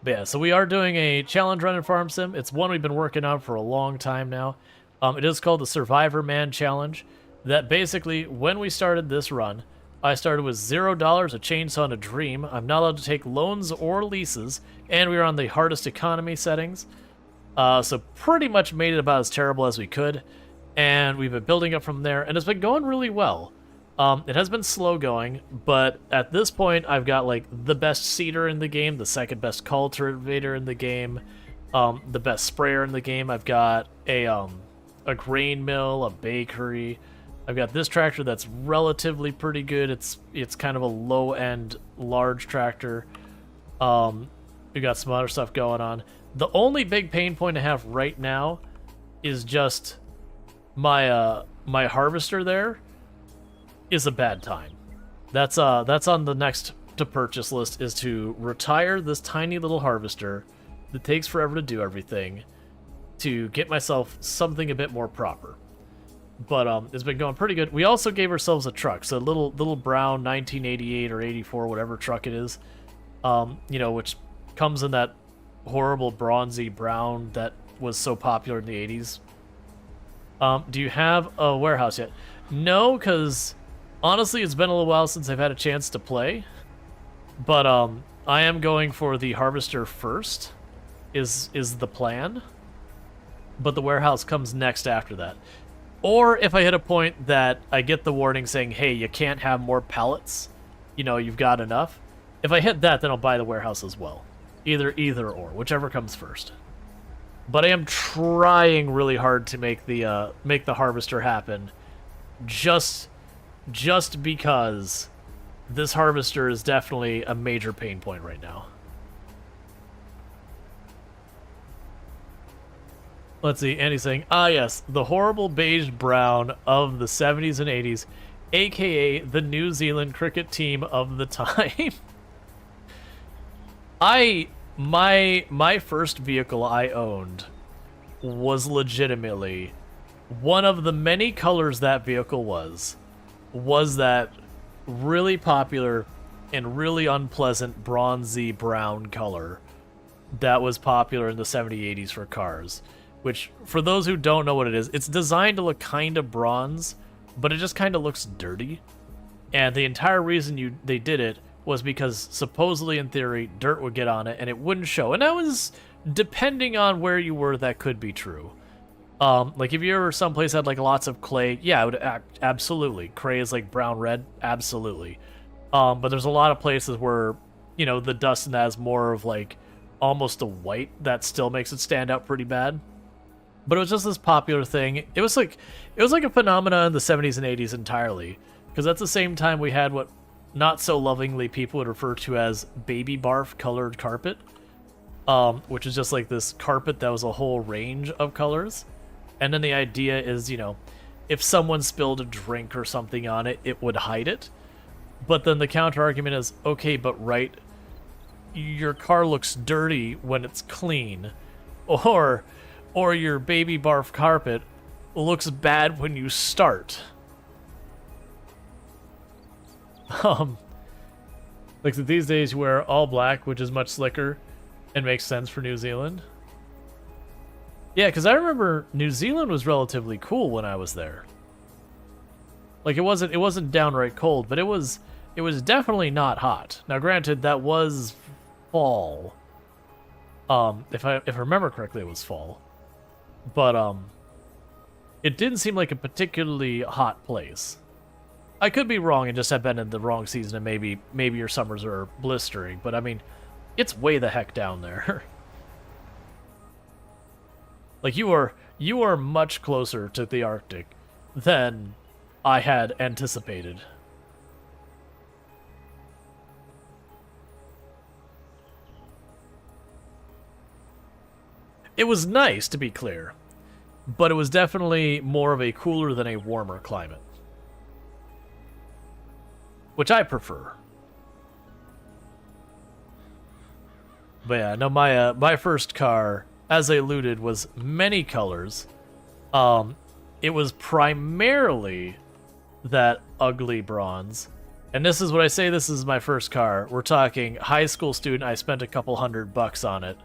But yeah, so we are doing a challenge run in Farm Sim. It's one we've been working on for a long time now. It is called the Survivor Man Challenge. That basically, when we started this run, I started with $0, a chainsaw, and a dream. I'm not allowed to take loans or leases, and we were on the hardest economy settings. So pretty much made it about as terrible as we could, and we've been building up from there, and it's been going really well. It has been slow going, but at this point, I've got like the best seeder in the game, the second best cultivator in the game, the best sprayer in the game. I've got a grain mill, a bakery. I've got this tractor that's relatively pretty good. It's kind of a low-end large tractor. We got some other stuff going on. The only big pain point I have right now is just my my harvester there is a bad time. That's on the next to purchase list, is to retire this tiny little harvester that takes forever to do everything, to get myself something a bit more proper. But it's been going pretty good. We also gave ourselves a truck, so a little brown 1988 or 84, whatever truck it is, you know, which comes in that horrible bronzy brown that was so popular in the 80s. Do you have a warehouse yet? No, because honestly, it's been a little while since I've had a chance to play. But I am going for the harvester first, is the plan. But the warehouse comes next after that. Or if I hit a point that I get the warning saying, hey, you can't have more pallets, you know, you've got enough. If I hit that, then I'll buy the warehouse as well. Either or, whichever comes first. But I am trying really hard to make the harvester happen, just because this harvester is definitely a major pain point right now. Let's see, Andy's saying, yes, the horrible beige brown of the 70s and 80s, aka the New Zealand cricket team of the time. My first vehicle I owned was legitimately one of the many colors that vehicle was that really popular and really unpleasant bronzy brown color that was popular in the 70s, 80s for cars. Which, for those who don't know what it is, it's designed to look kind of bronze, but it just kind of looks dirty. And the entire reason they did it was because supposedly, in theory, dirt would get on it and it wouldn't show. And that was, depending on where you were, that could be true. Like if you were someplace that had like lots of clay, yeah, it would absolutely. Clay is like brown red, absolutely. But there's a lot of places where, you know, the dust in that is more of like almost a white that still makes it stand out pretty bad. But it was just this popular thing. It was like a phenomenon in the 70s and 80s entirely, because at the same time we had what not so lovingly people would refer to as baby barf colored carpet, which is just like this carpet that was a whole range of colors. And then the idea is, you know, if someone spilled a drink or something on it, it would hide it. But then the counter argument is, okay, but right, your car looks dirty when it's clean, or your baby barf carpet looks bad when you start. Like these days you wear all black, which is much slicker and makes sense for New Zealand. Yeah, because I remember New Zealand was relatively cool when I was there. Like it wasn't downright cold, but it was definitely not hot. Now granted, that was fall. If I remember correctly, it was fall. But it didn't seem like a particularly hot place. I could be wrong and just have been in the wrong season, and maybe your summers are blistering. But I mean, it's way the heck down there. Like you are much closer to the Arctic than I had anticipated. It was nice, to be clear, but it was definitely more of a cooler than a warmer climate, which I prefer. But yeah, no, my first car, as I alluded, was many colors. It was primarily that ugly bronze. And this is what I say, this is my first car. We're talking high school student, I spent a couple $100 on it.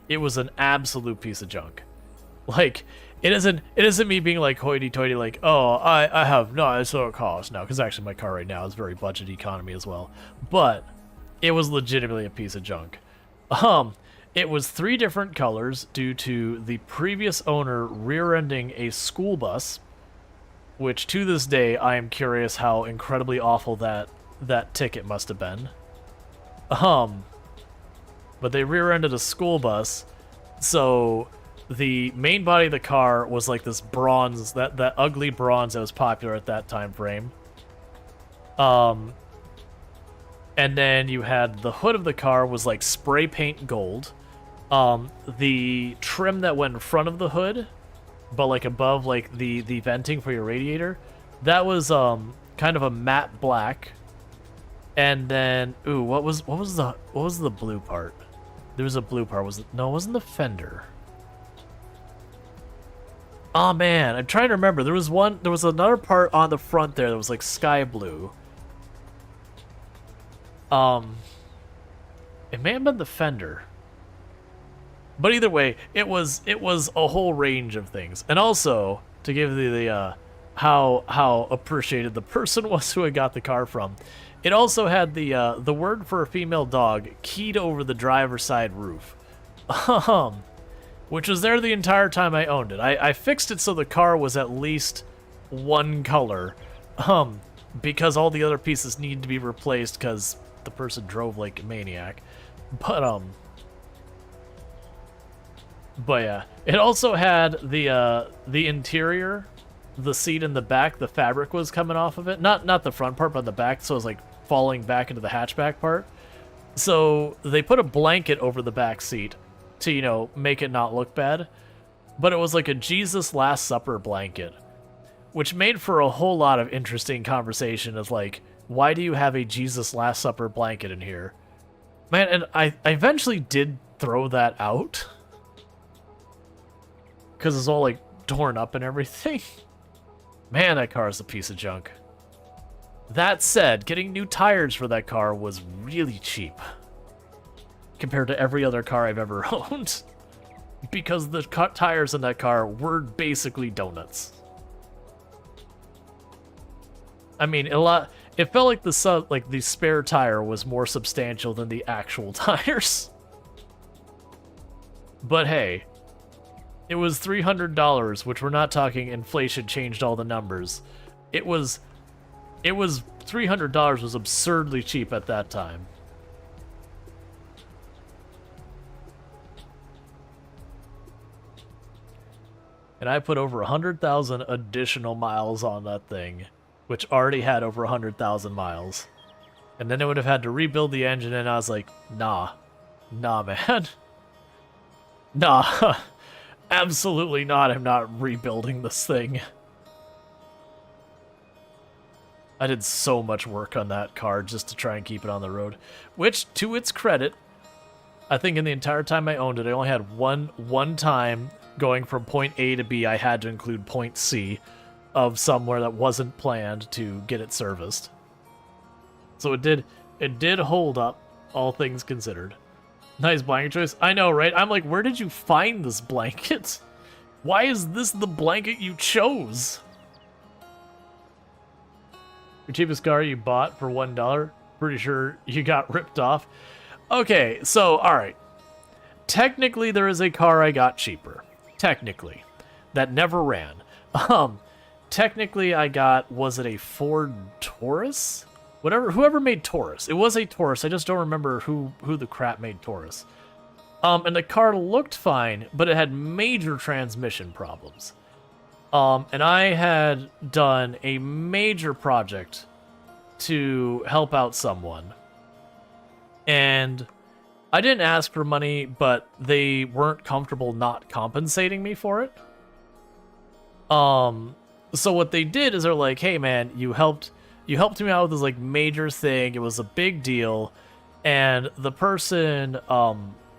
It was an absolute piece of junk. Like, it isn't me being like hoity-toity, like, oh, I have, no, it's what it costs now, because actually my car right now is very budget economy as well. But it was legitimately a piece of junk. It was 3 different colors due to the previous owner rear-ending a school bus, which to this day I am curious how incredibly awful that ticket must have been. But they rear-ended a school bus, so the main body of the car was like this bronze, that ugly bronze that was popular at that time frame. And then you had the hood of the car was like spray paint gold. The trim that went in front of the hood, but like above like the venting for your radiator, that was kind of a matte black. And then what was the blue part? There was a blue part. It wasn't the fender. Oh man, I'm trying to remember. There was another part on the front there that was like sky blue. It may have been the fender. But either way, it was a whole range of things. And also, to give the how appreciated the person was who I got the car from, it also had the word for a female dog keyed over the driver's side roof. Which was there the entire time I owned it. I fixed it so the car was at least one color. Because all the other pieces needed to be replaced because the person drove like a maniac. But yeah, it also had the interior, the seat in the back, the fabric was coming off of it. Not the front part, but the back, so it was like falling back into the hatchback part. So they put a blanket over the back seat to, you know, make it not look bad. But it was like a Jesus Last Supper blanket, which made for a whole lot of interesting conversation of like, why do you have a Jesus Last Supper blanket in here? Man, and I eventually did throw that out. Because it's all like torn up and everything. Man, that car is a piece of junk. That said, getting new tires for that car was really cheap. Compared to every other car I've ever owned. Because the tires in that car were basically donuts. I mean, it felt like the spare tire was more substantial than the actual tires. But hey, it was $300, which we're not talking inflation changed all the numbers. It was $300 was absurdly cheap at that time. And I put over 100,000 additional miles on that thing, which already had over 100,000 miles. And then I would have had to rebuild the engine, and I was like, nah, man. Nah, absolutely not. I'm not rebuilding this thing. I did so much work on that car just to try and keep it on the road. Which, to its credit, I think in the entire time I owned it, I only had one time going from point A to B, I had to include point C of somewhere that wasn't planned to get it serviced. So it did hold up, all things considered. Nice blanket choice. I know, right? I'm like, where did you find this blanket? Why is this the blanket you chose? Your cheapest car you bought for $1? Pretty sure you got ripped off. Okay, so, alright. technically there is a car I got cheaper. Technically. That never ran. Technically I got, was it a Ford Taurus? Whoever made Taurus. It was a Taurus. I just don't remember who the crap made Taurus. And the car looked fine, but it had major transmission problems. And I had done a major project to help out someone. And I didn't ask for money, but they weren't comfortable not compensating me for it. So what they did is they're like, hey man, you helped me out with this like major thing. It was a big deal. And the person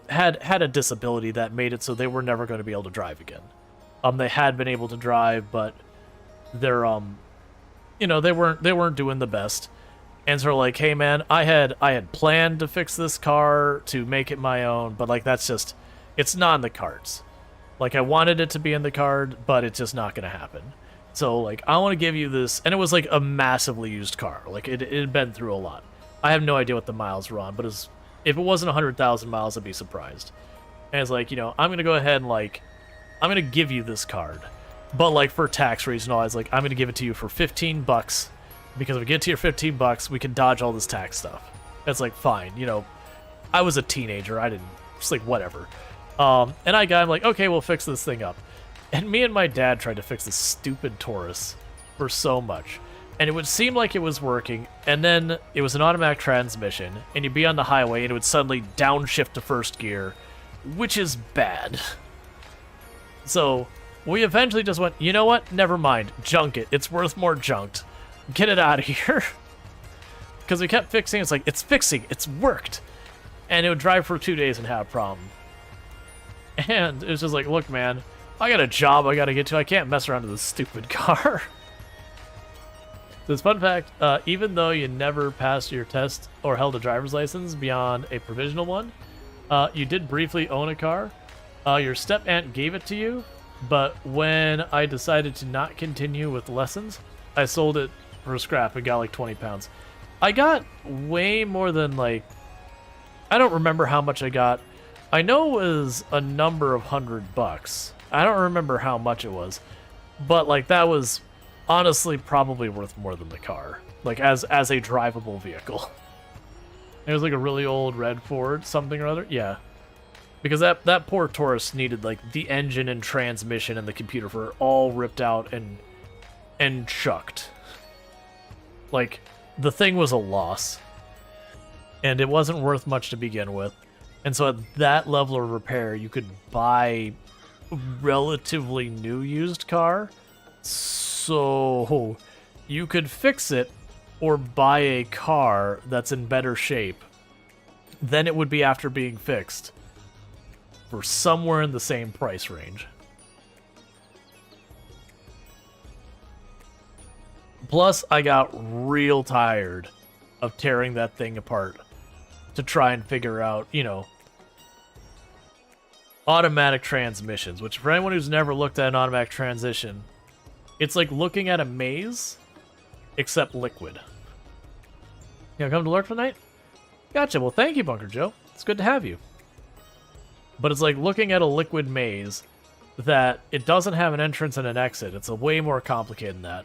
had a disability that made it so they were never going to be able to drive again. They had been able to drive, but they're they weren't doing the best. And so they're like, hey man, I had planned to fix this car to make it my own, but like that's just, it's not in the cards. Like I wanted it to be in the card, but it's just not going to happen. So like I want to give you this, and it was like a massively used car. Like it had been through a lot. I have no idea what the miles were on, but if it wasn't 100,000 miles, I'd be surprised. And it's like, I'm going to go ahead and like, I'm going to give you this card. But like for tax reasons, I was like, I'm going to give it to you for $15, because if we get to your $15, we can dodge all this tax stuff. That's like, fine. I was a teenager. I didn't, just like, whatever. And I'm like, okay, we'll fix this thing up. And me and my dad tried to fix this stupid Taurus for so much. And it would seem like it was working, and then it was an automatic transmission, and you'd be on the highway, and it would suddenly downshift to first gear, which is bad. So we eventually just went, you know what? Never mind. Junk it. It's worth more junked. Get it out of here. Because we kept fixing. It's like, it's fixing. It's worked. And it would drive for 2 days and have a problem. And it was just like, look, man, I got a job I got to get to. I can't mess around with this stupid car. This fun fact, even though you never passed your test or held a driver's license beyond a provisional one, you did briefly own a car. Your step-aunt gave it to you, but when I decided to not continue with lessons, I sold it for scrap and got like 20 pounds. I got way more than like, I don't remember how much I got. I know it was a number of $100. I don't remember how much it was, but like that was honestly probably worth more than the car, like as a drivable vehicle. It was like a really old red Ford something or other. Yeah, because that poor Taurus needed like the engine and transmission and the computer for all ripped out and chucked. Like the thing was a loss, and it wasn't worth much to begin with. And so at that level of repair, you could buy relatively new used car. So you could fix it or buy a car that's in better shape than it would be after being fixed for somewhere in the same price range. Plus, I got real tired of tearing that thing apart to try and figure out, automatic transmissions, which for anyone who's never looked at an automatic transition, it's like looking at a maze, except liquid. You gonna come to work tonight? Gotcha. Well, thank you, Bunker Joe. It's good to have you. But it's like looking at a liquid maze that it doesn't have an entrance and an exit. It's a way more complicated than that.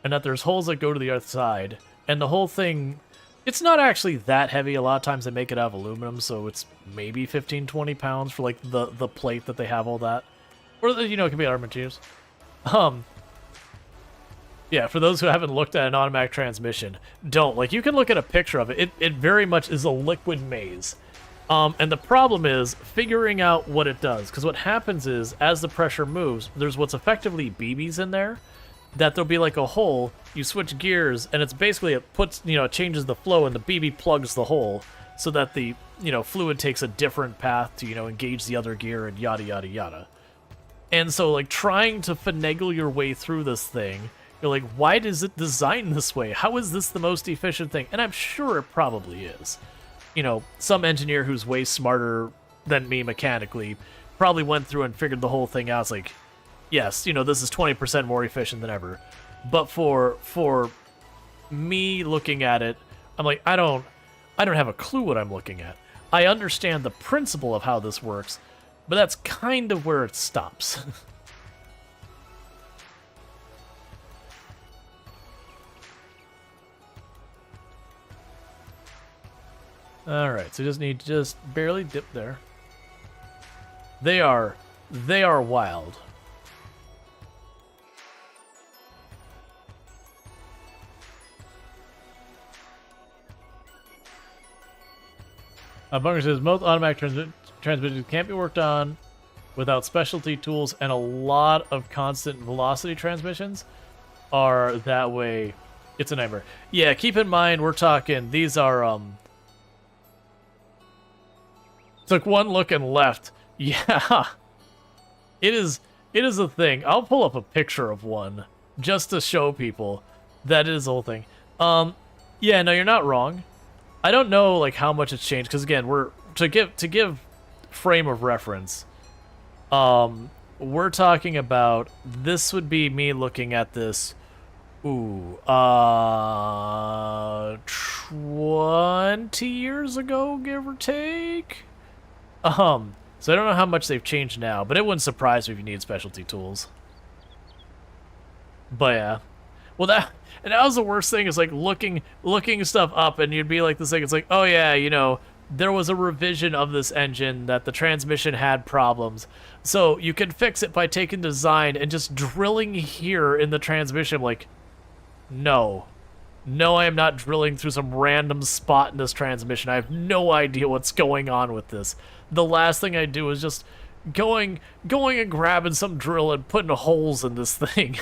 And that there's holes that go to the other side. And the whole thing, it's not actually that heavy. A lot of times they make it out of aluminum, so it's maybe 15, 20 pounds for like the plate that they have all that. Or, it can be other materials. Yeah, for those who haven't looked at an automatic transmission, don't. Like, you can look at a picture of it. It very much is a liquid maze. And the problem is figuring out what it does. Because what happens is, as the pressure moves, there's what's effectively BBs in there. That there'll be like a hole, you switch gears, and it's basically, it changes the flow, and the BB plugs the hole. So that the, fluid takes a different path to, engage the other gear and yada, yada, yada. And so, like, trying to finagle your way through this thing, you're like, why is it designed this way? How is this the most efficient thing? And I'm sure it probably is. Some engineer who's way smarter than me mechanically probably went through and figured the whole thing out. It's like, yes, this is 20% more efficient than ever. But for me looking at it, I'm like, I don't have a clue what I'm looking at. I understand the principle of how this works, But that's kind of where it stops. Alright, so you just need to just barely dip there. They are wild. Bunker says most automatic transmissions can't be worked on without specialty tools, and a lot of constant velocity transmissions are that way. It's a nightmare. Yeah, keep in mind we're talking, these are took one look and left. Yeah. It is a thing. I'll pull up a picture of one just to show people that it is the whole thing. Yeah, no, you're not wrong. I don't know like how much it's changed, because again, we're to give frame of reference. We're talking about, this would be me looking at this 20 years ago, give or take. So I don't know how much they've changed now, but it wouldn't surprise me if you need specialty tools. But yeah. Well, that was the worst thing, is like looking stuff up, and you'd be like this thing, it's like, oh yeah, you know, there was a revision of this engine that the transmission had problems. So you can fix it by taking design and just drilling here in the transmission. I'm like, no. No, I am not drilling through some random spot in this transmission. I have no idea what's going on with this. The last thing I do is just going and grabbing some drill and putting holes in this thing.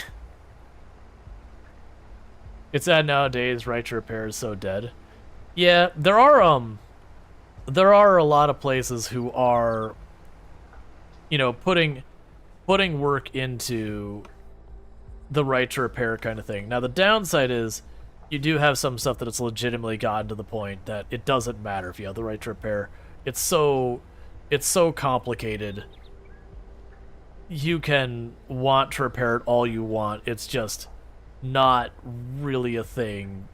It's sad nowadays, right to repair is so dead. Yeah, there are a lot of places who are, you know, putting work into the right to repair kind of thing. Now the downside is you do have some stuff that it's legitimately gotten to the point that it doesn't matter if you have the right to repair. It's so complicated. You can want to repair it all you want. It's just not really a thing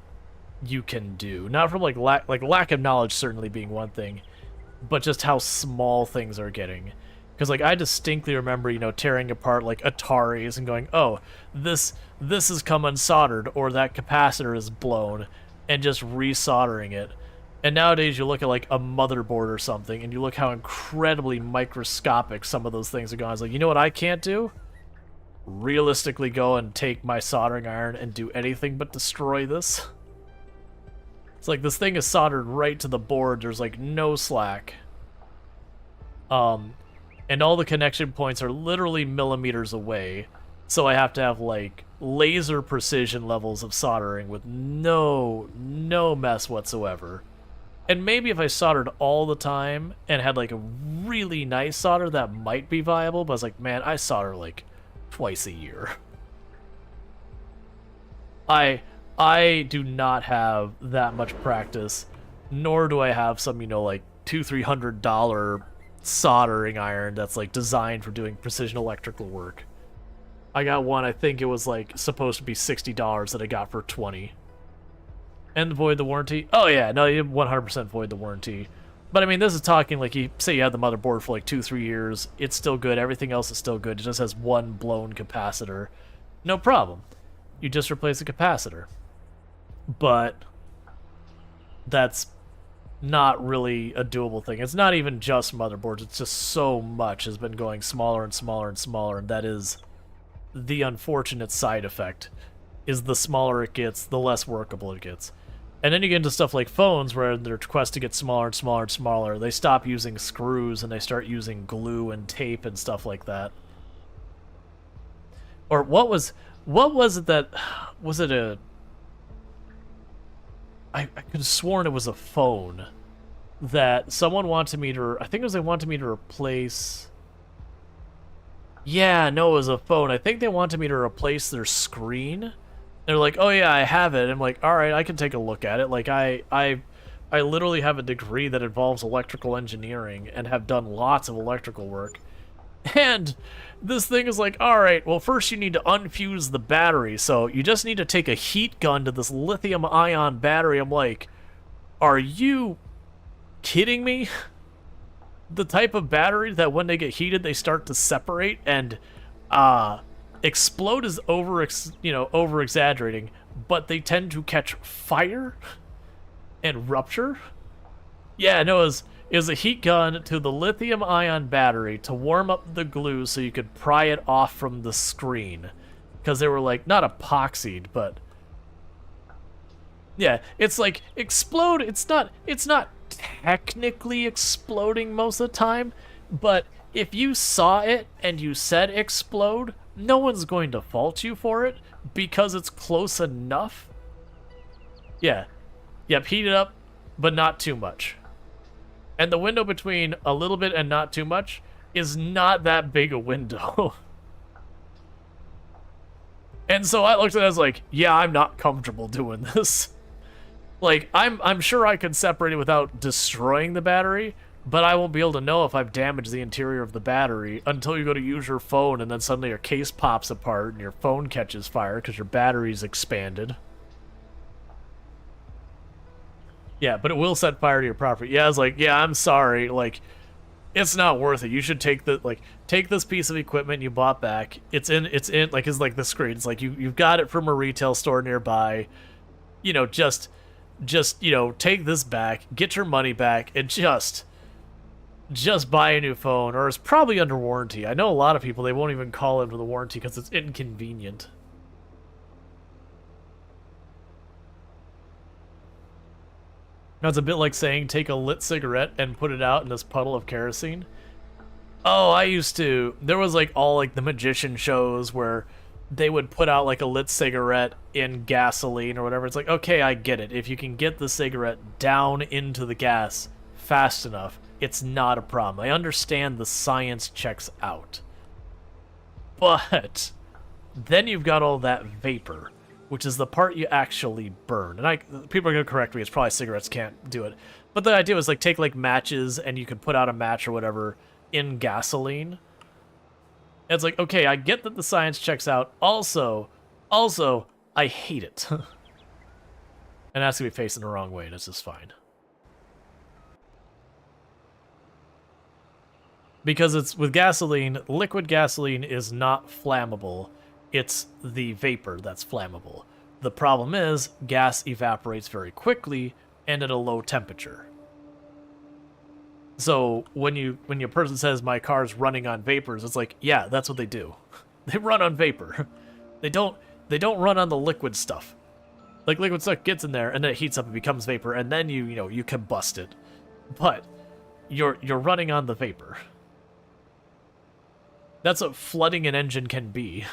you can do. Not from like lack of knowledge certainly being one thing, but just how small things are getting. Because like I distinctly remember, you know, tearing apart like Ataris and going, oh, this has come unsoldered, or that capacitor is blown, and just resoldering it. And nowadays you look at like a motherboard or something, and you look how incredibly microscopic some of those things are going. It's like, you know what I can't do? Realistically go and take my soldering iron and do anything but destroy this. It's like this thing is soldered right to the board. There's like no slack. And all the connection points are literally millimeters away. So I have to have like laser precision levels of soldering with no mess whatsoever. And maybe if I soldered all the time and had like a really nice solder, that might be viable. But I was like, man, I solder like twice a year. I do not have that much practice, nor do I have some, you know, like $200-300 soldering iron that's like designed for doing precision electrical work. I got one, I think it was like supposed to be $60 that I got for $20. And void the warranty? Oh yeah, no, you 100% void the warranty. But I mean, this is talking like, you say you have the motherboard for like 2-3 years, it's still good, everything else is still good, it just has one blown capacitor. No problem. You just replace the capacitor. But that's not really a doable thing. It's not even just motherboards, it's just so much has been going smaller and smaller and smaller, and that is the unfortunate side effect, is the smaller it gets, the less workable it gets. And then you get into stuff like phones, where their quest to get smaller and smaller and smaller, they stop using screws and they start using glue and tape and stuff like that. Or what was it that, was it a, I could have sworn it was a phone that someone wanted me to, I think it was they wanted me to replace, yeah, no, it was a phone. I think they wanted me to replace their screen. They're like, oh yeah, I have it. I'm like, all right, I can take a look at it. Like, I literally have a degree that involves electrical engineering and have done lots of electrical work. And this thing is like, all right, well, first you need to unfuse the battery. So you just need to take a heat gun to this lithium-ion battery. I'm like, are you kidding me? the type of battery that when they get heated, they start to separate, and explode is over exaggerating, but they tend to catch fire and rupture. Yeah, no, it was a heat gun to the lithium-ion battery to warm up the glue so you could pry it off from the screen, because they were like not epoxied, but yeah, it's like explode. It's not technically exploding most of the time, but if you saw it and you said explode, no one's going to fault you for it because it's close enough. Yeah. Yep, heat it up, but not too much. And the window between a little bit and not too much is not that big a window. And so I looked at it as like, yeah, I'm not comfortable doing this. Like, I'm sure I can separate it without destroying the battery, but I won't be able to know if I've damaged the interior of the battery until you go to use your phone and then suddenly your case pops apart and your phone catches fire because your battery's expanded. Yeah, but it will set fire to your property. Yeah, I was like, yeah, I'm sorry. Like, it's not worth it. You should take this piece of equipment you bought back. It's in like the screen. It's like you've got it from a retail store nearby. You know, just take this back, get your money back, and just buy a new phone, or it's probably under warranty. I know a lot of people, they won't even call in for the warranty because it's inconvenient. Now, it's a bit like saying take a lit cigarette and put it out in this puddle of kerosene. Oh, I used to. There was like all like the magician shows where they would put out like a lit cigarette in gasoline or whatever. It's like, okay, I get it. If you can get the cigarette down into the gas fast enough, it's not a problem. I understand the science checks out. But then you've got all that vapor, which is the part you actually burn. And people are going to correct me. It's probably cigarettes can't do it. But the idea was like take like matches and you could put out a match or whatever in gasoline. And it's like, okay, I get that the science checks out. Also, I hate it. And that's going to be facing the wrong way, and it's just fine. Because it's with gasoline, liquid gasoline is not flammable. It's the vapor that's flammable. The problem is gas evaporates very quickly and at a low temperature. So when a person says my car's running on vapors, it's like, yeah, that's what they do. They run on vapor. They don't run on the liquid stuff. Like liquid stuff gets in there and then it heats up and becomes vapor, and then you combust it. But you're running on the vapor. That's what flooding an engine can be.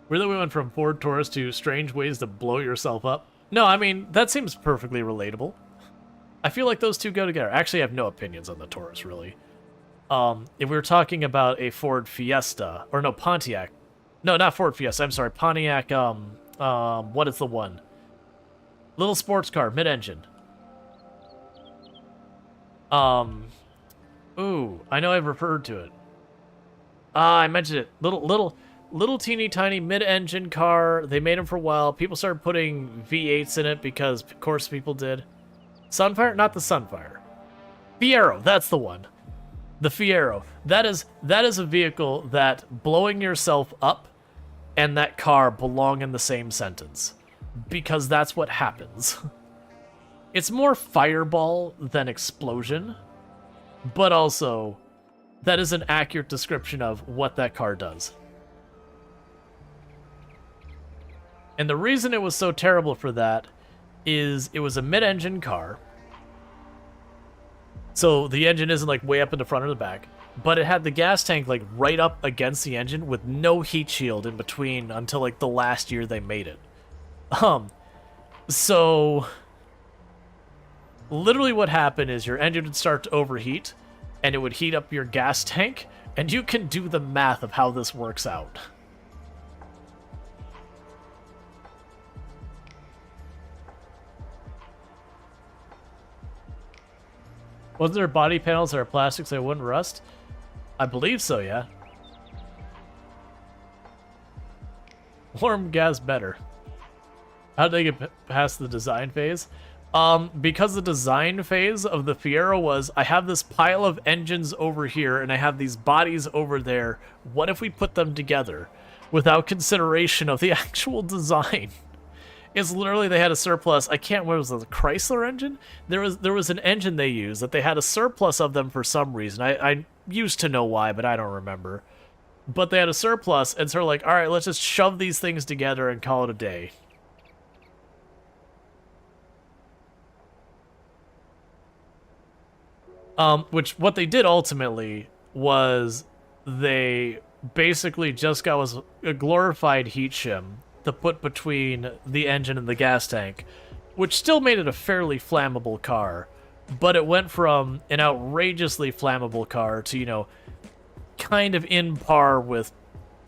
Really, we went from Ford Taurus to strange ways to blow yourself up. No, I mean, that seems perfectly relatable. I feel like those two go together. Actually, I have no opinions on the Taurus, really. If we were talking about a Ford Fiesta, or no, Pontiac. No, not Ford Fiesta, I'm sorry, Pontiac, what is the one? Little sports car, mid-engine. Ooh, I know I've referred to it. I mentioned it. Little teeny tiny mid-engine car. They made them for a while. People started putting V8s in it because, of course, people did. Sunfire? Not the Sunfire. Fiero, that's the one. The Fiero. That is a vehicle that blowing yourself up and that car belong in the same sentence. Because that's what happens. It's more fireball than explosion, but also that is an accurate description of what that car does. And the reason it was so terrible for that is it was a mid-engine car. So the engine isn't like way up in the front or the back, but it had the gas tank like right up against the engine with no heat shield in between until like the last year they made it. So literally what happened is your engine would start to overheat and it would heat up your gas tank, and you can do the math of how this works out. Wasn't there body panels that are plastic so they wouldn't rust? I believe so, yeah. Warm gas better. How did they get past the design phase? Because the design phase of the Fiero was, I have this pile of engines over here and I have these bodies over there. What if we put them together without consideration of the actual design? It's literally they had a surplus. I can't. What was it? The Chrysler engine? There was an engine they used that they had a surplus of them for some reason. I used to know why, but I don't remember. But they had a surplus, and so they're like, all right, let's just shove these things together and call it a day. Which what they did ultimately was they basically just got was a glorified heat shim to put between the engine and the gas tank, which still made it a fairly flammable car, but it went from an outrageously flammable car to, you know, kind of in par with,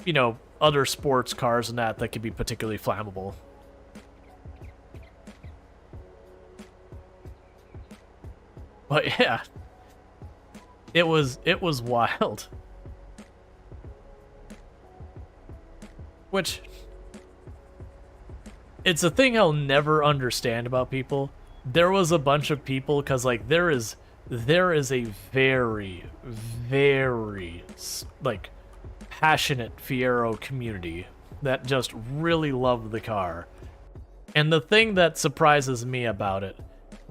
you know, other sports cars and that could be particularly flammable. But yeah, it was wild. Which, it's a thing I'll never understand about people. There was a bunch of people, because like there is a very, very like passionate Fiero community that just really love the car. And the thing that surprises me about it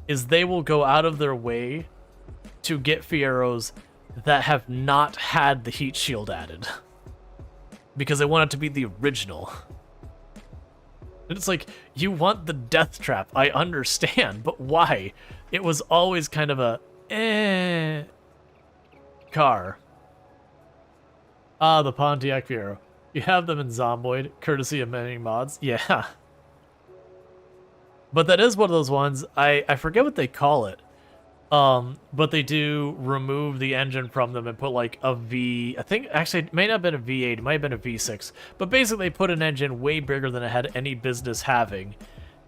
is they will go out of their way to get Fieros that have not had the heat shield added because they want it to be the original. And it's like, you want the death trap, I understand, but why? It was always kind of a car. Ah, the Pontiac Fiero. You have them in Zomboid, courtesy of many mods. Yeah. But that is one of those ones, I forget what they call it. But they do remove the engine from them and put like a V, I think, actually it may not have been a V8, it might have been a V6, but basically they put an engine way bigger than it had any business having,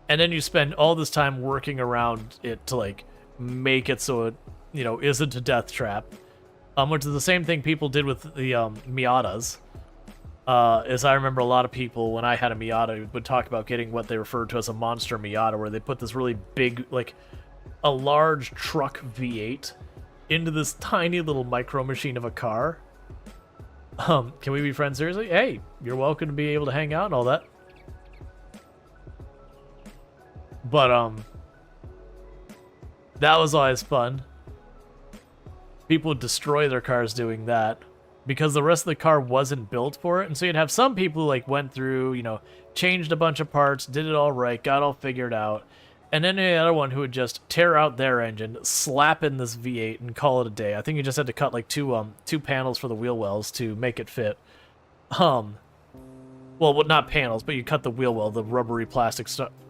and then you spend all this time working around it to like make it so it, you know, isn't a death trap, which is the same thing people did with the Miatas. As I remember, a lot of people, when I had a Miata, would talk about getting what they referred to as a monster Miata, where they put this really big, like, a large truck V8 into this tiny little micro machine of a car. Can we be friends seriously? Hey, you're welcome to be able to hang out and all that. But, that was always fun. People would destroy their cars doing that because the rest of the car wasn't built for it. And so you'd have some people who, like, went through, you know, changed a bunch of parts, did it all right, got all figured out. And then the other one who would just tear out their engine, slap in this V8, and call it a day. I think you just had to cut like two panels for the wheel wells to make it fit. Well, not panels, but you cut the wheel well, the rubbery plastic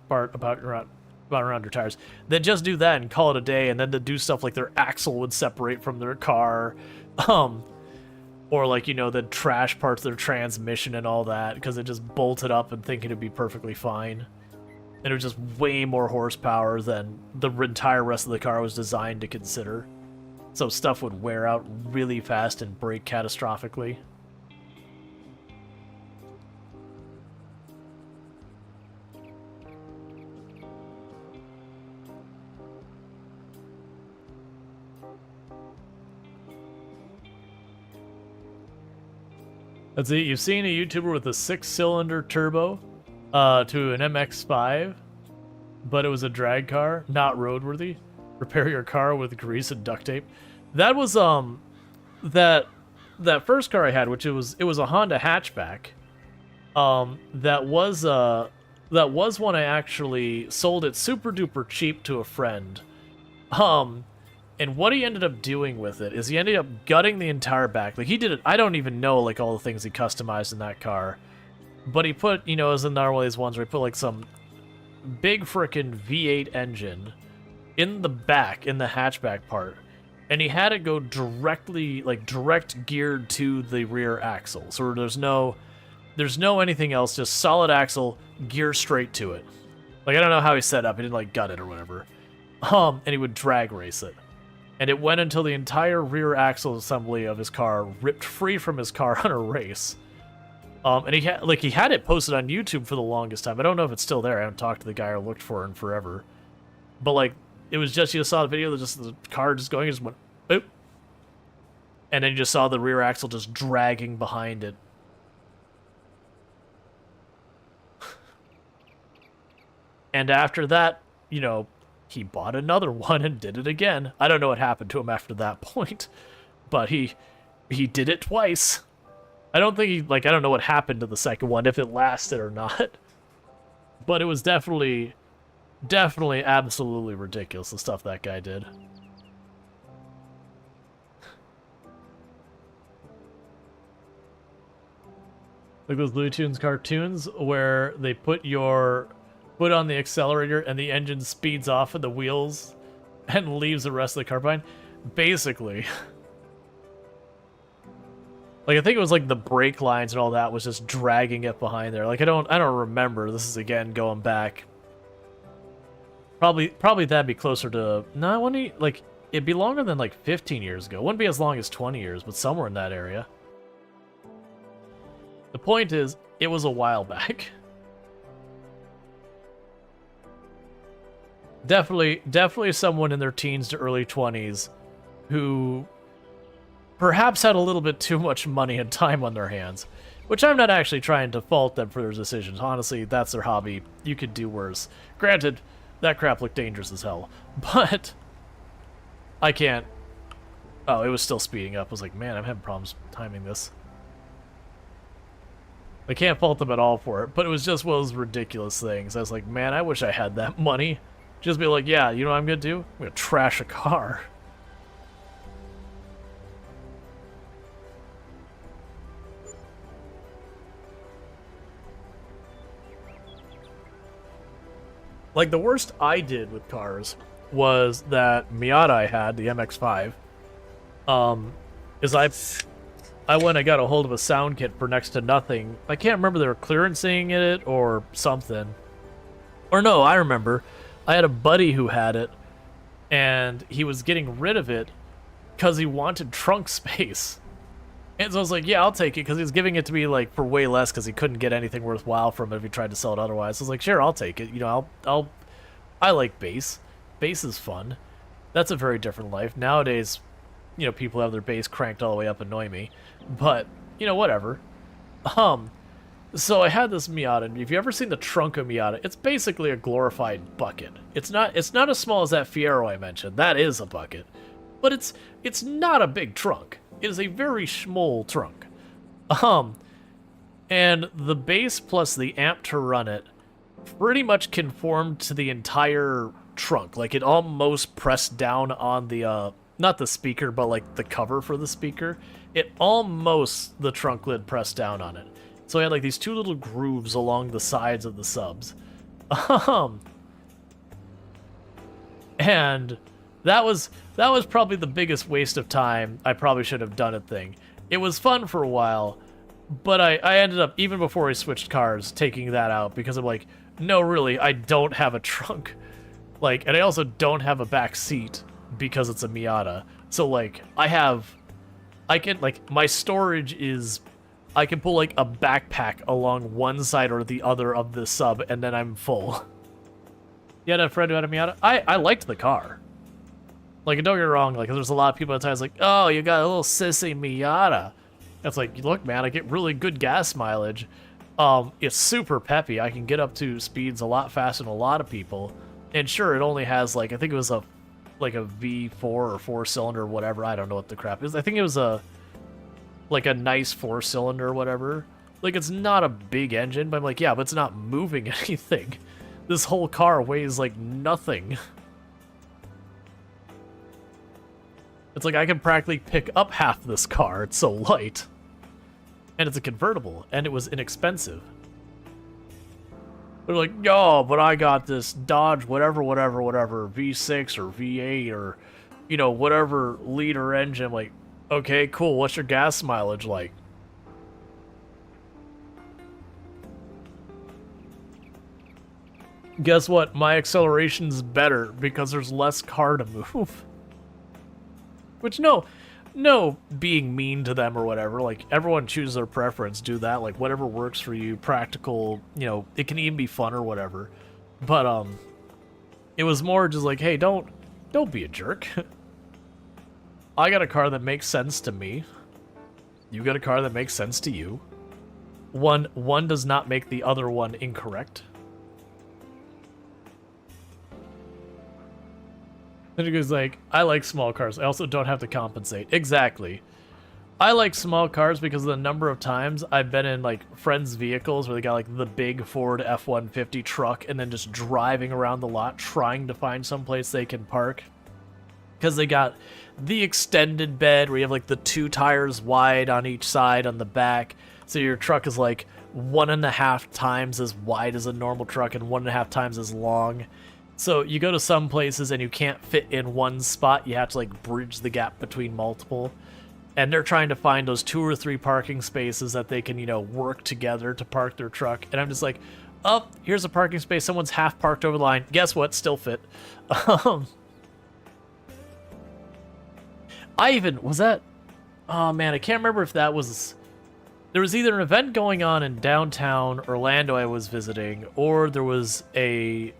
part about around your tires. Then just do that and call it a day, and then to do stuff like their axle would separate from their car, or like, you know, the trash parts of their transmission and all that, because it just bolted up and thinking it'd be perfectly fine. And it was just way more horsepower than the entire rest of the car was designed to consider. So stuff would wear out really fast and break catastrophically. Let's see, you've seen a YouTuber with a 6-cylinder turbo to an MX-5, but it was a drag car, not roadworthy. Repair your car with grease and duct tape. That was that first car I had, which it was a Honda hatchback. That was one I actually sold it super duper cheap to a friend. And what he ended up doing with it is he ended up gutting the entire back. Like, he did it, I don't even know like all the things he customized in that car. But he put, you know, as in one of these ones where he put like some big frickin' V8 engine in the back, in the hatchback part, and he had it go directly, like direct geared to the rear axle. So there's no anything else, just solid axle, gear straight to it. Like, I don't know how he set it up, he didn't like gut it or whatever. And he would drag race it. And it went until the entire rear axle assembly of his car ripped free from his car on a race. And he had it posted on YouTube for the longest time. I don't know if it's still there. I haven't talked to the guy or looked for it in forever. But like, it was just, you saw the video, just the car just going, just went, boop. And then you just saw the rear axle just dragging behind it. And after that, you know, he bought another one and did it again. I don't know what happened to him after that point, but he did it twice. I don't think I don't know what happened to the second one, if it lasted or not. But it was definitely absolutely ridiculous, the stuff that guy did. Like those Looney Tunes cartoons where they put on the accelerator and the engine speeds off of the wheels and leaves the rest of the car behind. Basically. Like, I think it was like the brake lines and all that was just dragging it behind there. Like, I don't remember. This is again going back. Probably that'd be closer to, no, like, it'd be longer than like 15 years ago. It wouldn't be as long as 20 years, but somewhere in that area. The point is, it was a while back. Definitely someone in their teens to early 20s who perhaps had a little bit too much money and time on their hands, which I'm not actually trying to fault them for their decisions. Honestly, that's their hobby. You could do worse. Granted, that crap looked dangerous as hell, but I can't... Oh, it was still speeding up. I was like, man, I'm having problems timing this. I can't fault them at all for it, but it was just one of those ridiculous things. I was like, man, I wish I had that money. Just be like, yeah, you know what I'm gonna do? I'm gonna trash a car. Like, the worst I did with cars was that Miata I had, the MX-5, is I went and got a hold of a sound kit for next to nothing. I can't remember, they were clearancing it or something. Or no, I remember. I had a buddy who had it, and he was getting rid of it because he wanted trunk space. And so I was like, yeah, I'll take it, because he was giving it to me like for way less because he couldn't get anything worthwhile from it if he tried to sell it otherwise. So I was like, sure, I'll take it. You know, I like bass. Bass is fun. That's a very different life. Nowadays, you know, people have their bass cranked all the way up, annoy me. But, you know, whatever. So I had this Miata, and if you ever seen the trunk of Miata, it's basically a glorified bucket. It's not as small as that Fiero I mentioned. That is a bucket. But it's not a big trunk. It is a very small trunk. And the bass plus the amp to run it pretty much conformed to the entire trunk. Like, it almost pressed down on the, not the speaker, but like the cover for the speaker. It almost, the trunk lid pressed down on it. So I had like these two little grooves along the sides of the subs. And that was probably the biggest waste of time I probably should have done it thing. It was fun for a while, but I ended up, even before I switched cars, taking that out because I'm like, no, really, I don't have a trunk. Like, and I also don't have a back seat because it's a Miata. So like, my storage is, I can pull like a backpack along one side or the other of the sub, and then I'm full. You had a friend who had a Miata? I liked the car. Like, don't get me wrong, like, there's a lot of people at times like, oh, you got a little sissy Miata. It's like, look, man, I get really good gas mileage. It's super peppy. I can get up to speeds a lot faster than a lot of people. And sure, it only has, like, I think it was a V4 or 4-cylinder or whatever. I don't know what the crap is. I think it was like a nice 4-cylinder or whatever. Like, it's not a big engine, but I'm like, yeah, but it's not moving anything. This whole car weighs like nothing. It's like I can practically pick up half this car. It's so light. And it's a convertible, and it was inexpensive. They're like, yo, but I got this Dodge whatever, V6 or V8 or, you know, whatever liter engine. I'm like, okay, cool, what's your gas mileage like? Guess what? My acceleration's better because there's less car to move. Which, no being mean to them or whatever. Like, everyone chooses their preference. Do that. Like, whatever works for you. Practical, you know, it can even be fun or whatever. But, It was more just like, hey, don't be a jerk. I got a car that makes sense to me. You got a car that makes sense to you. One does not make the other one incorrect. Then he goes like, I like small cars. I also don't have to compensate. Exactly. I like small cars because of the number of times I've been in like friends' vehicles where they got like the big Ford F-150 truck and then just driving around the lot trying to find someplace they can park. Because they got the extended bed where you have like the 2 tires wide on each side on the back. So your truck is like 1.5 times as wide as a normal truck and 1.5 times as long. So you go to some places and you can't fit in one spot. You have to like bridge the gap between multiple. And they're trying to find those 2 or 3 parking spaces that they can, you know, work together to park their truck. And I'm just like, oh, here's a parking space. Someone's half parked over the line. Guess what? Still fit. Oh man, I can't remember if that was, there was either an event going on in downtown Orlando I was visiting, or there was a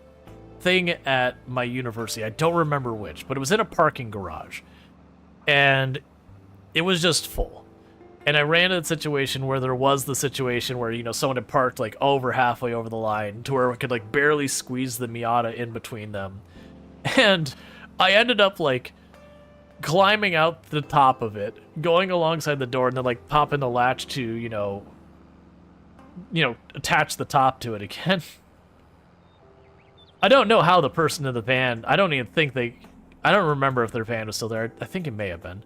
thing at my university. I don't remember which, but it was in a parking garage. And it was just full. And I ran into a situation where there was the situation where, you know, someone had parked like over halfway over the line to where I could like barely squeeze the Miata in between them. And I ended up like climbing out the top of it, going alongside the door, and then like popping the latch to, you know, attach the top to it again. I don't know how the person in the van, I don't remember if their van was still there. I think it may have been.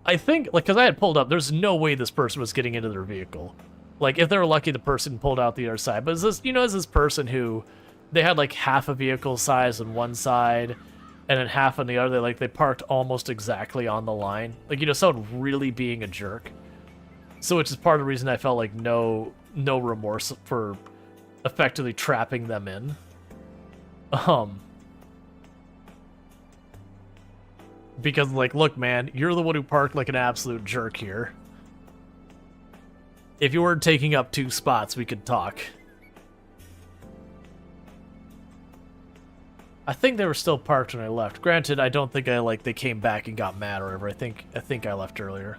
I think, like, because I had pulled up, there's no way this person was getting into their vehicle. Like, if they were lucky, the person pulled out the other side. But is this person who, they had, like, half a vehicle size on one side, and then half on the other. They parked almost exactly on the line. Like, you know, someone really being a jerk. So, which is part of the reason I felt like no remorse for effectively trapping them in. Because, like, look, man, you're the one who parked like an absolute jerk here. If you weren't taking up 2 spots, we could talk. I think they were still parked when I left. Granted, I don't think they came back and got mad or whatever. I think I left earlier.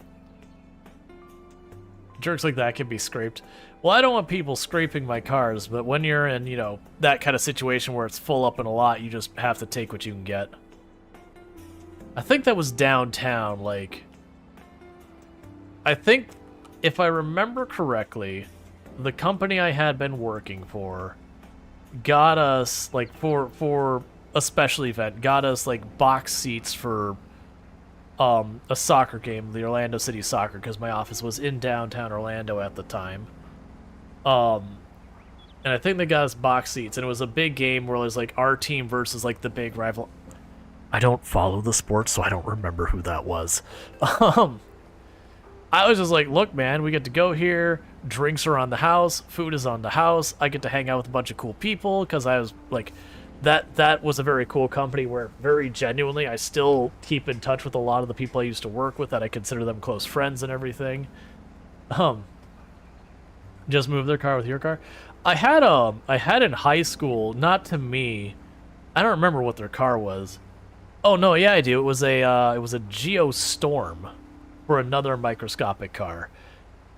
Jerks like that can be scraped. Well, I don't want people scraping my cars, but when you're in, you know, that kind of situation where it's full up in a lot, you just have to take what you can get. I think that was downtown, like... I think, if I remember correctly, the company I had been working for got us, like, for a special event, got us, like, box seats for a soccer game, the Orlando City Soccer, because my office was in downtown Orlando at the time. And I think they got us box seats, and it was a big game where it was, like, our team versus, like, the big rival... I don't follow the sport, so I don't remember who that was. I was just like, look, man, we get to go here. Drinks are on the house. Food is on the house. I get to hang out with a bunch of cool people because I was like, that was a very cool company where very genuinely I still keep in touch with a lot of the people I used to work with that I consider them close friends and everything. Just move their car with your car. I had in high school, not to me, I don't remember what their car was. Oh no, yeah, I do. It was a Geostorm for another microscopic car.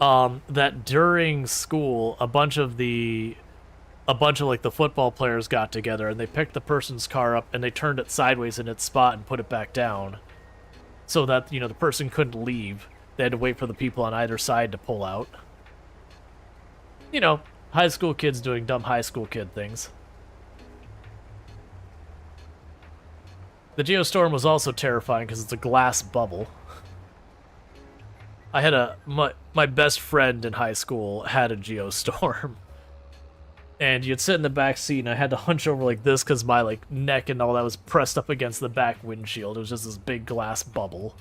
That during school, a bunch of like the football players got together and they picked the person's car up and they turned it sideways in its spot and put it back down, so that, you know, the person couldn't leave. They had to wait for the people on either side to pull out. You know, high school kids doing dumb high school kid things. The Geostorm was also terrifying because it's a glass bubble. I had my best friend in high school had a Geostorm. And you'd sit in the back seat and I had to hunch over like this because my like neck and all that was pressed up against the back windshield. It was just this big glass bubble.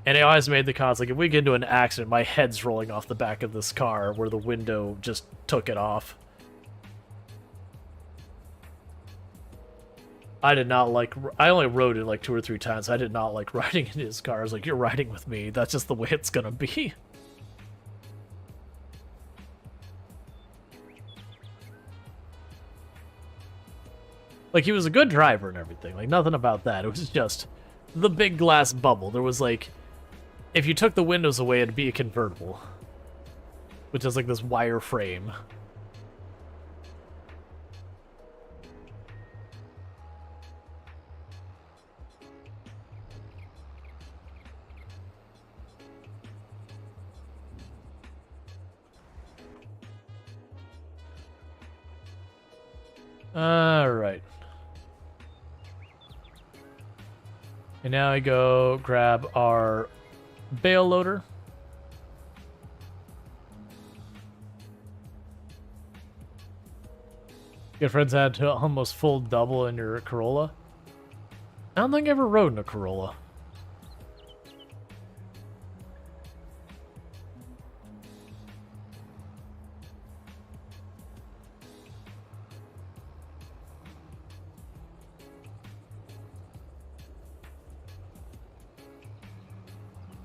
And I always made the comments like, if we get into an accident, my head's rolling off the back of this car where the window just took it off. I did not like... I only rode it like 2 or 3 times. I did not like riding in his car. I was like, you're riding with me. That's just the way it's gonna be. Like, he was a good driver and everything. Like, nothing about that. It was just the big glass bubble. There was, like, if you took the windows away, it'd be a convertible. Which is, like, this wire frame. Alright. And now I go grab our bale loader. Your friends had to almost full double in your Corolla. I don't think I ever rode in a Corolla.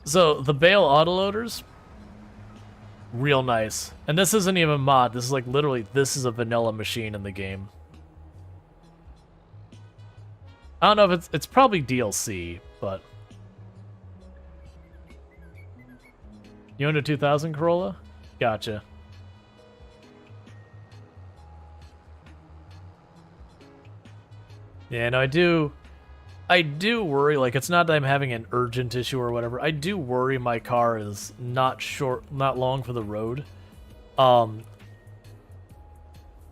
So, the bale autoloaders, real nice. And this isn't even a mod, this is like literally, this is a vanilla machine in the game. I don't know if it's probably DLC, but... You own a 2000 Corolla? Gotcha. Yeah, no, I do worry, like, it's not that I'm having an urgent issue or whatever. I do worry my car is not long for the road.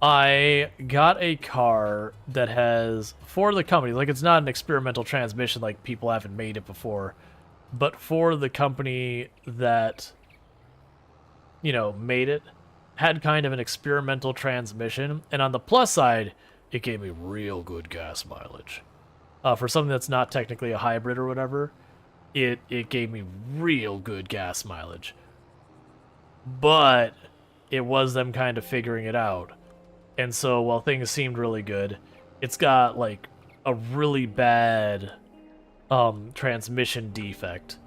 I got a car that has, for the company, like, it's not an experimental transmission, like, people haven't made it before, but for the company that, you know, made it, had kind of an experimental transmission, and on the plus side, it gave me real good gas mileage. For something that's not technically a hybrid or whatever, it gave me real good gas mileage. But it was them kind of figuring it out. And so while things seemed really good, it's got like a really bad transmission defect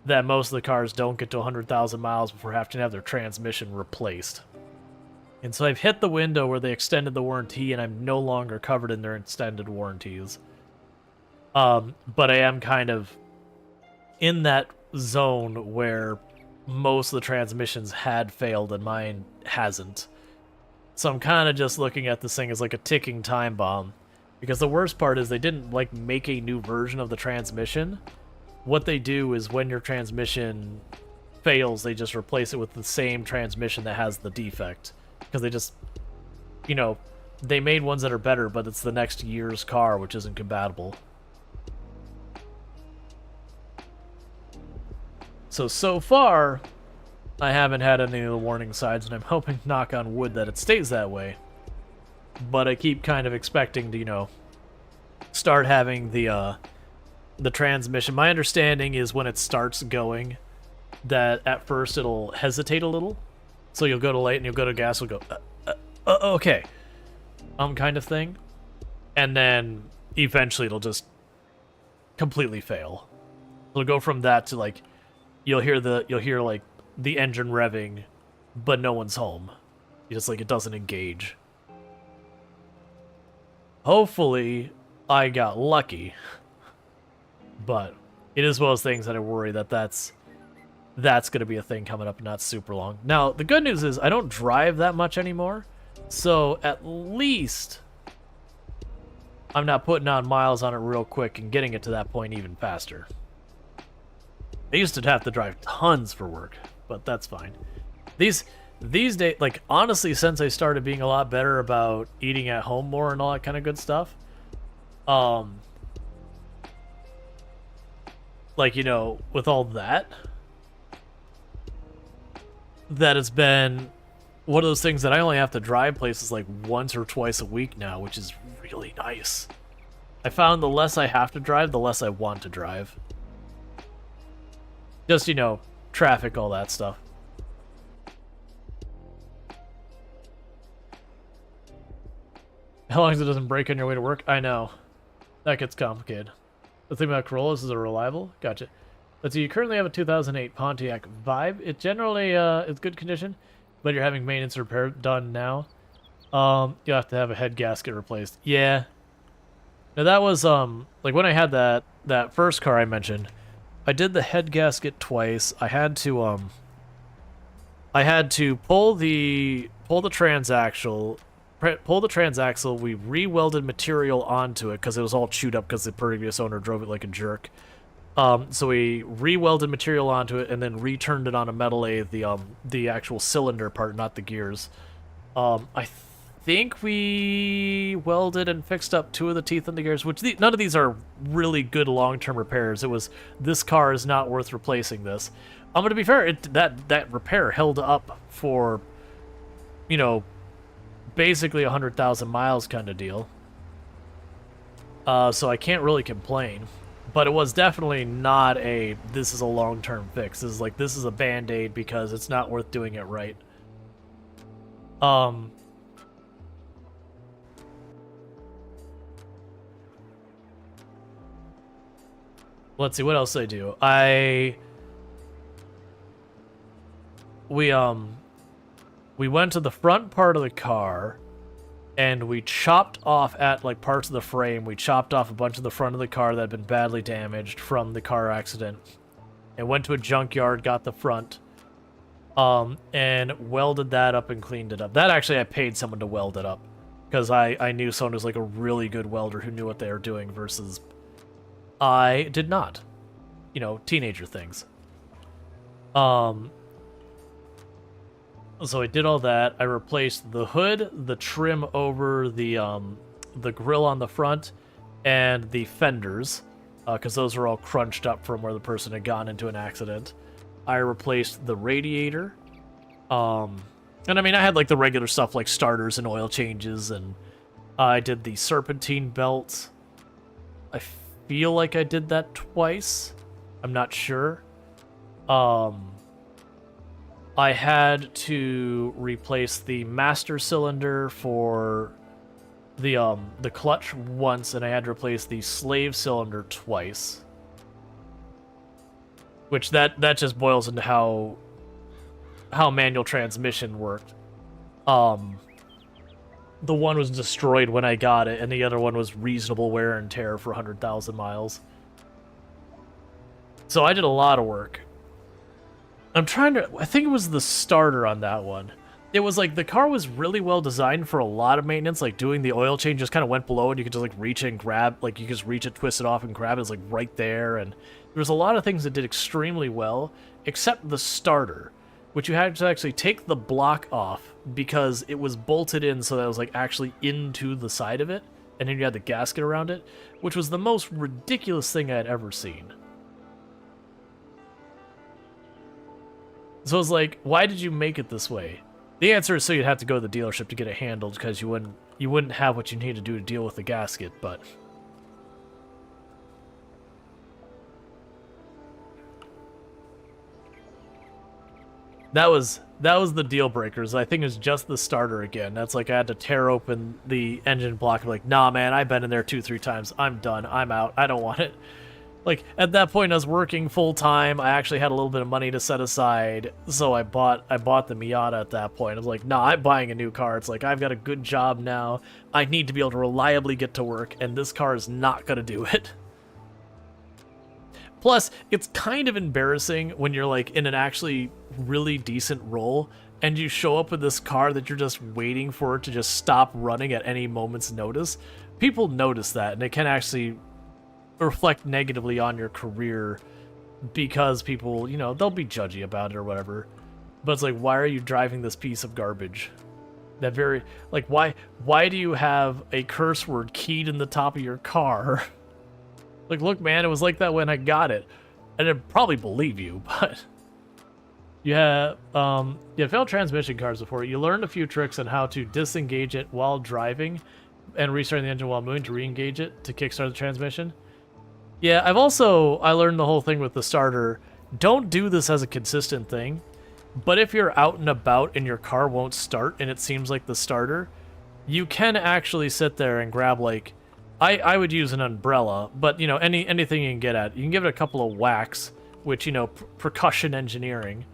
that most of the cars don't get to 100,000 miles before having to have their transmission replaced. And so I've hit the window where they extended the warranty, and I'm no longer covered in their extended warranties. But I am kind of in that zone where most of the transmissions had failed and mine hasn't. So I'm kind of just looking at this thing as like a ticking time bomb. Because the worst part is they didn't like make a new version of the transmission. What they do is when your transmission fails, they just replace it with the same transmission that has the defect. Because they just, you know, they made ones that are better, but it's the next year's car, which isn't compatible. So far, I haven't had any of the warning signs, and I'm hoping, knock on wood, that it stays that way. But I keep kind of expecting to, you know, start having the transmission. My understanding is when it starts going, that at first it'll hesitate a little. So you'll go to light and you'll go to gas, will go, okay. Kind of thing. And then eventually it'll just completely fail. It'll go from that to like, you'll hear like the engine revving, but no one's home. Just like it doesn't engage. Hopefully, I got lucky. But it is one of those things that I worry that that's going to be a thing coming up not super long. Now, the good news is I don't drive that much anymore. So at least I'm not putting on miles on it real quick and getting it to that point even faster. I used to have to drive tons for work, but that's fine. These days, like, honestly, since I started being a lot better about eating at home more and all that kind of good stuff, like, you know, with all that it's been one of those things that I only have to drive places like once or twice a week now, which is really nice. I found the less I have to drive, the less I want to drive. Just, you know, traffic, all that stuff. How long as it doesn't break on your way to work? I know. That gets complicated. The thing about Corollas is they're reliable. Gotcha. Let's see, you currently have a 2008 Pontiac Vibe. It generally is good condition, but you're having maintenance repair done now. You have to have a head gasket replaced. Yeah. Now that was like when I had that first car I mentioned, I did the head gasket twice. I had to pull the transaxle. Pull the transaxle. We re-welded material onto it because it was all chewed up because the previous owner drove it like a jerk. So we re-welded material onto it and then returned it on a metal lathe, the actual cylinder part, not the gears. I think we welded and fixed up 2 of the teeth in the gears, which none of these are really good long-term repairs. It was, this car is not worth replacing this. I'm gonna be fair, that repair held up for, you know, basically 100,000 miles kind of deal. So I can't really complain. But it was definitely not this is a long-term fix. This is a band-aid because it's not worth doing it right. Let's see, what else did I do? We went to the front part of the car, and we chopped off at, like, parts of the frame. We chopped off a bunch of the front of the car that had been badly damaged from the car accident, and went to a junkyard, got the front, and welded that up and cleaned it up. That actually, I paid someone to weld it up, because I knew someone who was, like, a really good welder who knew what they were doing, versus I did not. You know, teenager things. So I did all that. I replaced the hood, the trim over the grill on the front, and the fenders, because those were all crunched up from where the person had gone into an accident. I replaced the radiator. And I mean, I had like the regular stuff like starters and oil changes, and I did the serpentine belt. I feel like I did that twice. I'm not sure. I had to replace the master cylinder for the clutch once, and I had to replace the slave cylinder twice. Which that just boils into how manual transmission worked. The one was destroyed when I got it, and the other one was reasonable wear and tear for 100,000 miles. So I did a lot of work. I think it was the starter on that one. It was like, the car was really well designed for a lot of maintenance, like doing the oil change just kind of went below and you could just like reach it and grab, like you could just reach it, twist it off and grab it. It's like right there, and there was a lot of things that did extremely well, except the starter, which you had to actually take the block off because it was bolted in so that it was like actually into the side of it, and then you had the gasket around it, which was the most ridiculous thing I had ever seen. So I was like, why did you make it this way? The answer is so you'd have to go to the dealership to get it handled, because you wouldn't have what you need to do to deal with the gasket, but that was the deal breakers. I think it was just the starter again. That's like, I had to tear open the engine block and be like, nah man, I've been in there 2-3 times. I'm done. I'm out. I don't want it. Like, at that point, I was working full-time. I actually had a little bit of money to set aside, so I bought the Miata at that point. I was like, nah, I'm buying a new car. It's like, I've got a good job now. I need to be able to reliably get to work, and this car is not going to do it. Plus, it's kind of embarrassing when you're, like, in an actually really decent role, and you show up with this car that you're just waiting for it to just stop running at any moment's notice. People notice that, and it can actually reflect negatively on your career, because people, you know, they'll be judgy about it or whatever. But it's like, why are you driving this piece of garbage? That very, like, why do you have a curse word keyed in the top of your car? Like, look, man, it was like that when I got it. And I'd probably believe you, but yeah, failed transmission cars before. You learned a few tricks on how to disengage it while driving and restarting the engine while moving to re-engage it to kickstart the transmission. Yeah, I learned the whole thing with the starter. Don't do this as a consistent thing, but if you're out and about and your car won't start and it seems like the starter, you can actually sit there and grab, like, I would use an umbrella, but, you know, anything you can get at. You can give it a couple of whacks, which, you know, percussion engineering.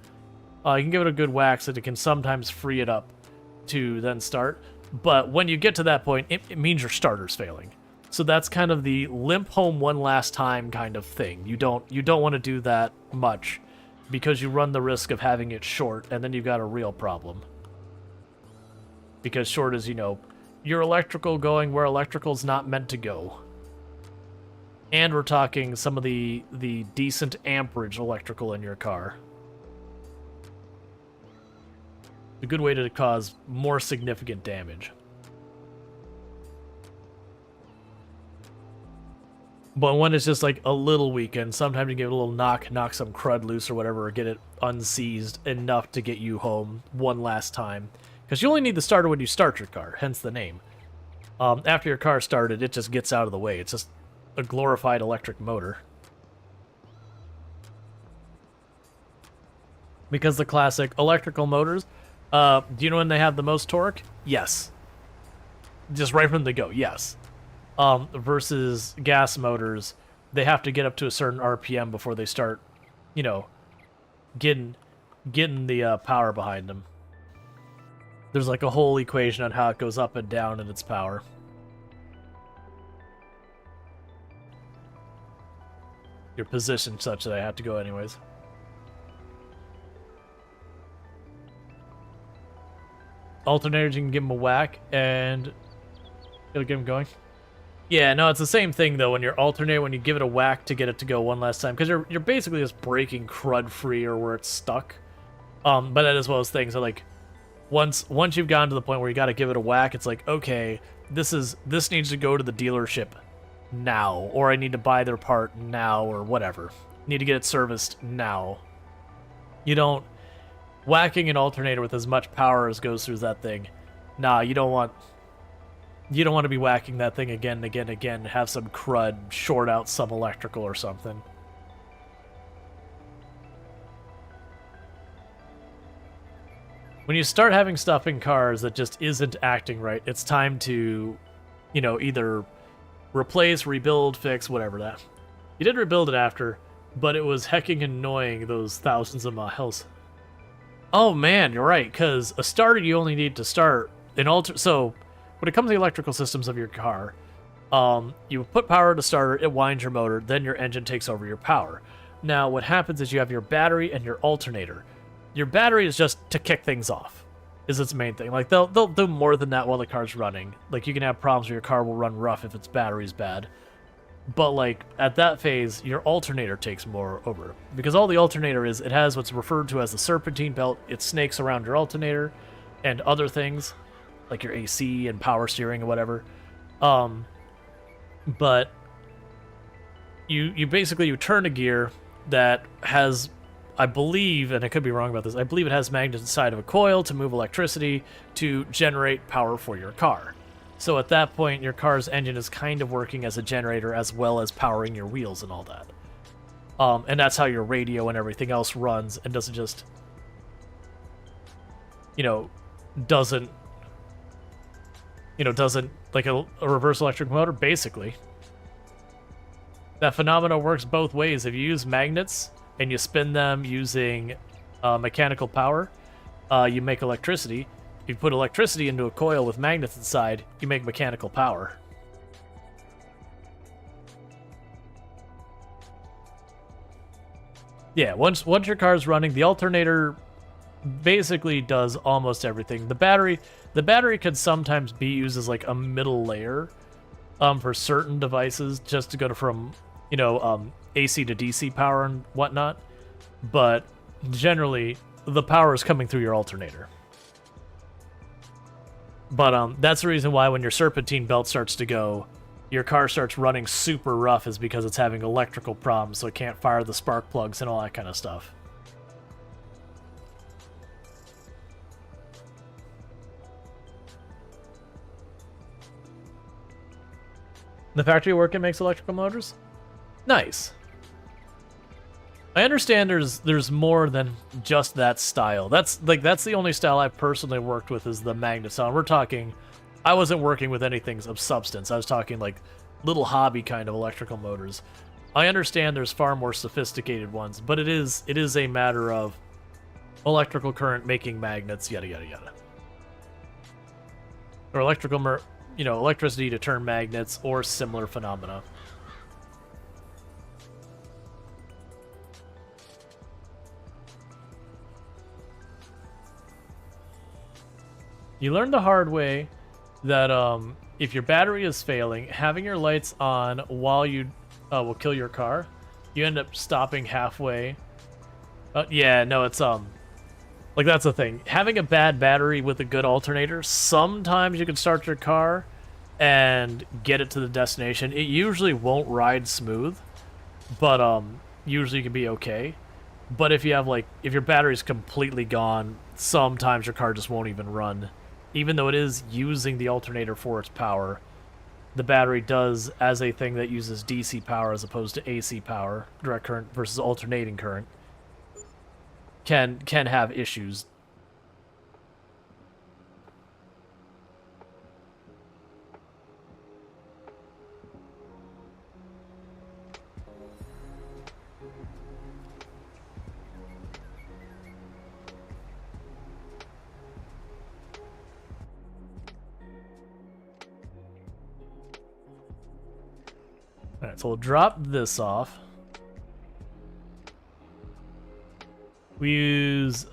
You can give it a good whack so that it can sometimes free it up to then start. But when you get to that point, it means your starter's failing. So that's kind of the limp home one last time kind of thing. You don't want to do that much because you run the risk of having it short, and then you've got a real problem. Because short is, your electrical going where electrical's not meant to go. And we're talking some of the decent amperage electrical in your car. A good way to cause more significant damage. But when it's just like a little weakened, sometimes you give it a little knock some crud loose or whatever, or get it unseized enough to get you home one last time. Because you only need the starter when you start your car, hence the name. After your car started, it just gets out of the way. It's just a glorified electric motor. Because the classic electrical motors, do you know when they have the most torque? Yes. Just right from the go, yes. Versus gas motors, they have to get up to a certain RPM before they start, getting the power behind them. There's like a whole equation on how it goes up and down in its power. Your position such that I have to go anyways. Alternators, you can give them a whack and it'll get them going. Yeah, no, it's the same thing though when you're alternating, when you give it a whack to get it to go one last time, because you're basically just breaking crud free or where it's stuck. But that is one of those things that, like, once you've gotten to the point where you got to give it a whack, it's like, okay, this needs to go to the dealership now, or I need to buy their part now, or whatever. Need to get it serviced now. You don't whacking an alternator with as much power as goes through that thing. Nah, you don't want to be whacking that thing again and again and again, have some crud short out some electrical or something. When you start having stuff in cars that just isn't acting right, it's time to, either replace, rebuild, fix, whatever that. You did rebuild it after, but it was hecking annoying those thousands of miles. Oh man, you're right, because a starter you only need to start an so when it comes to the electrical systems of your car, you put power to starter, it winds your motor, then your engine takes over your power. Now what happens is you have your battery and your alternator. Your battery is just to kick things off, is its main thing. Like, they'll do more than that while the car's running. Like, you can have problems where your car will run rough if its battery's bad. But, like, at that phase, your alternator takes more over. Because all the alternator is, it has what's referred to as the serpentine belt. It snakes around your alternator and other things, like your AC and power steering or whatever. But you basically, you turn a gear that has, I believe, and I could be wrong about this, I believe it has magnets inside of a coil to move electricity to generate power for your car. So at that point, your car's engine is kind of working as a generator as well as powering your wheels and all that. And that's how your radio and everything else runs and doesn't just, doesn't like a reverse electric motor, basically. That phenomena works both ways. If you use magnets and you spin them using mechanical power, you make electricity. If you put electricity into a coil with magnets inside, you make mechanical power. Yeah, once your car's running, the alternator basically does almost everything. The battery could sometimes be used as like a middle layer for certain devices, just to go from AC to DC power and whatnot, but generally the power is coming through your alternator. But that's the reason why when your serpentine belt starts to go, your car starts running super rough, is because it's having electrical problems, so it can't fire the spark plugs and all that kind of stuff. The factory work it makes electrical motors? Nice. I understand there's more than just that style. That's the only style I've personally worked with, is the magnet style. We're talking, I wasn't working with anything of substance. I was talking like little hobby kind of electrical motors. I understand there's far more sophisticated ones, but it is a matter of electrical current making magnets, yada yada yada. Or electrical electricity to turn magnets or similar phenomena. You learn the hard way that if your battery is failing, having your lights on while you will kill your car. You end up stopping halfway. Yeah, no, it's like that's the thing. Having a bad battery with a good alternator, sometimes you can start your car and get it to the destination. It usually won't ride smooth, but usually you can be okay. But if you have if your battery's completely gone, sometimes your car just won't even run. Even though it is using the alternator for its power, the battery does, as a thing that uses DC power as opposed to AC power, direct current versus alternating current, can have issues. Alright, so we'll drop this off. We use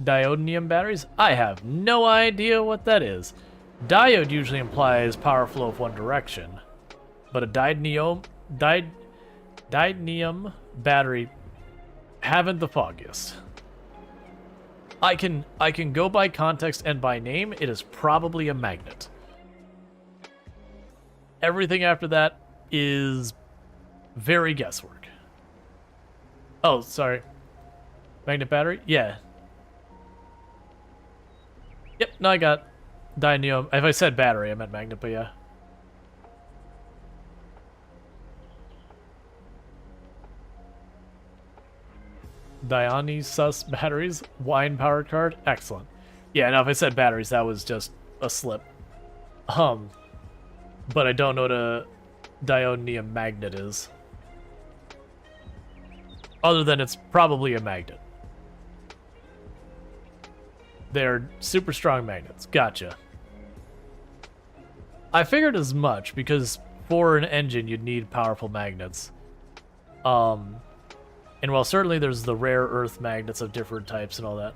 diodinium batteries. I have no idea what that is. Diode usually implies power flow of one direction, but a diodinium battery, haven't the foggiest. I can go by context and by name. It is probably a magnet. Everything after that is very guesswork. Oh, sorry. Magnet battery? Yeah. Yep, no, I got dionysium. If I said battery, I meant magnet, but yeah. Dionysus batteries, wine power card, excellent. Yeah, no, if I said batteries, that was just a slip. But I don't know what a dionysium magnet is. Other than it's probably a magnet. They're super strong magnets. Gotcha. I figured as much, because for an engine you'd need powerful magnets. And while certainly there's the rare earth magnets of different types and all that.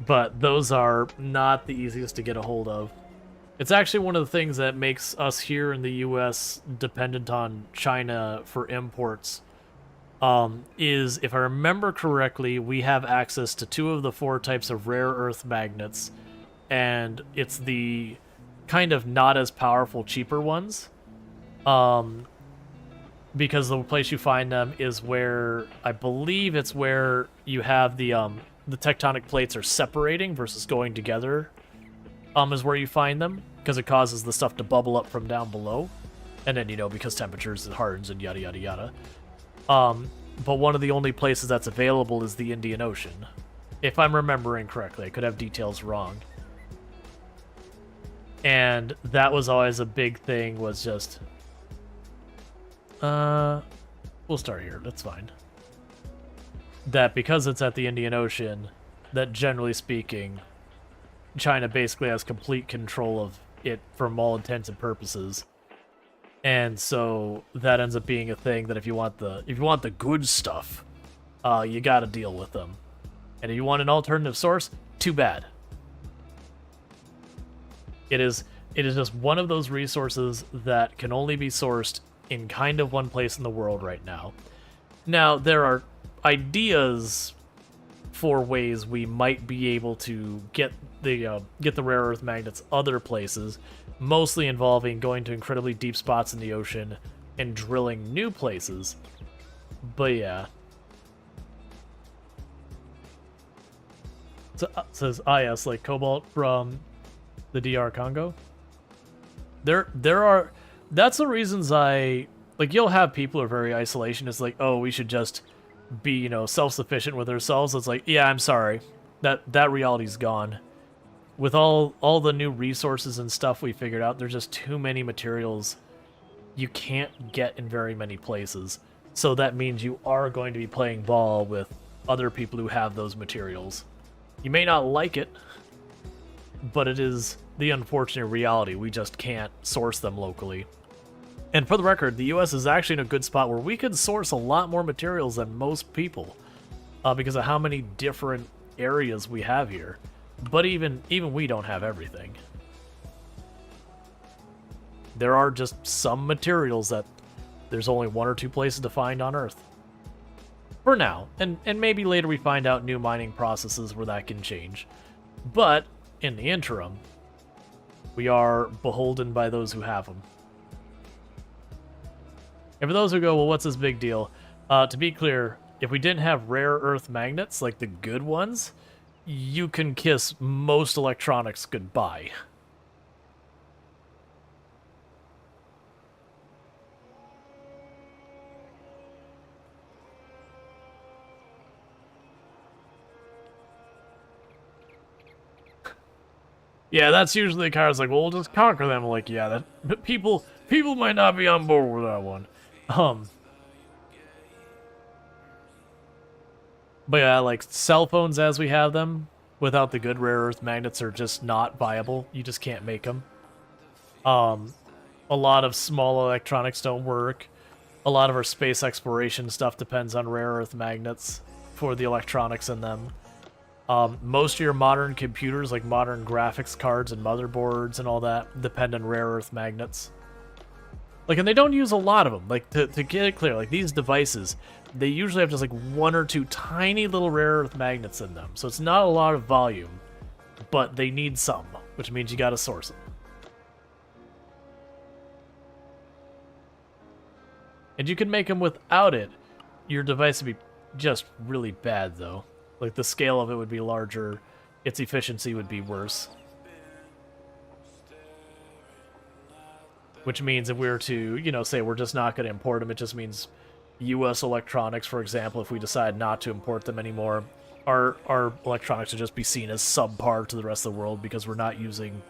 But those are not the easiest to get a hold of. It's actually one of the things that makes us here in the US dependent on China for imports. Is, if I remember correctly, we have access to 2 of the 4 types of rare earth magnets, and it's the kind of not as powerful, cheaper ones. Because the place you find them is where, I believe it's where you have the tectonic plates are separating versus going together, is where you find them, because it causes the stuff to bubble up from down below. And then, because temperatures, it hardens and yada yada yada. But one of the only places that's available is the Indian Ocean. If I'm remembering correctly, I could have details wrong. And that was always a big thing, was just... we'll start here, that's fine. That because it's at the Indian Ocean, that generally speaking, China basically has complete control of it from all intents and purposes. And so that ends up being a thing that if you want the good stuff, you got to deal with them. And if you want an alternative source, too bad. It is just one of those resources that can only be sourced in kind of one place in the world right now. Now, there are ideas for ways we might be able to get the rare earth magnets other places, mostly involving going to incredibly deep spots in the ocean and drilling new places. But yeah. So, says yes, like cobalt from the DR Congo. There are, that's the reasons you'll have people who are very isolationist, like, oh, we should just be, self-sufficient with ourselves. It's like, yeah, I'm sorry. That reality's gone. With all the new resources and stuff we figured out, there's just too many materials you can't get in very many places. So that means you are going to be playing ball with other people who have those materials. You may not like it, but it is the unfortunate reality. We just can't source them locally. And for the record, the US is actually in a good spot where we could source a lot more materials than most people because of how many different areas we have here. But even we don't have everything. There are just some materials that there's only 1 or 2 places to find on Earth. For now. And maybe later we find out new mining processes where that can change. But in the interim, we are beholden by those who have them. And for those who go, well, what's this big deal? To be clear, if we didn't have rare earth magnets, like the good ones, you can kiss most electronics goodbye. Yeah, that's usually the cars like, well, we'll just conquer them. Like, yeah, that people might not be on board with that one. But yeah, like cell phones as we have them, without the good rare earth magnets, are just not viable. You just can't make them. A lot of small electronics don't work. A lot of our space exploration stuff depends on rare earth magnets for the electronics in them. Most of your modern computers, like modern graphics cards and motherboards and all that, depend on rare earth magnets. Like, and they don't use a lot of them. Like, to get it clear, like, these devices, they usually have just, like, 1 or 2 tiny little rare earth magnets in them. So it's not a lot of volume, but they need some, which means you gotta source them. And you can make them without it. Your device would be just really bad, though. Like, the scale of it would be larger, its efficiency would be worse. Which means if we were to, you know, say we're just not going to import them, it just means US electronics, for example, if we decide not to import them anymore, our electronics would just be seen as subpar to the rest of the world because we're not using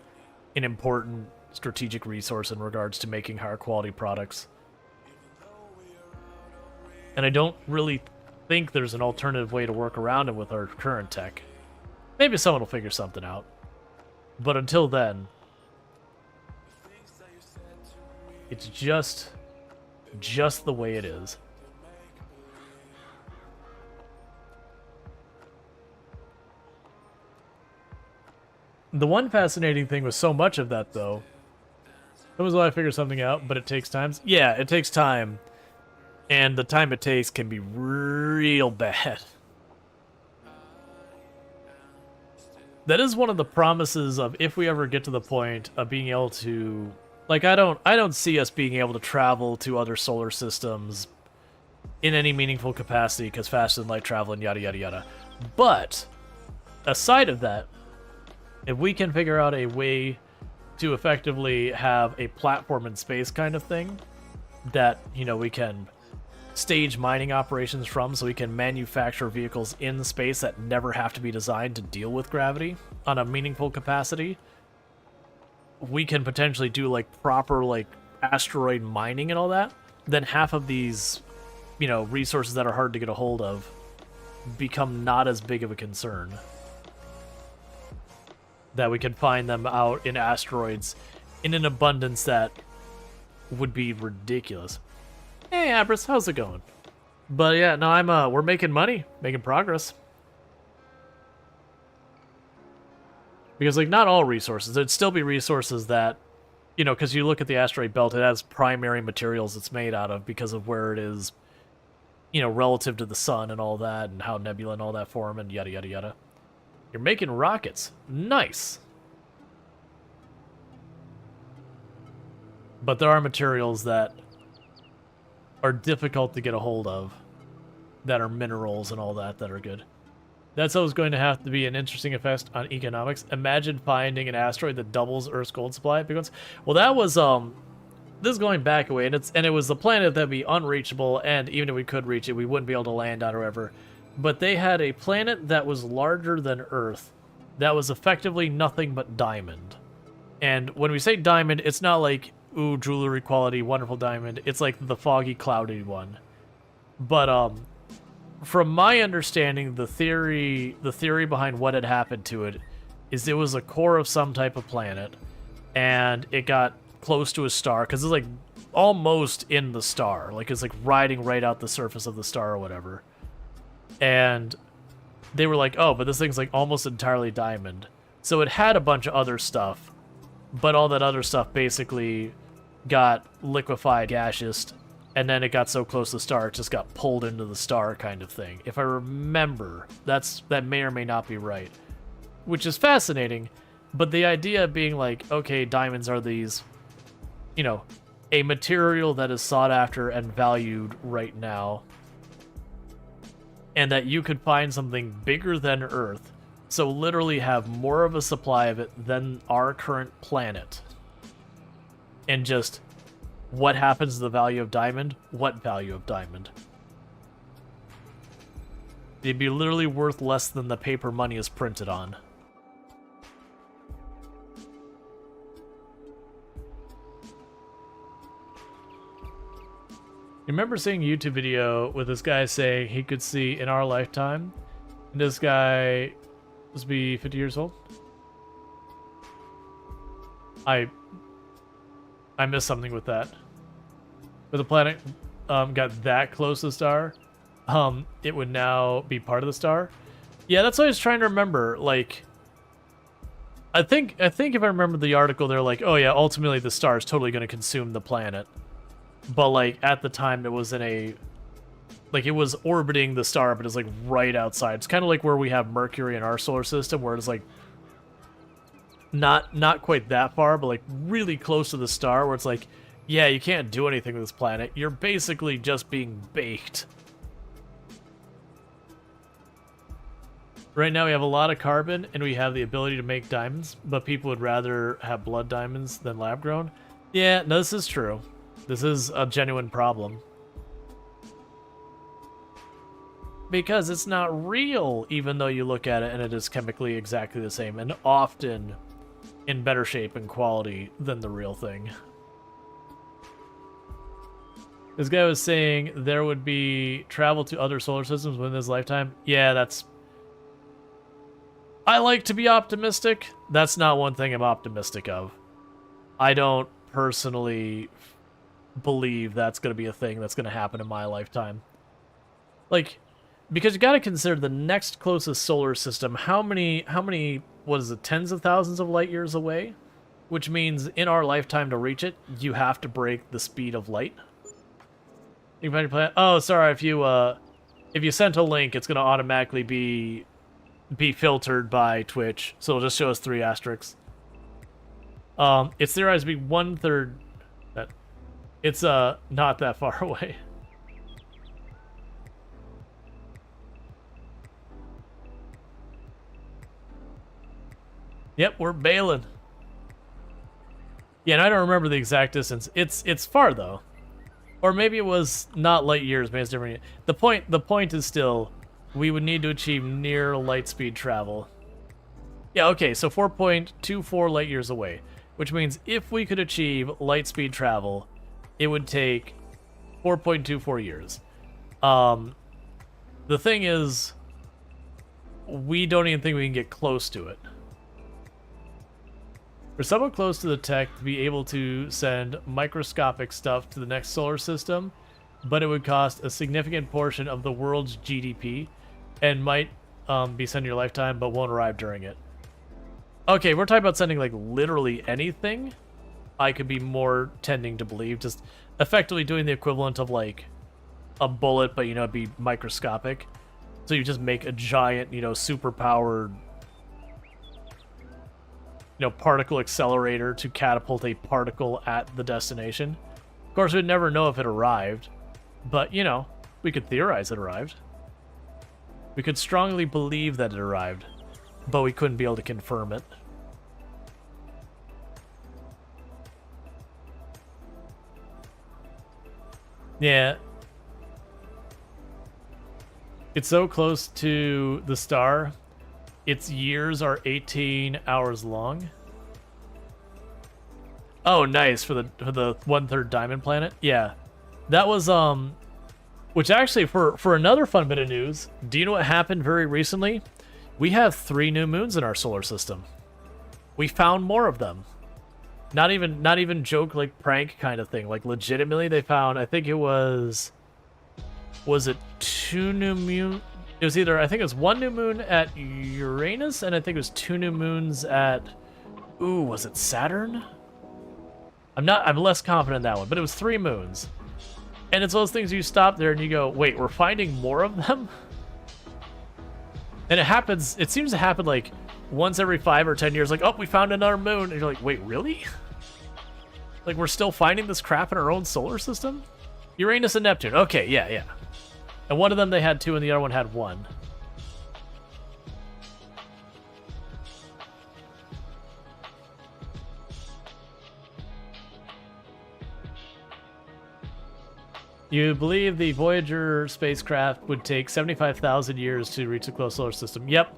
an important strategic resource in regards to making higher quality products. And I don't really think there's an alternative way to work around it with our current tech. Maybe someone will figure something out. But until then, it's just the way it is. The one fascinating thing with so much of that, though, that was why I figured something out, but it takes time. Yeah, it takes time. And the time it takes can be real bad. That is one of the promises of if we ever get to the point of being able to, like, I don't see us being able to travel to other solar systems in any meaningful capacity because faster than light travel and yada yada yada. But aside of that, if we can figure out a way to effectively have a platform in space kind of thing that, you know, we can stage mining operations from, so we can manufacture vehicles in space that never have to be designed to deal with gravity on a meaningful capacity, we can potentially do like proper like asteroid mining and all that. Then half of these, you know, resources that are hard to get a hold of become not as big of a concern. That we can find them out in asteroids in an abundance that would be ridiculous. Hey, Abris, how's it going? But yeah, no, we're making money, making progress. Because, like, not all resources. There'd still be resources that, you know, because you look at the asteroid belt, it has primary materials it's made out of because of where it is, you know, relative to the sun and all that, and how nebula and all that form, and yada, yada, yada. You're making rockets. Nice. But there are materials that are difficult to get a hold of, that are minerals and all that are good. That's always going to have to be an interesting effect on economics. Imagine finding an asteroid that doubles Earth's gold supply. Well, that was this is going back away, and it was the planet that'd be unreachable, and even if we could reach it, we wouldn't be able to land on or whatever. But they had a planet that was larger than Earth, that was effectively nothing but diamond. And when we say diamond, it's not like, ooh, jewelry quality, wonderful diamond. It's like the foggy, cloudy one. But from my understanding, the theory behind what had happened to it is it was a core of some type of planet, and it got close to a star because it's like almost in the star, like it's like riding right out the surface of the star or whatever. And they were like, oh, but this thing's like almost entirely diamond. So it had a bunch of other stuff, but all that other stuff basically got liquefied, gaseous, and then it got so close to the star, it just got pulled into the star kind of thing. If I remember, that may or may not be right, which is fascinating. But the idea being like, okay, diamonds are these, you know, a material that is sought after and valued right now, and that you could find something bigger than Earth, so literally have more of a supply of it than our current planet. And just, what happens to the value of diamond? What value of diamond? It'd be literally worth less than the paper money is printed on. You remember seeing a YouTube video with this guy saying he could see in our lifetime, and this guy must be 50 years old? I missed something with that. But the planet got that close to the star, it would now be part of the star. Yeah, that's what I was trying to remember. Like, I think if I remember the article, they're like, oh yeah, ultimately the star is totally going to consume the planet. But like at the time, it was in a, like it was orbiting the star, but it's like right outside. It's kind of like where we have Mercury in our solar system, where it's like not quite that far, but like really close to the star, where it's like, yeah, you can't do anything with this planet. You're basically just being baked. Right now we have a lot of carbon, and we have the ability to make diamonds, but people would rather have blood diamonds than lab-grown. Yeah, no, this is true. This is a genuine problem. Because it's not real, even though you look at it and it is chemically exactly the same, and often in better shape and quality than the real thing. This guy was saying there would be travel to other solar systems within this lifetime. Yeah, that's... I like to be optimistic. That's not one thing I'm optimistic of. I don't personally believe that's going to be a thing that's going to happen in my lifetime. Like, because you got to consider the next closest solar system, how many, what is it, tens of thousands of light years away? Which means in our lifetime to reach it, you have to break the speed of light. You can find your planet. Oh, sorry, if you sent a link, it's going to automatically be filtered by Twitch, so it'll just show us 3 asterisks. It's theorized to be 1/3. It's not that far away. Yep, we're bailing. Yeah, and I don't remember the exact distance. It's far though, or maybe it was not light years. Maybe it's different. The point is still, we would need to achieve near light speed travel. Yeah, okay, so 4.24 light years away, which means if we could achieve light speed travel, it would take 4.24 years. The thing is, we don't even think we can get close to it. For someone close to the tech to be able to send microscopic stuff to the next solar system, but it would cost a significant portion of the world's GDP, and might be sent in your lifetime, but won't arrive during it. Okay, we're talking about sending like literally anything. I could be more tending to believe, just effectively doing the equivalent of like a bullet, but you know, it'd be microscopic. So you just make a giant, you know, super powered, you know, particle accelerator to catapult a particle at the destination. Of course, we'd never know if it arrived, but you know, we could theorize it arrived. We could strongly believe that it arrived, but we couldn't be able to confirm it. Yeah. It's so close to the star, its years are 18 hours long. Oh, nice, for the 1/3 diamond planet. Yeah. That was Which actually, for another fun bit of news, do you know what happened very recently? We have 3 new moons in our solar system. We found more of them. Not even joke, like prank kind of thing. Like legitimately, they found. I think it was it 2 new moon? It was either, I think it was 1 new moon at Uranus, and I think it was 2 new moons at. Ooh, was it Saturn? I'm less confident in that one, but it was 3 moons. And it's those things you stop there and you go, wait, we're finding more of them? And it seems to happen like once every 5 or 10 years, like, oh, we found another moon. And you're like, wait, really? Like, we're still finding this crap in our own solar system? Uranus and Neptune. Okay, yeah. And one of them they had 2 and the other one had 1. You believe the Voyager spacecraft would take 75,000 years to reach the close solar system. Yep.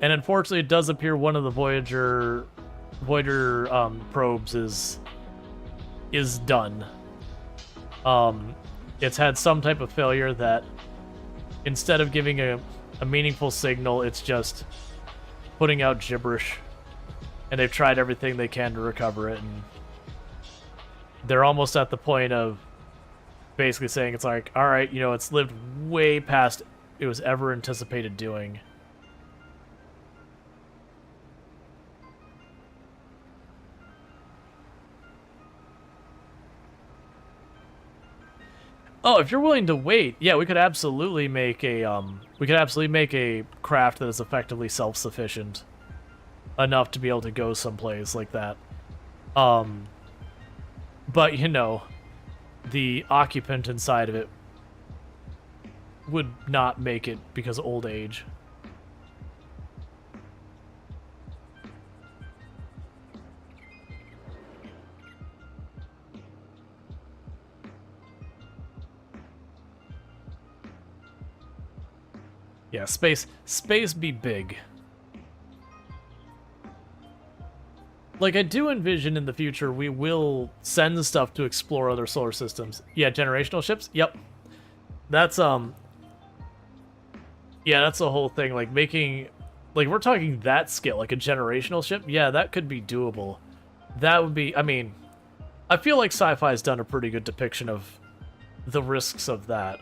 And unfortunately, it does appear one of the Voyager probes is done. It's had some type of failure that instead of giving a meaningful signal, it's just putting out gibberish. And they've tried everything they can to recover it, and they're almost at the point of basically saying it's like, all right, you know, it's lived way past it was ever anticipated doing. Oh, if you're willing to wait, yeah, we could absolutely make a craft that is effectively self-sufficient enough to be able to go someplace like that. But you know, the occupant inside of it would not make it because of old age. Yeah, space be big. Like, I do envision in the future we will send stuff to explore other solar systems. Yeah, generational ships? Yep. That's, yeah, that's the whole thing. Like, making... Like, we're talking that scale, like a generational ship? Yeah, that could be doable. That would be... I mean, I feel like sci-fi's done a pretty good depiction of the risks of that.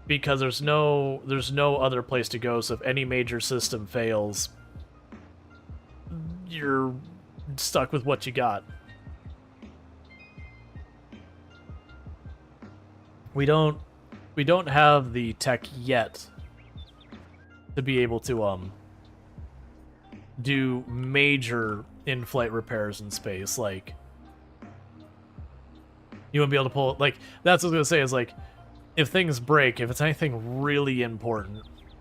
Because there's no other place to go, so if any major system fails, you're stuck with what you got. We don't have the tech yet to be able to do major in-flight repairs in space. Like, you wouldn't be able to pull, like, that's what I was gonna say, is like, if things break, if it's anything really important,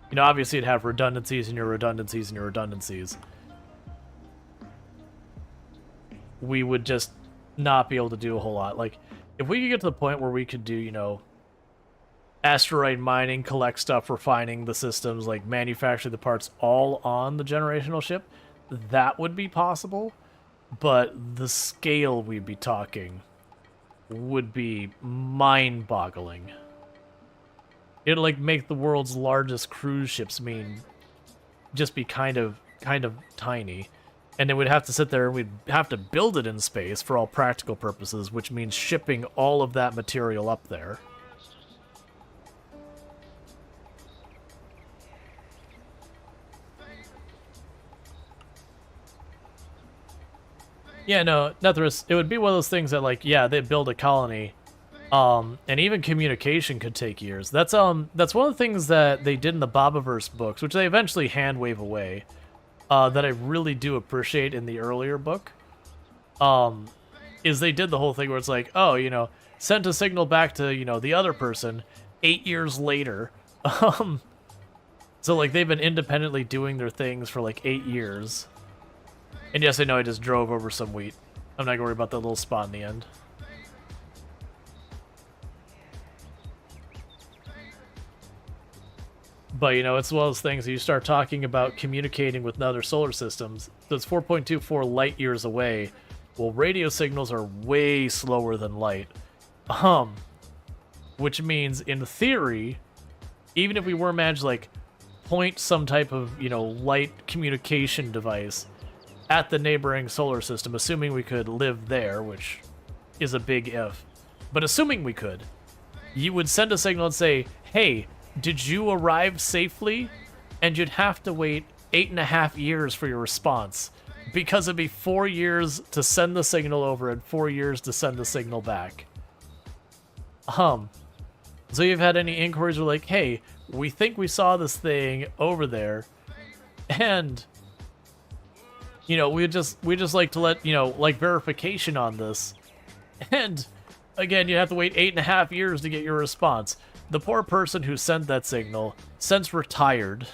you know, obviously it'd have redundancies and your redundancies and your redundancies. We would just not be able to do a whole lot. Like, if we could get to the point where we could do, you know, asteroid mining, collect stuff, refining the systems, like manufacture the parts all on the generational ship, that would be possible. But the scale we'd be talking would be mind-boggling. It'd like make the world's largest cruise ships just be kind of tiny. And then we'd have to sit there and we'd have to build it in space for all practical purposes, which means shipping all of that material up there. Yeah, no, not the risk. It would be one of those things that, like, yeah, they'd build a colony, and even communication could take years. That's one of the things that they did in the Bobaverse books, which they eventually hand wave away. That I really do appreciate in the earlier book, is they did the whole thing where it's like, oh, you know, sent a signal back to, you know, the other person 8 years later. So, like, they've been independently doing their things for, like, 8 years. And yes, I know I just drove over some wheat. I'm not gonna worry about that little spot in the end. But, you know, it's one of those things that you start talking about communicating with other solar systems. So it's 4.24 light years away. Well, radio signals are way slower than light. which means in theory, even if we were managed to like point some type of, you know, light communication device at the neighboring solar system, assuming we could live there, which is a big if, but assuming we could, you would send a signal and say, hey, did you arrive safely? And you'd have to wait 8.5 years for your response, because it'd be 4 years to send the signal over and 4 years to send the signal back. So you've had any inquiries where like, hey, we think we saw this thing over there, and you know, we just like to let, you know, like verification on this. And again, you have to wait 8.5 years to get your response. The poor person who sent that signal, since retired,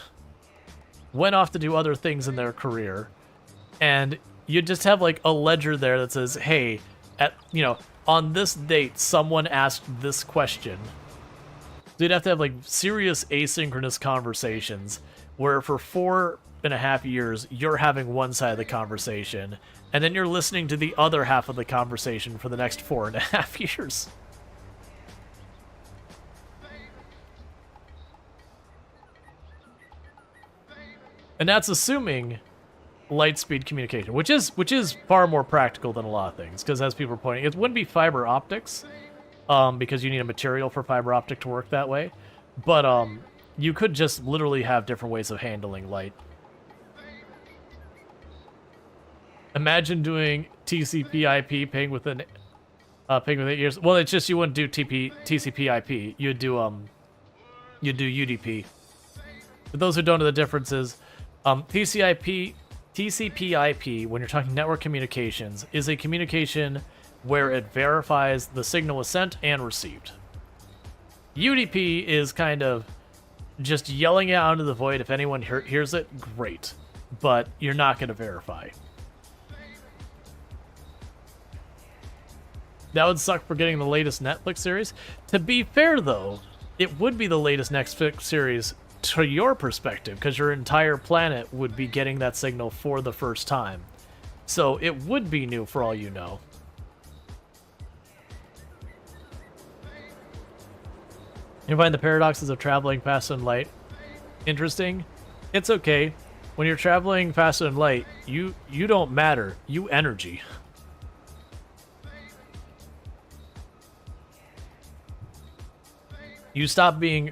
went off to do other things in their career, and you just have like a ledger there that says, hey, at, you know, on this date, someone asked this question. So you'd have to have like serious asynchronous conversations where for 4.5 years, you're having one side of the conversation, and then you're listening to the other half of the conversation for the next 4.5 years. And that's assuming light speed communication, which is far more practical than a lot of things, because as people are pointing, it wouldn't be fiber optics, because you need a material for fiber optic to work that way, but you could just literally have different ways of handling light. Imagine doing TCP/IP ping with 8 years. Well, it's just you wouldn't do TCP/IP. You'd do UDP. For those who don't know the differences, TCP/IP, when you're talking network communications, is a communication where it verifies the signal was sent and received. UDP is kind of just yelling it out into the void. If anyone hears it, great, but you're not going to verify. That would suck for getting the latest Netflix series. To be fair, though, it would be the latest Netflix series to your perspective, because your entire planet would be getting that signal for the first time. So it would be new for all you know. You find the paradoxes of traveling faster than light interesting? It's okay. When you're traveling faster than light, you don't matter. You energy. You stop being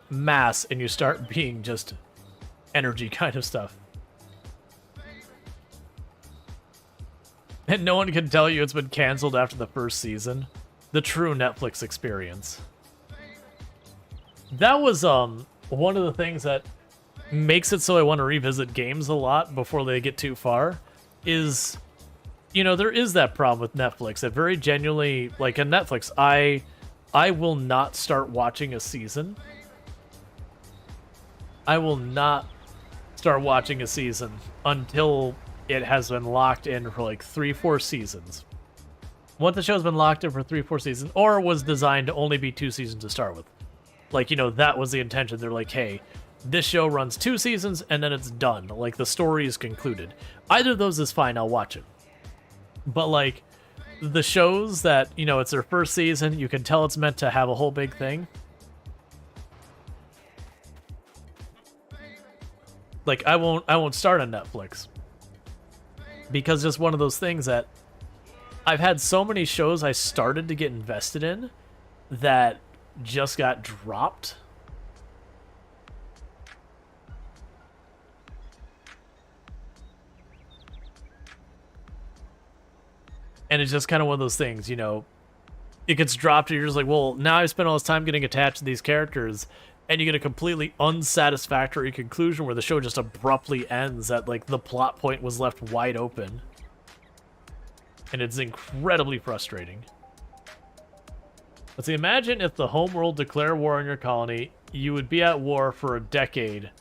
mass and you start being just energy kind of stuff. And no one can tell you it's been canceled after the first season. The true Netflix experience. That was one of the things that makes it so I want to revisit games a lot before they get too far, is, you know, there is that problem with Netflix that very genuinely, like in Netflix, I will not start watching a season. I will not start watching a season until it has been locked in for like 3-4 seasons. Once the show's been locked in for 3-4 seasons, or was designed to only be 2 seasons to start with. Like, you know, that was the intention. They're like, hey, this show runs 2 seasons and then it's done. Like, the story is concluded. Either of those is fine, I'll watch it. But like, the shows that, you know, it's their first season, you can tell it's meant to have a whole big thing. Like, I won't start on Netflix. Because it's one of those things that I've had so many shows I started to get invested in that just got dropped. And it's just kind of one of those things, you know, it gets dropped and you're just like, well, now I spent all this time getting attached to these characters, and you get a completely unsatisfactory conclusion where the show just abruptly ends at, like, the plot point was left wide open. And it's incredibly frustrating. Let's see, imagine if the homeworld declared war on your colony, you would be at war for a decade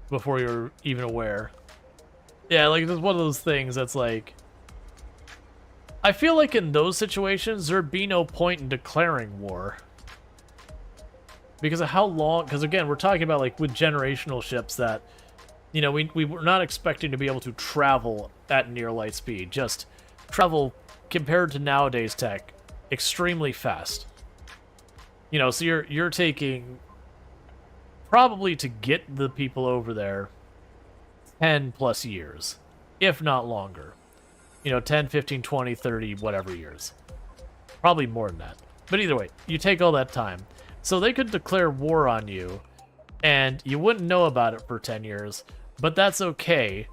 before you're even aware. Yeah, like, it's one of those things that's like, I feel like in those situations, there'd be no point in declaring war. Because of how long, because again, we're talking about like with generational ships that, you know, we were not expecting to be able to travel at near light speed. Just travel, compared to nowadays tech, extremely fast. You know, so you're taking probably to get the people over there 10 plus years, if not longer. You know, 10, 15, 20, 30, whatever years. Probably more than that. But either way, you take all that time. So they could declare war on you, and you wouldn't know about it for 10 years, but that's okay,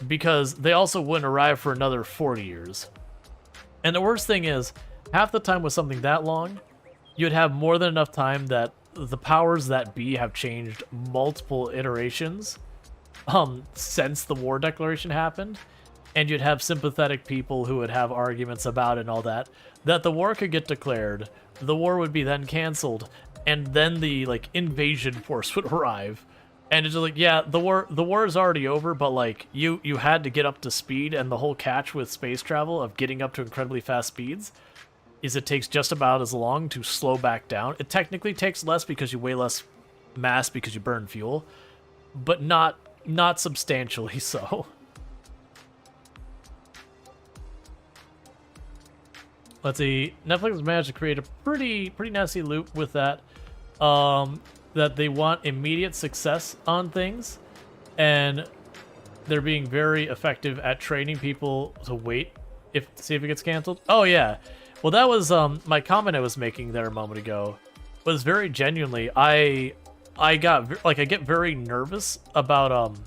because they also wouldn't arrive for another 40 years. And the worst thing is, half the time with something that long, you'd have more than enough time that the powers that be have changed multiple iterations since the war declaration happened, and you'd have sympathetic people who would have arguments about it and all that, that the war could get declared, the war would be then canceled, and then the, like, invasion force would arrive. And it's just like, yeah, the war is already over, but, like, you had to get up to speed, and the whole catch with space travel of getting up to incredibly fast speeds is it takes just about as long to slow back down. It technically takes less because you weigh less mass because you burn fuel, but not substantially so. Let's see. Netflix has managed to create a pretty nasty loop with that. That they want immediate success on things, and they're being very effective at training people to wait see if it gets canceled. Oh yeah. Well, that was my comment I was making there a moment ago. Was very genuinely I get very nervous about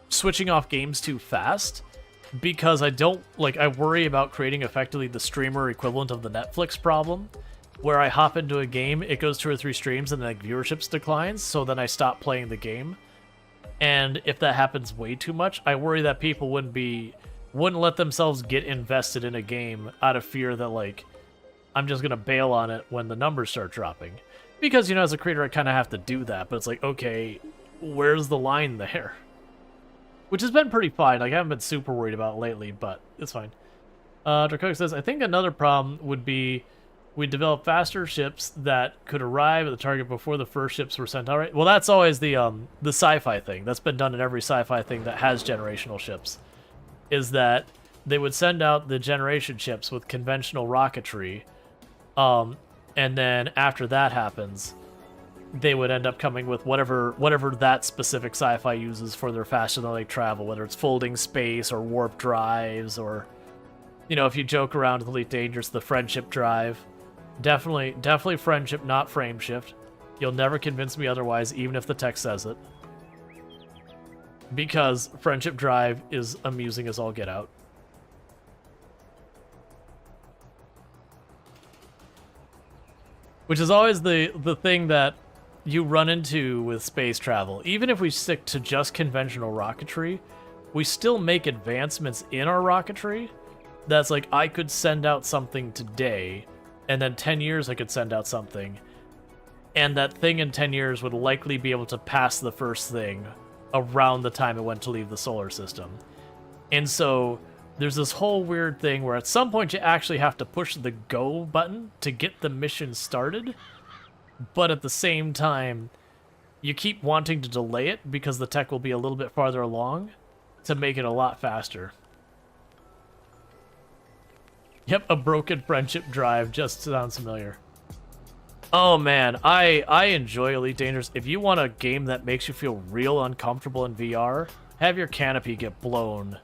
switching off games too fast, because I worry about creating effectively the streamer equivalent of the Netflix problem, where I hop into a game, it goes 2 or 3 streams, and then viewership declines, so then I stop playing the game. And if that happens way too much, I worry that people wouldn't let themselves get invested in a game out of fear that, like, I'm just gonna bail on it when the numbers start dropping. Because, you know, as a creator, I kind of have to do that, but it's like, okay, where's the line there? Which has been pretty fine. Like, I haven't been super worried about it lately, but it's fine. Dracoic says, I think another problem would be we develop faster ships that could arrive at the target before the first ships were sent out. Right? Well, that's always the sci-fi thing. That's been done in every sci-fi thing that has generational ships. Is that they would send out the generation ships with conventional rocketry, and then after that happens, they would end up coming with whatever that specific sci-fi uses for their faster than light travel, whether it's folding space or warp drives, or, you know, if you joke around with Elite Dangerous, the friendship drive. Definitely friendship, not frame shift. You'll never convince me otherwise, even if the text says it. Because friendship drive is amusing as all get out. Which is always the thing that you run into with space travel. Even if we stick to just conventional rocketry, we still make advancements in our rocketry. That's like, I could send out something today, and then 10 years I could send out something. And that thing in 10 years would likely be able to pass the first thing around the time it went to leave the solar system. And so there's this whole weird thing where at some point you actually have to push the go button to get the mission started, but at the same time you keep wanting to delay it because the tech will be a little bit farther along to make it a lot faster. Yep, a broken friendship drive just sounds familiar. Oh man, I enjoy Elite Dangerous. If you want a game that makes you feel real uncomfortable in VR, have your canopy get blown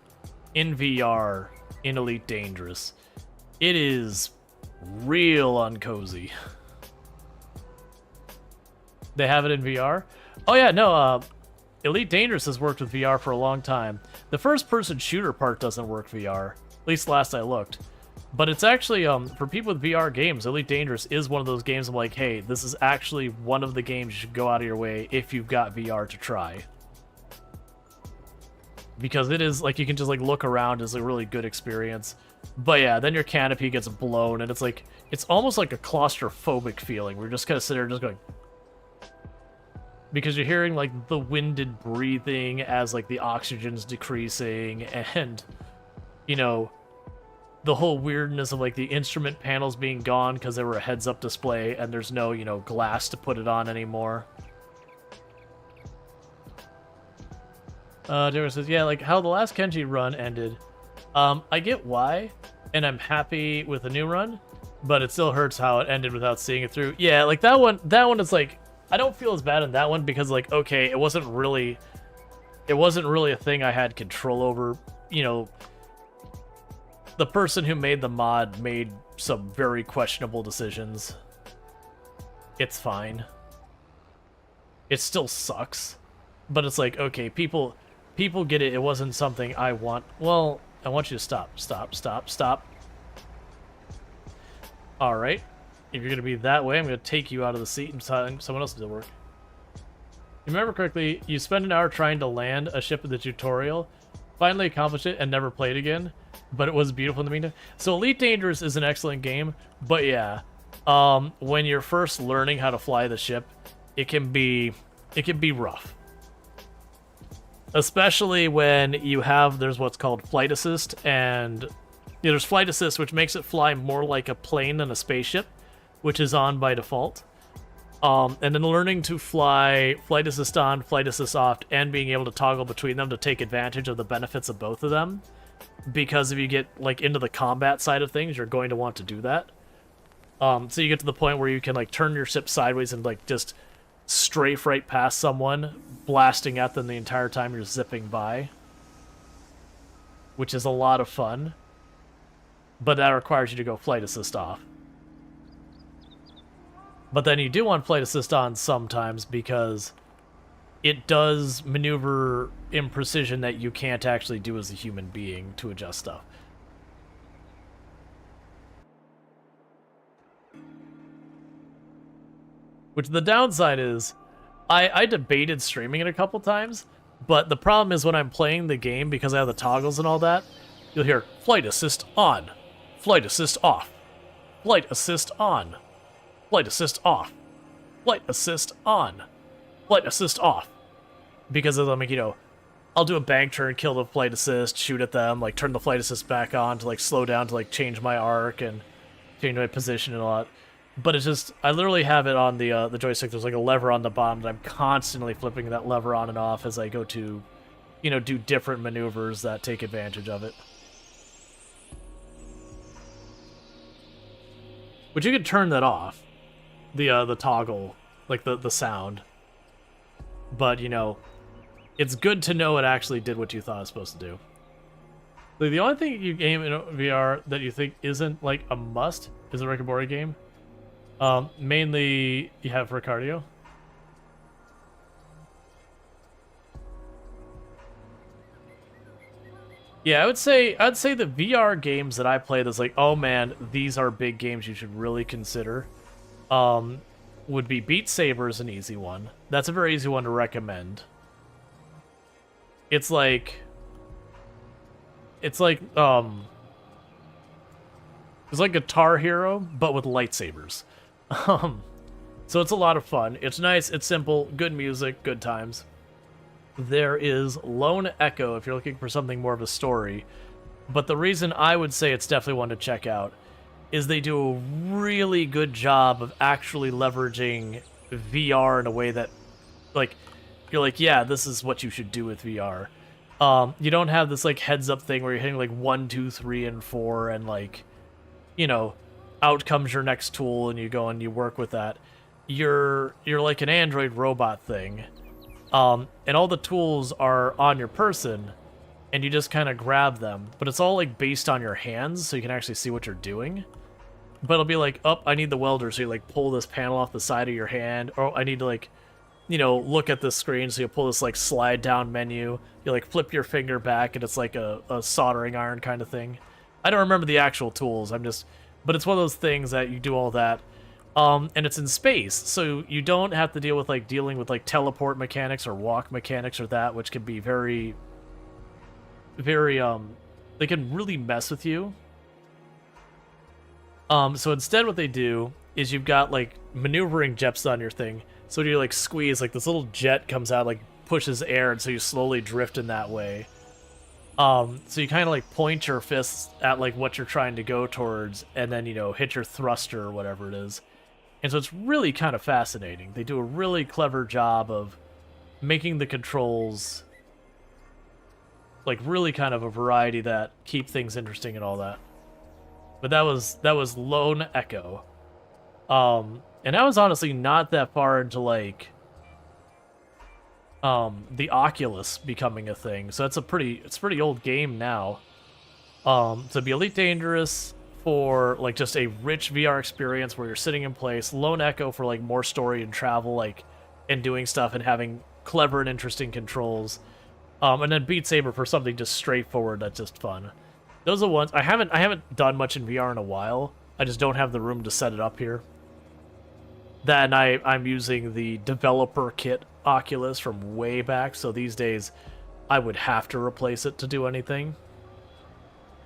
in VR in Elite Dangerous. It is real uncozy. They have it in VR? Oh yeah, no, Elite Dangerous has worked with VR for a long time. The first-person shooter part doesn't work VR, at least last I looked. But it's actually, for people with VR games, Elite Dangerous is one of those games I'm like, hey, this is actually one of the games you should go out of your way if you've got VR to try. Because it is, like, you can just, like, look around. It's a really good experience. But yeah, then your canopy gets blown, and it's like, it's almost like a claustrophobic feeling. We're just kind of sitting there just going... Because you're hearing, like, the winded breathing as, like, the oxygen's decreasing, and, you know... the whole weirdness of, like, the instrument panels being gone because they were a heads-up display and there's no, you know, glass to put it on anymore. Jared says, yeah, like, how the last Kenji run ended. I get why, and I'm happy with the new run, but it still hurts how it ended without seeing it through. Yeah, like that one is like, I don't feel as bad in that one because like, okay, it wasn't really a thing I had control over. You know, the person who made the mod made some very questionable decisions. It's fine. It still sucks, but it's like, okay, people get it. It wasn't something I want. Well, I want you to stop. All right. If you're going to be that way, I'm going to take you out of the seat and someone else to do the work. You remember correctly, you spent an hour trying to land a ship in the tutorial, finally accomplished it, and never played again, but it was beautiful in the meantime. So Elite Dangerous is an excellent game, but yeah, when you're first learning how to fly the ship, it can be rough. Especially when there's what's called flight assist, and there's flight assist, which makes it fly more like a plane than a spaceship, which is on by default. And then learning to fly flight assist on, flight assist off, and being able to toggle between them to take advantage of the benefits of both of them. Because if you get like into the combat side of things, you're going to want to do that. So you get to the point where you can like turn your ship sideways and like just strafe right past someone, blasting at them the entire time you're zipping by, which is a lot of fun, but that requires you to go flight assist off. But then you do want flight assist on sometimes because it does maneuver in precision that you can't actually do as a human being to adjust stuff. Which the downside is, I debated streaming it a couple times, but the problem is when I'm playing the game, because I have the toggles and all that, you'll hear flight assist on, flight assist off, flight assist on, flight assist off, flight assist on, flight assist off. Because of them, like, you know, I'll do a bank turn, kill the flight assist, shoot at them, like turn the flight assist back on to like slow down to like change my arc and change my position and a lot. But it's just, I literally have it on the joystick. There's like a lever on the bottom that I'm constantly flipping that lever on and off as I go to, you know, do different maneuvers that take advantage of it. But you can turn that off, the toggle, like the sound. But, you know, it's good to know it actually did what you thought it was supposed to do. Like, the only thing you game in VR that you think isn't like a must is a Rick and Morty game. Mainly you have for cardio. Yeah, I'd say the VR games that I play that's like, oh man, these are big games you should really consider. Would be Beat Saber is an easy one. That's a very easy one to recommend. It's like Guitar Hero, but with lightsabers. So it's a lot of fun. It's nice, it's simple, good music, good times. There is Lone Echo if you're looking for something more of a story. But the reason I would say it's definitely one to check out is they do a really good job of actually leveraging VR in a way that, like, you're like, yeah, this is what you should do with VR. You don't have this, like, heads-up thing where you're hitting, like, 1, 2, 3, and 4, and, like, you know, out comes your next tool, and you go and you work with that. You're like an android robot thing. And all the tools are on your person, and you just kind of grab them. But it's all, like, based on your hands, so you can actually see what you're doing. But it'll be like, oh, I need the welder, so you, like, pull this panel off the side of your hand. Or I need to, like, you know, look at the screen, so you pull this, like, slide-down menu. You, like, flip your finger back, and it's like a soldering iron kind of thing. I don't remember the actual tools, but it's one of those things that you do all that. And it's in space, so you don't have to deal with, like, dealing with, like, teleport mechanics or walk mechanics or that, which can be very, very, they can really mess with you. So instead what they do is you've got, like, maneuvering jets on your thing, so when you, like, squeeze, like, this little jet comes out, like, pushes air, and so you slowly drift in that way. So you kind of, like, point your fists at, like, what you're trying to go towards, and then, you know, hit your thruster or whatever it is. And so it's really kind of fascinating. They do a really clever job of making the controls, like, really kind of a variety that keep things interesting and all that. but that was Lone Echo. And I was honestly not that far into like the Oculus becoming a thing. So it's a pretty old game now. To be Elite Dangerous for like just a rich VR experience where you're sitting in place, Lone Echo for like more story and travel, like, and doing stuff and having clever and interesting controls. And then Beat Saber for something just straightforward that's just fun. Those are ones I haven't done much in VR in a while. I just don't have the room to set it up here. Then I'm using the developer kit Oculus from way back, so these days I would have to replace it to do anything.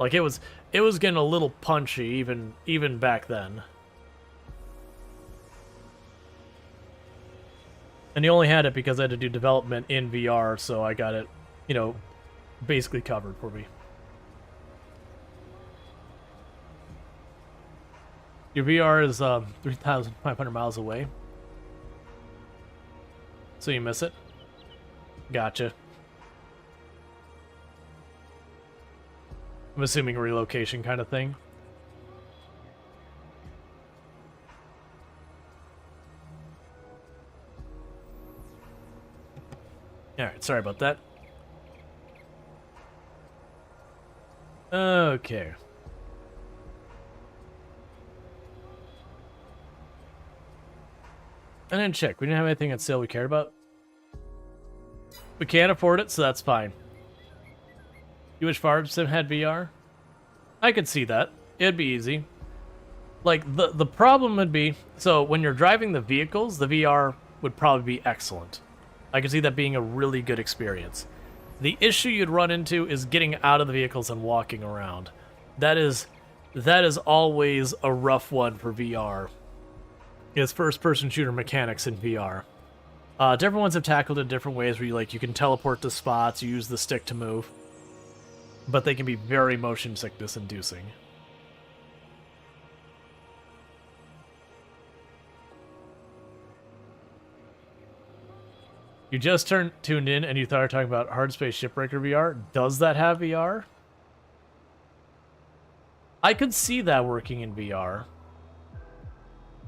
Like it was getting a little punchy even back then. And he only had it because I had to do development in VR, so I got it, you know, basically covered for me. Your VR is 3,500 miles away. So you miss it? Gotcha. I'm assuming a relocation kind of thing. Alright, sorry about that. Okay. I didn't check. We didn't have anything on sale we cared about. We can't afford it, so that's fine. You wish Farm Sim had VR? I could see that. It'd be easy. Like, the problem would be, so when you're driving the vehicles, the VR would probably be excellent. I could see that being a really good experience. The issue you'd run into is getting out of the vehicles and walking around. That is always a rough one for VR. Is first-person shooter mechanics in VR. Different ones have tackled it in different ways where you can teleport to spots, you use the stick to move. But they can be very motion sickness inducing. You just tuned in and you thought I was talking about Hard Space Shipbreaker VR. Does that have VR? I could see that working in VR.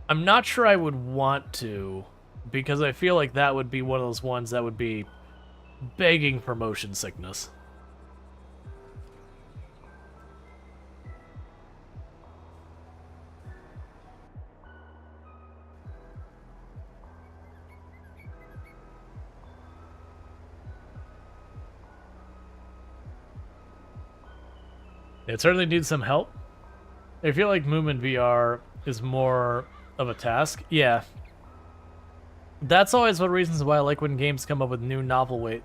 I'm not sure I would want to, because I feel like that would be one of those ones that would be begging for motion sickness. It certainly needs some help. I feel like movement VR is more of a task. Yeah. That's always one of the reasons why I like when games come up with new novel ways.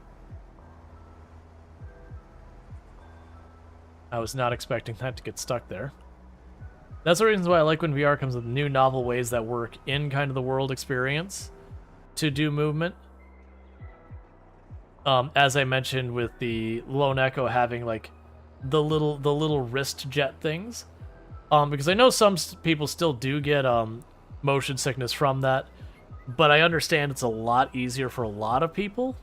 I was not expecting that to get stuck there. That's the reasons why I like when VR comes with new novel ways that work in kind of the world experience to do movement. As I mentioned with the Lone Echo having like the little wrist jet things. Because I know some people still do get motion sickness from that, but I understand it's a lot easier for a lot of people.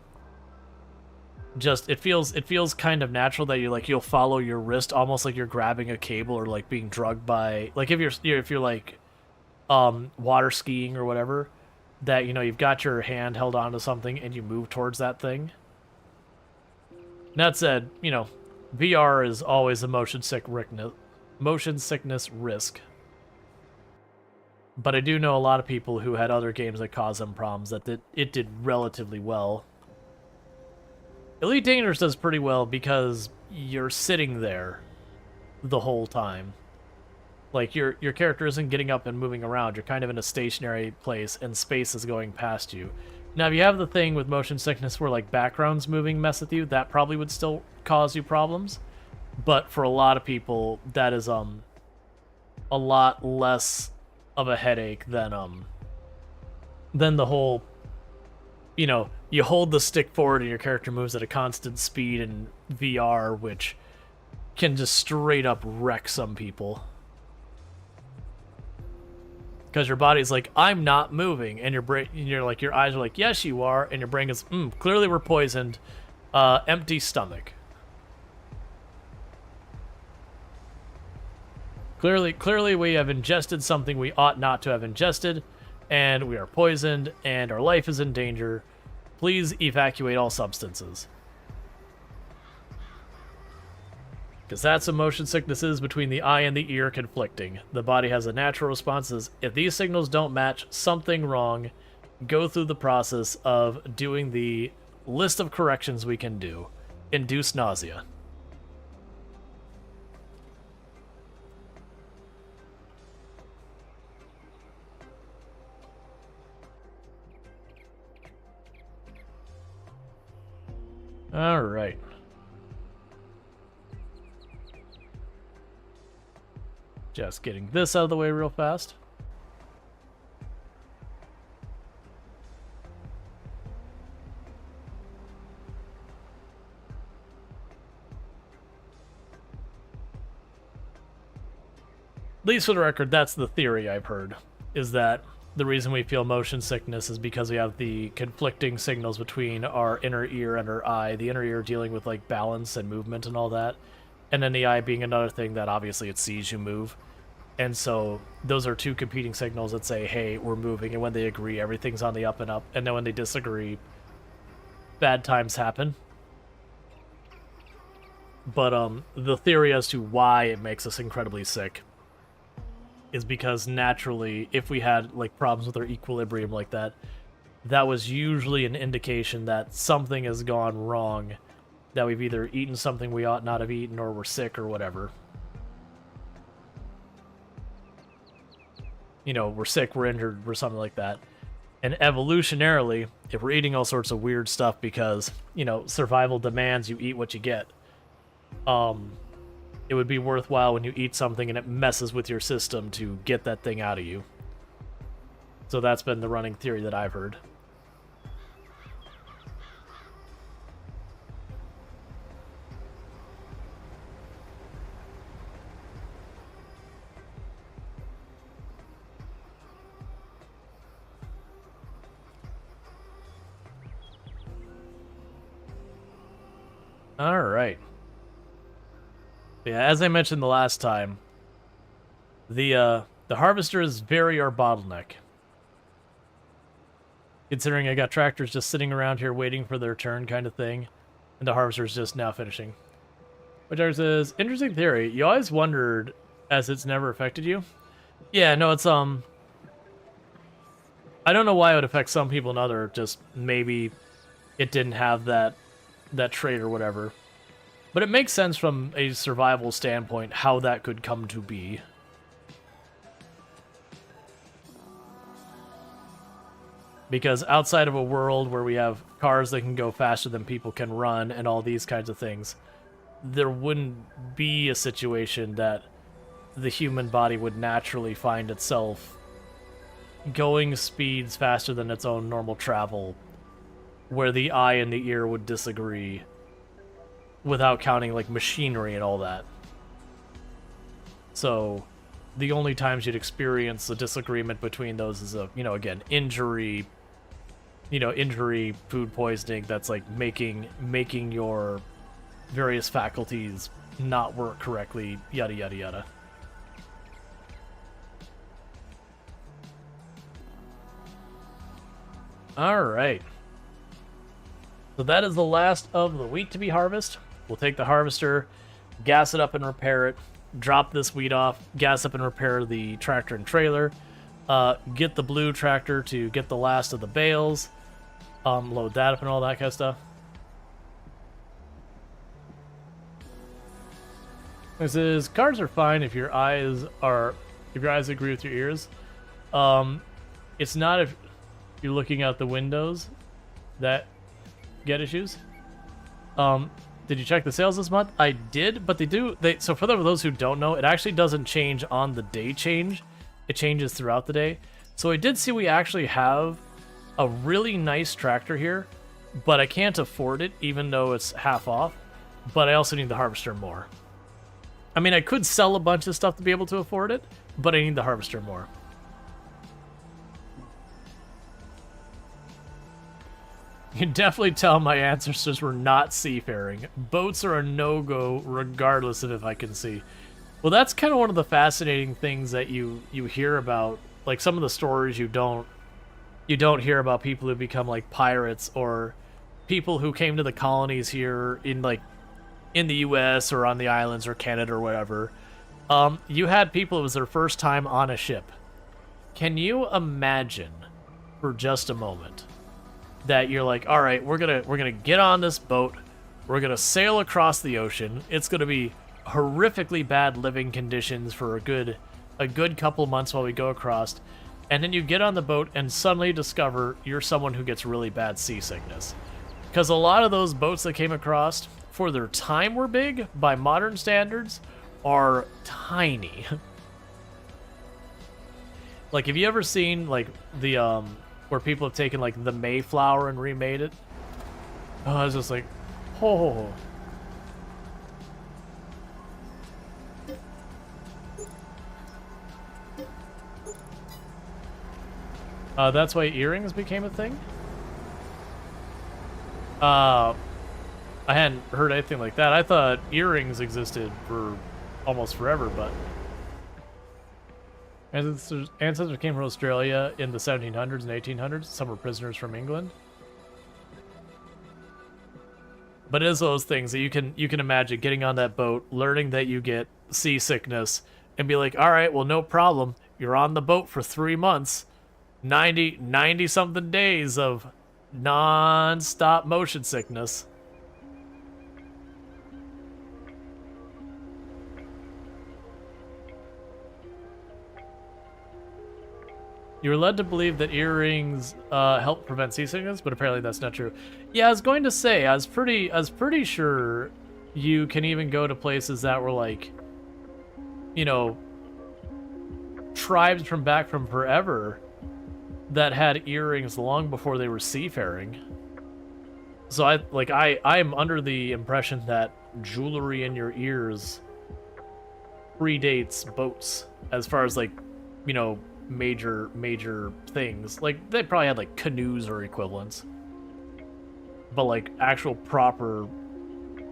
Just it feels kind of natural that you'll follow your wrist almost like you're grabbing a cable or like being drugged by, like if you're like water skiing or whatever, that you've got your hand held onto something and you move towards that thing. That said, VR is always a motion sickness risk. But I do know a lot of people who had other games that caused them problems that it did relatively well. Elite Dangerous does pretty well because you're sitting there the whole time. Like, your character isn't getting up and moving around. You're kind of in a stationary place, and space is going past you. Now, if you have the thing with motion sickness where, like, backgrounds moving mess with you, that probably would still cause you problems. But for a lot of people, that is a lot less of a headache than the whole, you hold the stick forward and your character moves at a constant speed in VR, which can just straight up wreck some people. Because your body's like, I'm not moving, and your eyes are like, yes, you are, and your brain goes, clearly we're poisoned. Empty stomach. Clearly we have ingested something we ought not to have ingested, and we are poisoned, and our life is in danger. Please evacuate all substances. Because that's what motion sickness is, between the eye and the ear conflicting. The body has a natural response. If these signals don't match, something wrong. Go through the process of doing the list of corrections we can do. Induce nausea. All right. Just getting this out of the way real fast. At least for the record, that's the theory I've heard, is that the reason we feel motion sickness is because we have the conflicting signals between our inner ear and our eye. The inner ear dealing with like balance and movement and all that, and then the eye being another thing that obviously it sees you move. And so those are two competing signals that say, hey, we're moving, and when they agree, everything's on the up and up, and then when they disagree, bad times happen. But the theory as to why it makes us incredibly sick is because naturally, if we had like problems with our equilibrium like that, that was usually an indication that something has gone wrong, that we've either eaten something we ought not have eaten, or we're sick, or whatever. You know, we're sick, we're injured, or something like that. And evolutionarily, if we're eating all sorts of weird stuff because, you know, survival demands you eat what you get, it would be worthwhile when you eat something and it messes with your system to get that thing out of you. So that's been the running theory that I've heard. All right. Yeah, as I mentioned the last time, the harvester is very our bottleneck. Considering I got tractors just sitting around here waiting for their turn kind of thing, and the harvester's just now finishing. Which says, interesting theory. You always wondered as it's never affected you? Yeah, no, it's I don't know why it would affect some people and other, just maybe it didn't have that trait or whatever. But it makes sense from a survival standpoint how that could come to be. Because outside of a world where we have cars that can go faster than people can run and all these kinds of things, there wouldn't be a situation that the human body would naturally find itself going speeds faster than its own normal travel, where the eye and the ear would disagree, without counting like machinery and all that. So the only times you'd experience a disagreement between those is a, you know, again, injury, food poisoning that's like making your various faculties not work correctly, yada yada yada. All right. So that is the last of the wheat to be harvested. We'll take the harvester, gas it up and repair it, drop this wheat off, gas up and repair the tractor and trailer, get the blue tractor to get the last of the bales, load that up and all that kind of stuff. This is, cars are fine if your eyes agree with your ears. It's not if you're looking out the windows that get issues. Did you check the sales this month? I did, but so for those who don't know, it actually doesn't change on the day change. It changes throughout the day. So I did see we actually have a really nice tractor here, but I can't afford it even though it's half off. But I also need the harvester more. I mean, I could sell a bunch of stuff to be able to afford it, but I need the harvester more. You can definitely tell my ancestors were not seafaring. Boats are a no-go regardless of if I can see. Well, that's kind of one of the fascinating things that you hear about, like some of the stories you don't hear about people who become like pirates or people who came to the colonies here in like in the U.S. or on the islands or Canada or whatever. You had people, it was their first time on a ship. Can you imagine for just a moment that you're like, all right, we're gonna get on this boat, we're gonna sail across the ocean. It's gonna be horrifically bad living conditions for a good couple months while we go across, and then you get on the boat and suddenly discover you're someone who gets really bad seasickness. Because a lot of those boats that came across, for their time were big, by modern standards, are tiny. Like, have you ever seen, like, the, where people have taken, like, the Mayflower and remade it? Oh, I was just like, oh. That's why earrings became a thing? I hadn't heard anything like that. I thought earrings existed for almost forever, but... Ancestors came from Australia in the 1700s and 1800s. Some were prisoners from England. But it is those things that you can imagine getting on that boat, learning that you get seasickness, and be like, all right, well, no problem. You're on the boat for 3 months. 90 something days of non-stop motion sickness. You're led to believe that earrings help prevent seasickness, but apparently that's not true. Yeah, I was going to say, I was pretty sure you can even go to places that were like, you know, tribes from back from forever that had earrings long before they were seafaring. So I'm under the impression that jewelry in your ears predates boats as far as like, you know, major things. Like they probably had like canoes or equivalents. But like actual proper,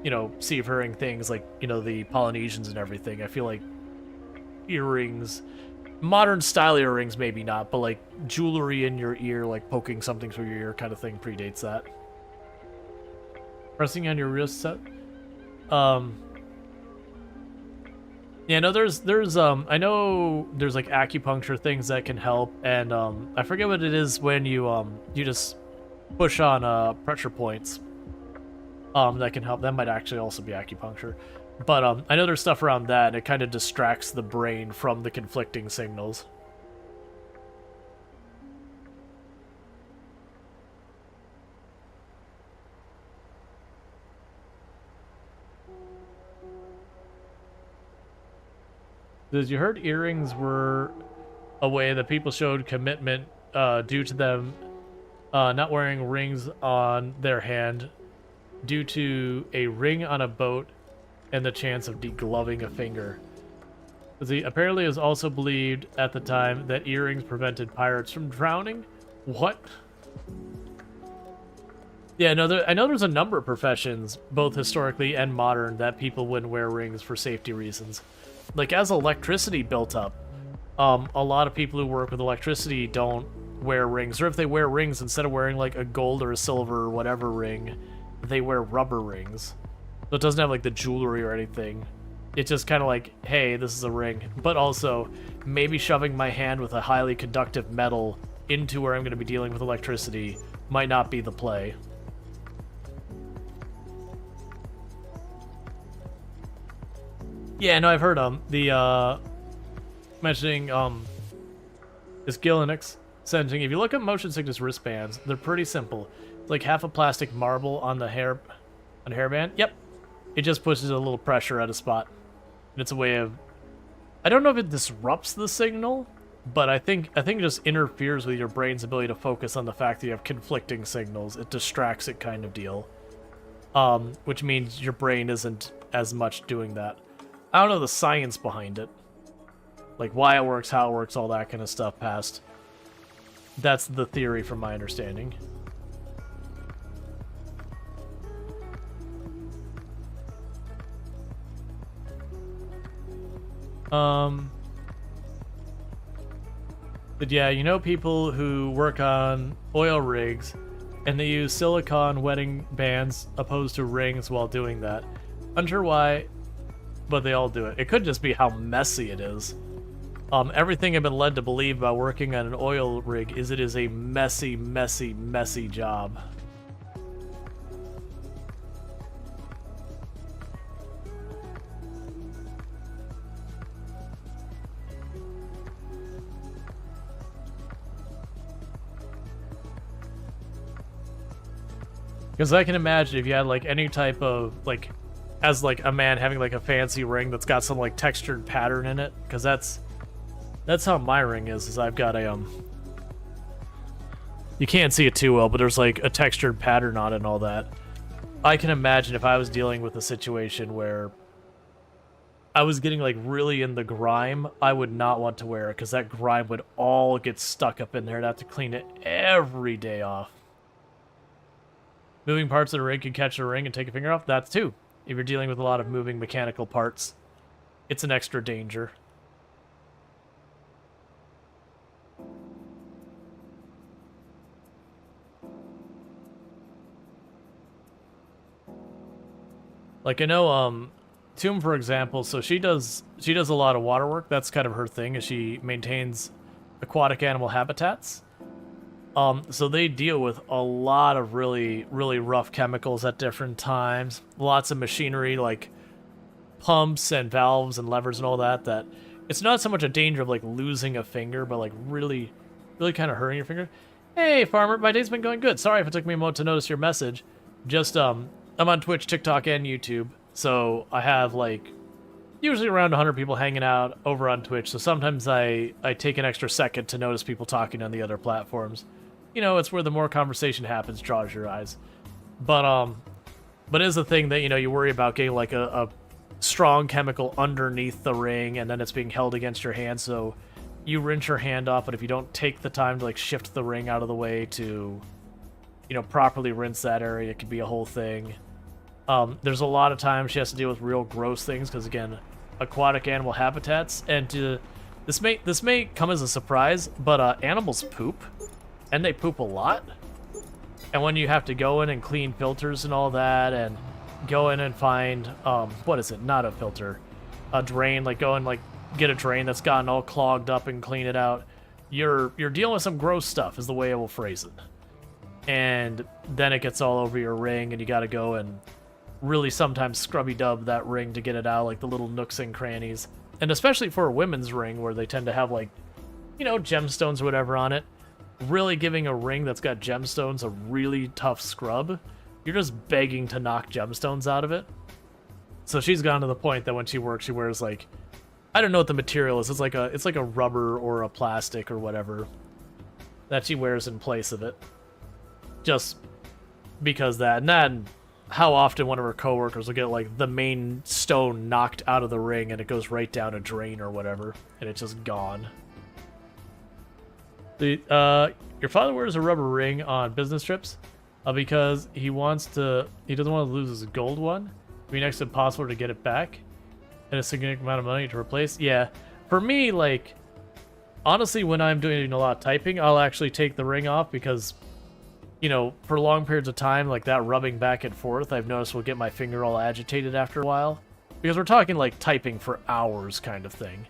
you know, seafaring things like, you know, the Polynesians and everything, I feel like earrings, modern style earrings maybe not, but like jewelry in your ear, like poking something through your ear kind of thing predates that. Pressing on your wrist set. Yeah, no, there's I know there's like acupuncture things that can help, and I forget what it is when you just push on pressure points that can help. That might actually also be acupuncture. But I know there's stuff around that, and it kind of distracts the brain from the conflicting signals. As you heard, earrings were a way that people showed commitment due to them not wearing rings on their hand due to a ring on a boat and the chance of degloving a finger. Apparently it was also believed at the time that earrings prevented pirates from drowning. What? Yeah, no, I know there's a number of professions, both historically and modern, that people wouldn't wear rings for safety reasons. Like, as electricity built up, a lot of people who work with electricity don't wear rings. Or if they wear rings, instead of wearing, like, a gold or a silver or whatever ring, they wear rubber rings. So it doesn't have, like, the jewelry or anything. It's just kind of like, hey, this is a ring. But also, maybe shoving my hand with a highly conductive metal into where I'm going to be dealing with electricity might not be the play. Yeah, no, I've heard mentioning this Gillinix sending. If you look at motion sickness wristbands, they're pretty simple. It's like half a plastic marble on the hairband. Yep, it just pushes a little pressure at a spot, and it's a way of. I don't know if it disrupts the signal, but I think it just interferes with your brain's ability to focus on the fact that you have conflicting signals. It distracts it, kind of deal. Which means your brain isn't as much doing that. I don't know the science behind it. Like why it works, how it works, all that kind of stuff past. That's the theory from my understanding. But yeah, you know people who work on oil rigs and they use silicone wedding bands opposed to rings while doing that. Unsure why, but they all do it. It could just be how messy it is. Everything I've been led to believe about working on an oil rig is it is a messy, messy, messy job. Because I can imagine if you had like any type of like, as like a man having like a fancy ring that's got some like textured pattern in it, because that's how my ring is I've got a you can't see it too well, but there's like a textured pattern on it and all that. I can imagine if I was dealing with a situation where I was getting like really in the grime, I would not want to wear it because that grime would all get stuck up in there and I'd have to clean it every day off. Moving parts of the rig can catch a ring and take a finger off. That's too. If you're dealing with a lot of moving mechanical parts, it's an extra danger. Like I know Tomb, for example, so she does a lot of water work. That's kind of her thing, is she maintains aquatic animal habitats. So they deal with a lot of really, really rough chemicals at different times. Lots of machinery like pumps and valves and levers and all that, that it's not so much a danger of like losing a finger, but like really, really kind of hurting your finger. Hey, farmer, my day's been going good. Sorry if it took me a moment to notice your message. Just, I'm on Twitch, TikTok, and YouTube. So I have like usually around 100 people hanging out over on Twitch. So sometimes I take an extra second to notice people talking on the other platforms. You know, it's where the more conversation happens draws your eyes. But it is a thing that, you know, you worry about getting like a strong chemical underneath the ring and then it's being held against your hand, so you rinse your hand off, but if you don't take the time to like shift the ring out of the way to, you know, properly rinse that area, it could be a whole thing. There's a lot of times she has to deal with real gross things because, again, aquatic animal habitats, and this may come as a surprise, but animals poop. And they poop a lot. And when you have to go in and clean filters and all that, and go in and find, what is it? Not a filter. A drain, like go and like get a drain that's gotten all clogged up and clean it out. You're dealing with some gross stuff is the way I will phrase it. And then it gets all over your ring and you gotta go and really sometimes scrubby dub that ring to get it out, like the little nooks and crannies. And especially for a women's ring where they tend to have like, you know, gemstones or whatever on it. Really giving a ring that's got gemstones a really tough scrub, you're just begging to knock gemstones out of it. So she's gone to the point that when she works, she wears like, I don't know what the material is. It's like a rubber or a plastic or whatever that she wears in place of it. Just because that, and then how often one of her coworkers will get like the main stone knocked out of the ring and it goes right down a drain or whatever, and it's just gone. Your father wears a rubber ring on business trips because he doesn't want to lose his gold one. It'd be next to impossible to get it back and a significant amount of money to replace. Yeah, for me, like, honestly, when I'm doing a lot of typing, I'll actually take the ring off because, you know, for long periods of time, like that rubbing back and forth, I've noticed will get my finger all agitated after a while. Because we're talking like typing for hours kind of thing.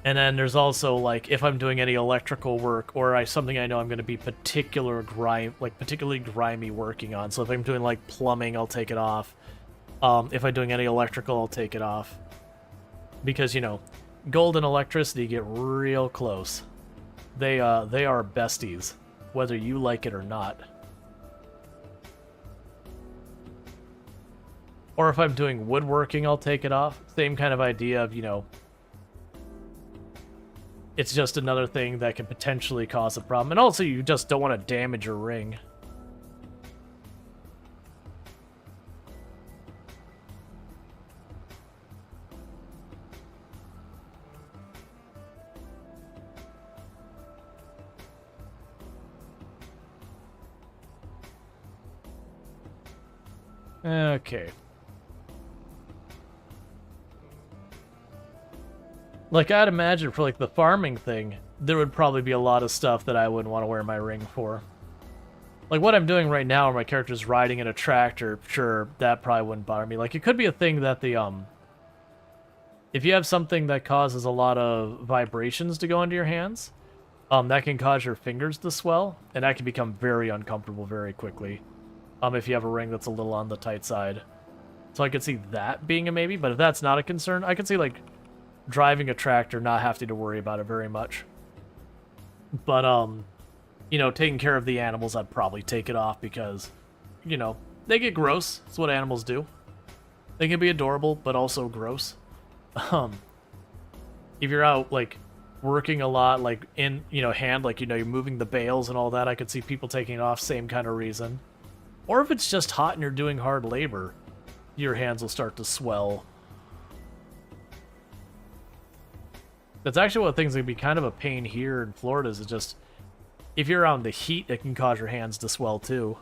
And then there's also, like, if I'm doing any electrical work or something I know I'm going to be particularly grimy working on. So if I'm doing, like, plumbing, I'll take it off. If I'm doing any electrical, I'll take it off. Because, you know, gold and electricity get real close. They are besties, whether you like it or not. Or if I'm doing woodworking, I'll take it off. Same kind of idea of, you know, it's just another thing that can potentially cause a problem. And also, you just don't want to damage your ring. Okay. Like, I'd imagine for, like, the farming thing, there would probably be a lot of stuff that I wouldn't want to wear my ring for. Like, what I'm doing right now, where my character's riding in a tractor, sure, that probably wouldn't bother me. Like, it could be a thing that the, if you have something that causes a lot of vibrations to go into your hands, that can cause your fingers to swell, and that can become very uncomfortable very quickly, if you have a ring that's a little on the tight side. So I could see that being a maybe, but if that's not a concern, I could see, like, driving a tractor, not having to worry about it very much. But, you know, taking care of the animals, I'd probably take it off because, you know, they get gross. That's what animals do. They can be adorable, but also gross. If you're out, like, working a lot, like, in, you know, hand, like, you know, you're moving the bales and all that, I could see people taking it off, same kind of reason. Or if it's just hot and you're doing hard labor, your hands will start to swell. That's actually one of the things that can be kind of a pain here in Florida, is just, if you're around the heat, it can cause your hands to swell too.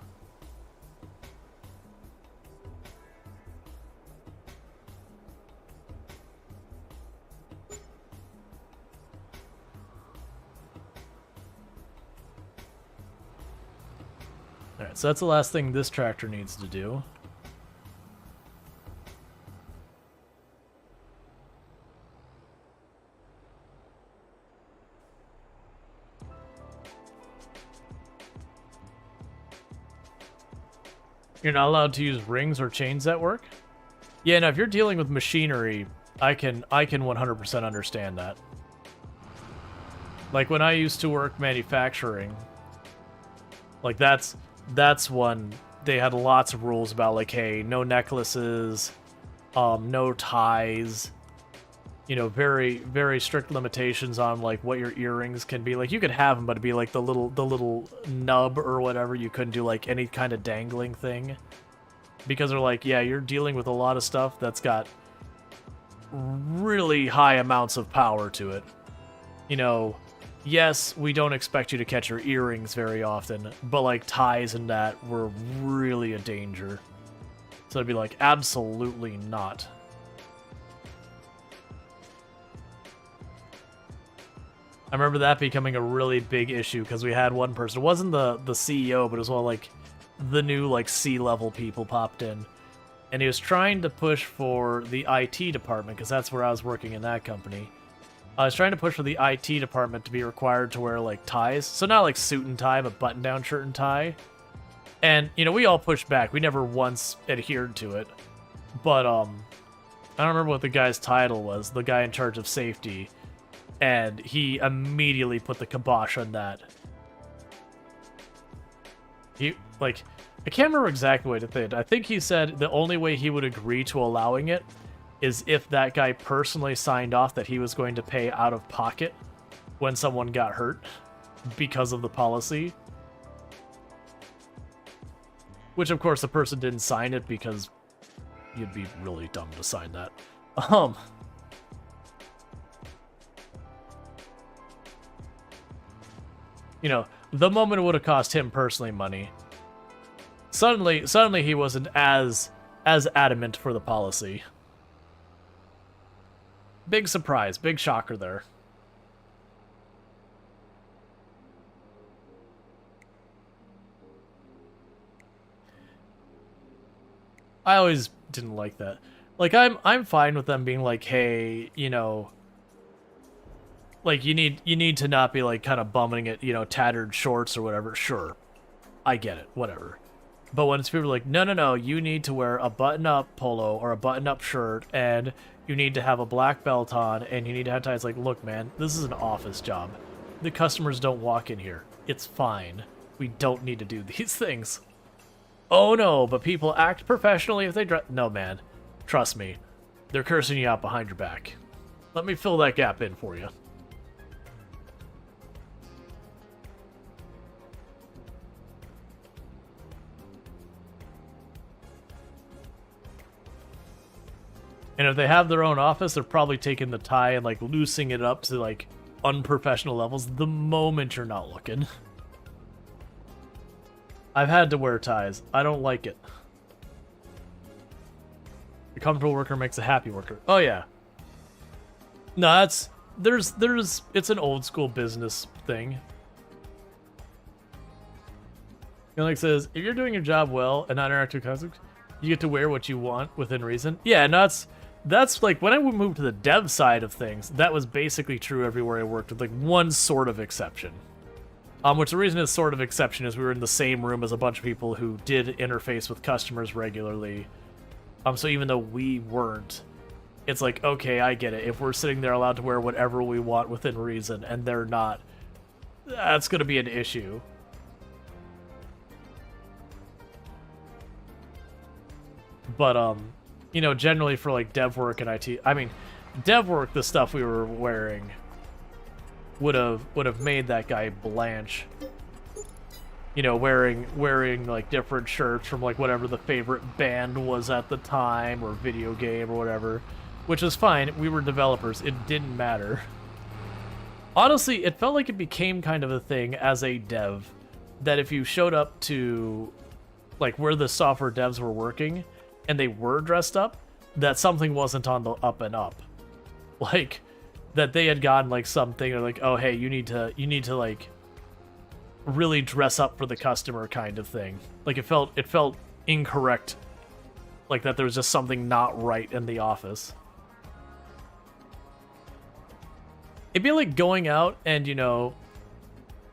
Alright, so that's the last thing this tractor needs to do. You're not allowed to use rings or chains at work? Yeah, no, if you're dealing with machinery, I can 100% understand that. Like, when I used to work manufacturing, like, that's one, they had lots of rules about, like, hey, no necklaces, no ties, you know, very, very strict limitations on, like, what your earrings can be. Like, you could have them, but it'd be, like, the little nub or whatever. You couldn't do, like, any kind of dangling thing. Because they're like, yeah, you're dealing with a lot of stuff that's got really high amounts of power to it. You know, yes, we don't expect you to catch your earrings very often, but, like, ties and that were really a danger. So it'd be like, absolutely not. I remember that becoming a really big issue because we had one person. It wasn't the CEO, but it was one of, like, the new, like, C-level people popped in. And he was trying to push for the IT department, because that's where I was working in that company. I was trying to push for the IT department to be required to wear, like, ties. So not, like, suit and tie, but button-down shirt and tie. And, you know, we all pushed back. We never once adhered to it. But, I don't remember what the guy's title was, the guy in charge of safety. And he immediately put the kibosh on that. He, like, I can't remember exactly what it did. I think he said the only way he would agree to allowing it is if that guy personally signed off that he was going to pay out of pocket when someone got hurt because of the policy. Which, of course, the person didn't sign it because you'd be really dumb to sign that. You know, the moment it would have cost him personally money. Suddenly he wasn't as adamant for the policy. Big surprise, big shocker there. I always didn't like that. Like, I'm fine with them being like, hey, you know, like, you need to not be, like, kind of bumming it, you know, tattered shorts or whatever. Sure, I get it, whatever. But when it's people like, no, you need to wear a button-up polo or a button-up shirt, and you need to have a black belt on, and you need to have ties. Like, look, man, this is an office job. The customers don't walk in here. It's fine. We don't need to do these things. Oh, no, but people act professionally if they dress. No, man. Trust me. They're cursing you out behind your back. Let me fill that gap in for you. And if they have their own office, they're probably taking the tie and, like, loosening it up to, like, unprofessional levels the moment you're not looking. I've had to wear ties. I don't like it. A comfortable worker makes a happy worker. Oh, yeah. No, it's an old school business thing. Like says, if you're doing your job well and not interacting with customers, you get to wear what you want within reason. Yeah, no, that's like when I moved to the dev side of things, that was basically true everywhere I worked, with like one sort of exception. Which the reason is sort of exception is we were in the same room as a bunch of people who did interface with customers regularly. So even though we weren't, it's like, okay, I get it. If we're sitting there allowed to wear whatever we want within reason and they're not, that's going to be an issue. But, you know, generally for like dev work and IT, I mean, dev work, the stuff we were wearing would have made that guy blanch. You know, wearing like different shirts from like whatever the favorite band was at the time or video game or whatever, which was fine. We were developers. It didn't matter. Honestly, it felt like it became kind of a thing as a dev that if you showed up to like where the software devs were working and they were dressed up, that something wasn't on the up and up. Like that they had gotten like something or like, oh hey, you need to like really dress up for the customer kind of thing. Like it felt incorrect. Like that there was just something not right in the office. It'd be like going out and, you know,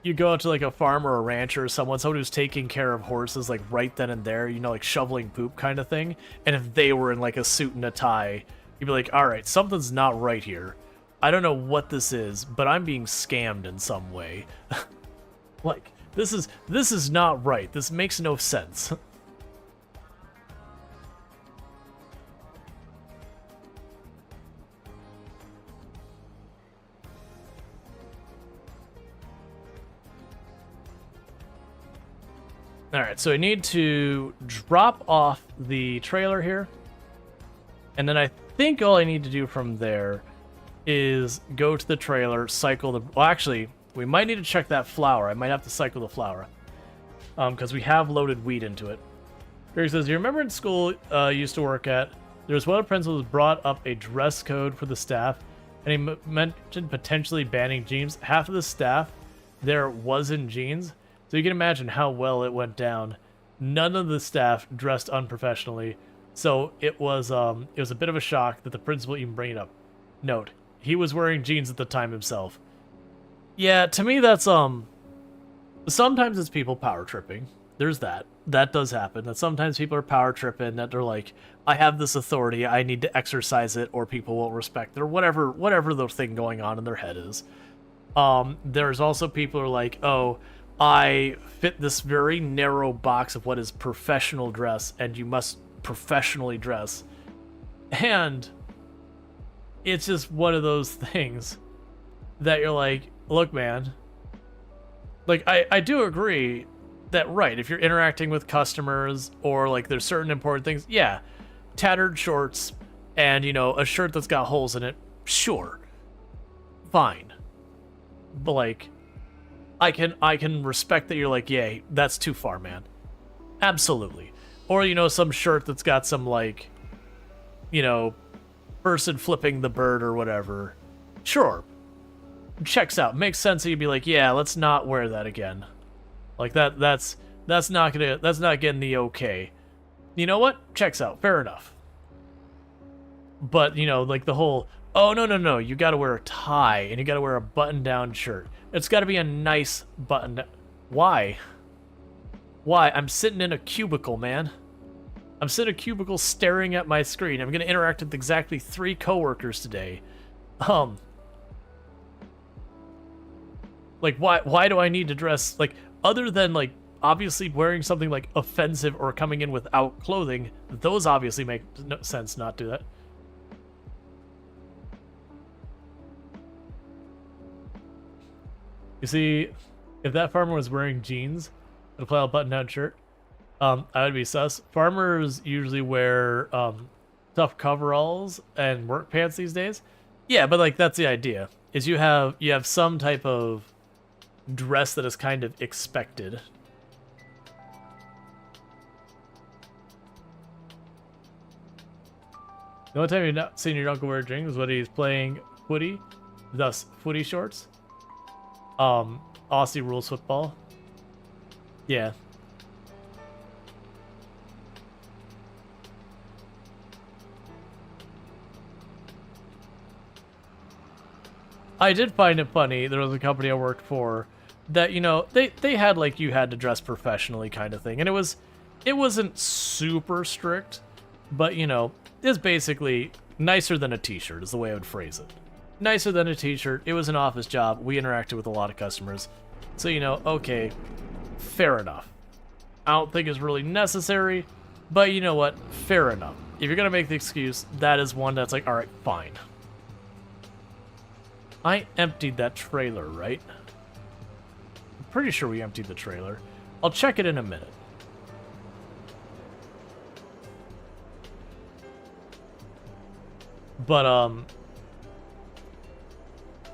you go out to like a farm or a ranch or someone who's taking care of horses like right then and there, you know, like shoveling poop kind of thing. And if they were in like a suit and a tie, you'd be like, all right, something's not right here. I don't know what this is, but I'm being scammed in some way. Like, this is not right. This makes no sense. Alright, so I need to drop off the trailer here. And then I think all I need to do from there is go to the trailer, cycle the... Well, actually, we might need to check that flour. I might have to cycle the flour. Because we have loaded wheat into it. Greg says, you remember in school you used to work at, there was one of the principals brought up a dress code for the staff, and he mentioned potentially banning jeans. Half of the staff there was in jeans, so you can imagine how well it went down. None of the staff dressed unprofessionally, so it was a bit of a shock that the principal even bring it up. Note, he was wearing jeans at the time himself. Yeah, to me that's sometimes it's people power tripping. There's that. That does happen. That sometimes people are power tripping, that they're like, I have this authority, I need to exercise it, or people won't respect it, or whatever the thing going on in their head is. There's also people who are like, oh, I fit this very narrow box of what is professional dress, and you must professionally dress. And it's just one of those things that you're like, look, man, like, I do agree that, right, if you're interacting with customers or, like, there's certain important things, yeah, tattered shorts and, you know, a shirt that's got holes in it, sure, fine. But, like, I can respect that you're like, yeah, that's too far, man. Absolutely. Or, you know, some shirt that's got some, like, you know, person flipping the bird or whatever. Sure. Checks out. Makes sense that you'd be like, yeah, let's not wear that again. Like that's not getting the okay. You know what? Checks out. Fair enough. But, you know, like the whole, oh no, you gotta wear a tie and you gotta wear a button-down shirt. It's gotta be a nice button. Why? Why? I'm sitting in a cubicle, man. I'm sitting in a cubicle staring at my screen. I'm gonna interact with exactly 3 coworkers today. Like, why do I need to dress, like, other than, like, obviously wearing something, like, offensive or coming in without clothing, those obviously make no sense not to do that. You see, if that farmer was wearing jeans and a flannel button-down shirt, I would be sus. Farmers usually wear tough coveralls and work pants these days. Yeah, but, like, that's the idea, is you have some type of dress that is kind of expected. The only time you've not seen your uncle wear jeans is when he's playing footy thus footy shorts. Aussie rules football. Yeah. I did find it funny. There was a company I worked for that, you know, they had like you had to dress professionally kind of thing, and it wasn't super strict, but you know, it's basically nicer than a t-shirt is the way I would phrase it. Nicer than a t-shirt. It was an office job. We interacted with a lot of customers. So, you know, okay, fair enough. I don't think it's really necessary, but you know what? Fair enough. If you're going to make the excuse, that is one that's like, all right, fine. I emptied that trailer, right? I'm pretty sure we emptied the trailer. I'll check it in a minute. But,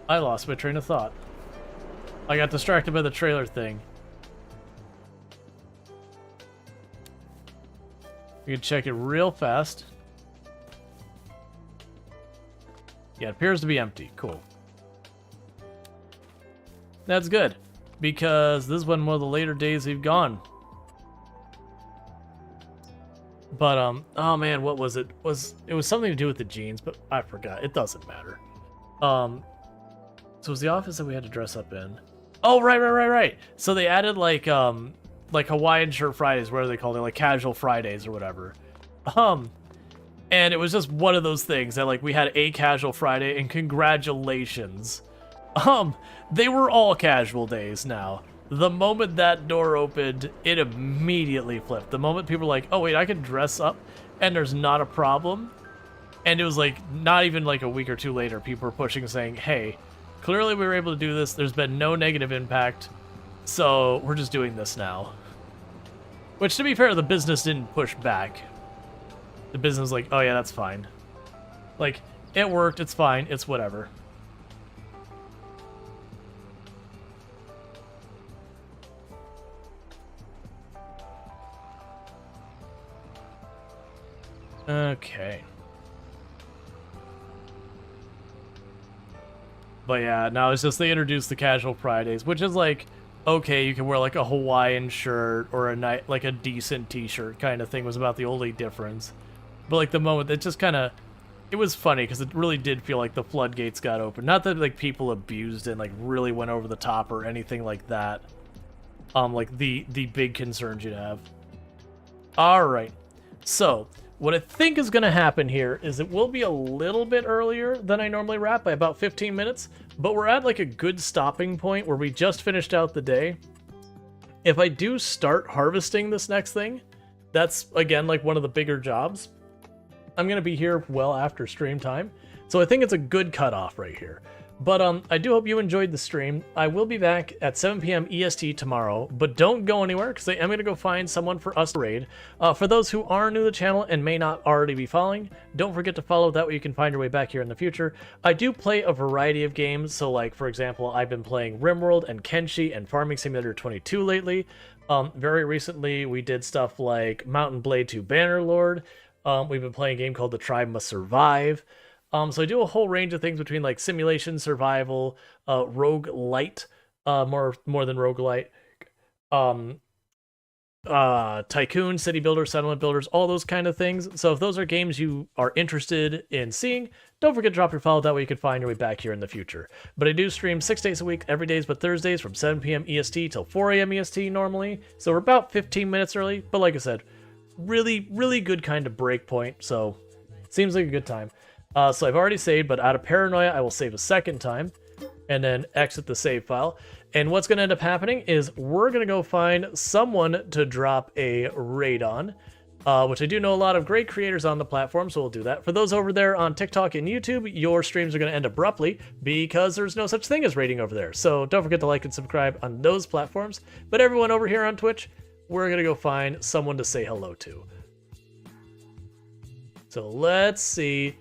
I lost my train of thought. I got distracted by the trailer thing. We can check it real fast. Yeah, it appears to be empty. Cool. That's good, because this is one of the later days we've gone. But, oh man, what was it? It was something to do with the jeans, but I forgot. It doesn't matter. So it was the office that we had to dress up in. Oh, right. So they added like Hawaiian shirt Fridays, what are they called? They're like casual Fridays or whatever. And it was just one of those things that like we had a casual Friday, and congratulations. They were all casual days now. The moment that door opened, it immediately flipped. The moment people were like, oh wait, I can dress up and there's not a problem. And it was like, not even like a week or two later, people were pushing saying, hey, clearly we were able to do this. There's been no negative impact. So we're just doing this now. Which, to be fair, the business didn't push back. The business was like, oh yeah, that's fine. Like, it worked, it's fine, it's whatever. Okay. But yeah, now it's just they introduced the casual Fridays, which is like, okay, you can wear like a Hawaiian shirt or like a decent t-shirt kind of thing was about the only difference. But like the moment, it just kind of, it was funny because it really did feel like the floodgates got open. Not that like people abused and like really went over the top or anything like that. Like the big concerns you'd have. All right, so what I think is going to happen here is it will be a little bit earlier than I normally wrap by about 15 minutes, but we're at like a good stopping point where we just finished out the day. If I do start harvesting this next thing, that's again like one of the bigger jobs. I'm going to be here well after stream time, so I think it's a good cutoff right here. But I do hope you enjoyed the stream. I will be back at 7 p.m. EST tomorrow, but don't go anywhere because I am going to go find someone for us to raid. For those who are new to the channel and may not already be following, don't forget to follow. That way you can find your way back here in the future. I do play a variety of games, so like, for example, I've been playing RimWorld and Kenshi and Farming Simulator 22 lately. Very recently, we did stuff like Mountain Blade 2 Bannerlord. We've been playing a game called The Tribe Must Survive. So I do a whole range of things between like simulation, survival, roguelite, more than roguelite, tycoon, city builders, settlement builders, all those kind of things. So if those are games you are interested in seeing, don't forget to drop your follow. That way you can find your way back here in the future. But I do stream 6 days a week, every day but Thursdays from 7 p.m. EST till 4 a.m. EST normally. So we're about 15 minutes early, but like I said, really good kind of break point. So seems like a good time. So I've already saved, but out of paranoia, I will save a second time and then exit the save file. And what's going to end up happening is we're going to go find someone to drop a raid on, which I do know a lot of great creators on the platform, so we'll do that. For those over there on TikTok and YouTube, your streams are going to end abruptly because there's no such thing as raiding over there. So don't forget to like and subscribe on those platforms. But everyone over here on Twitch, we're going to go find someone to say hello to. So let's see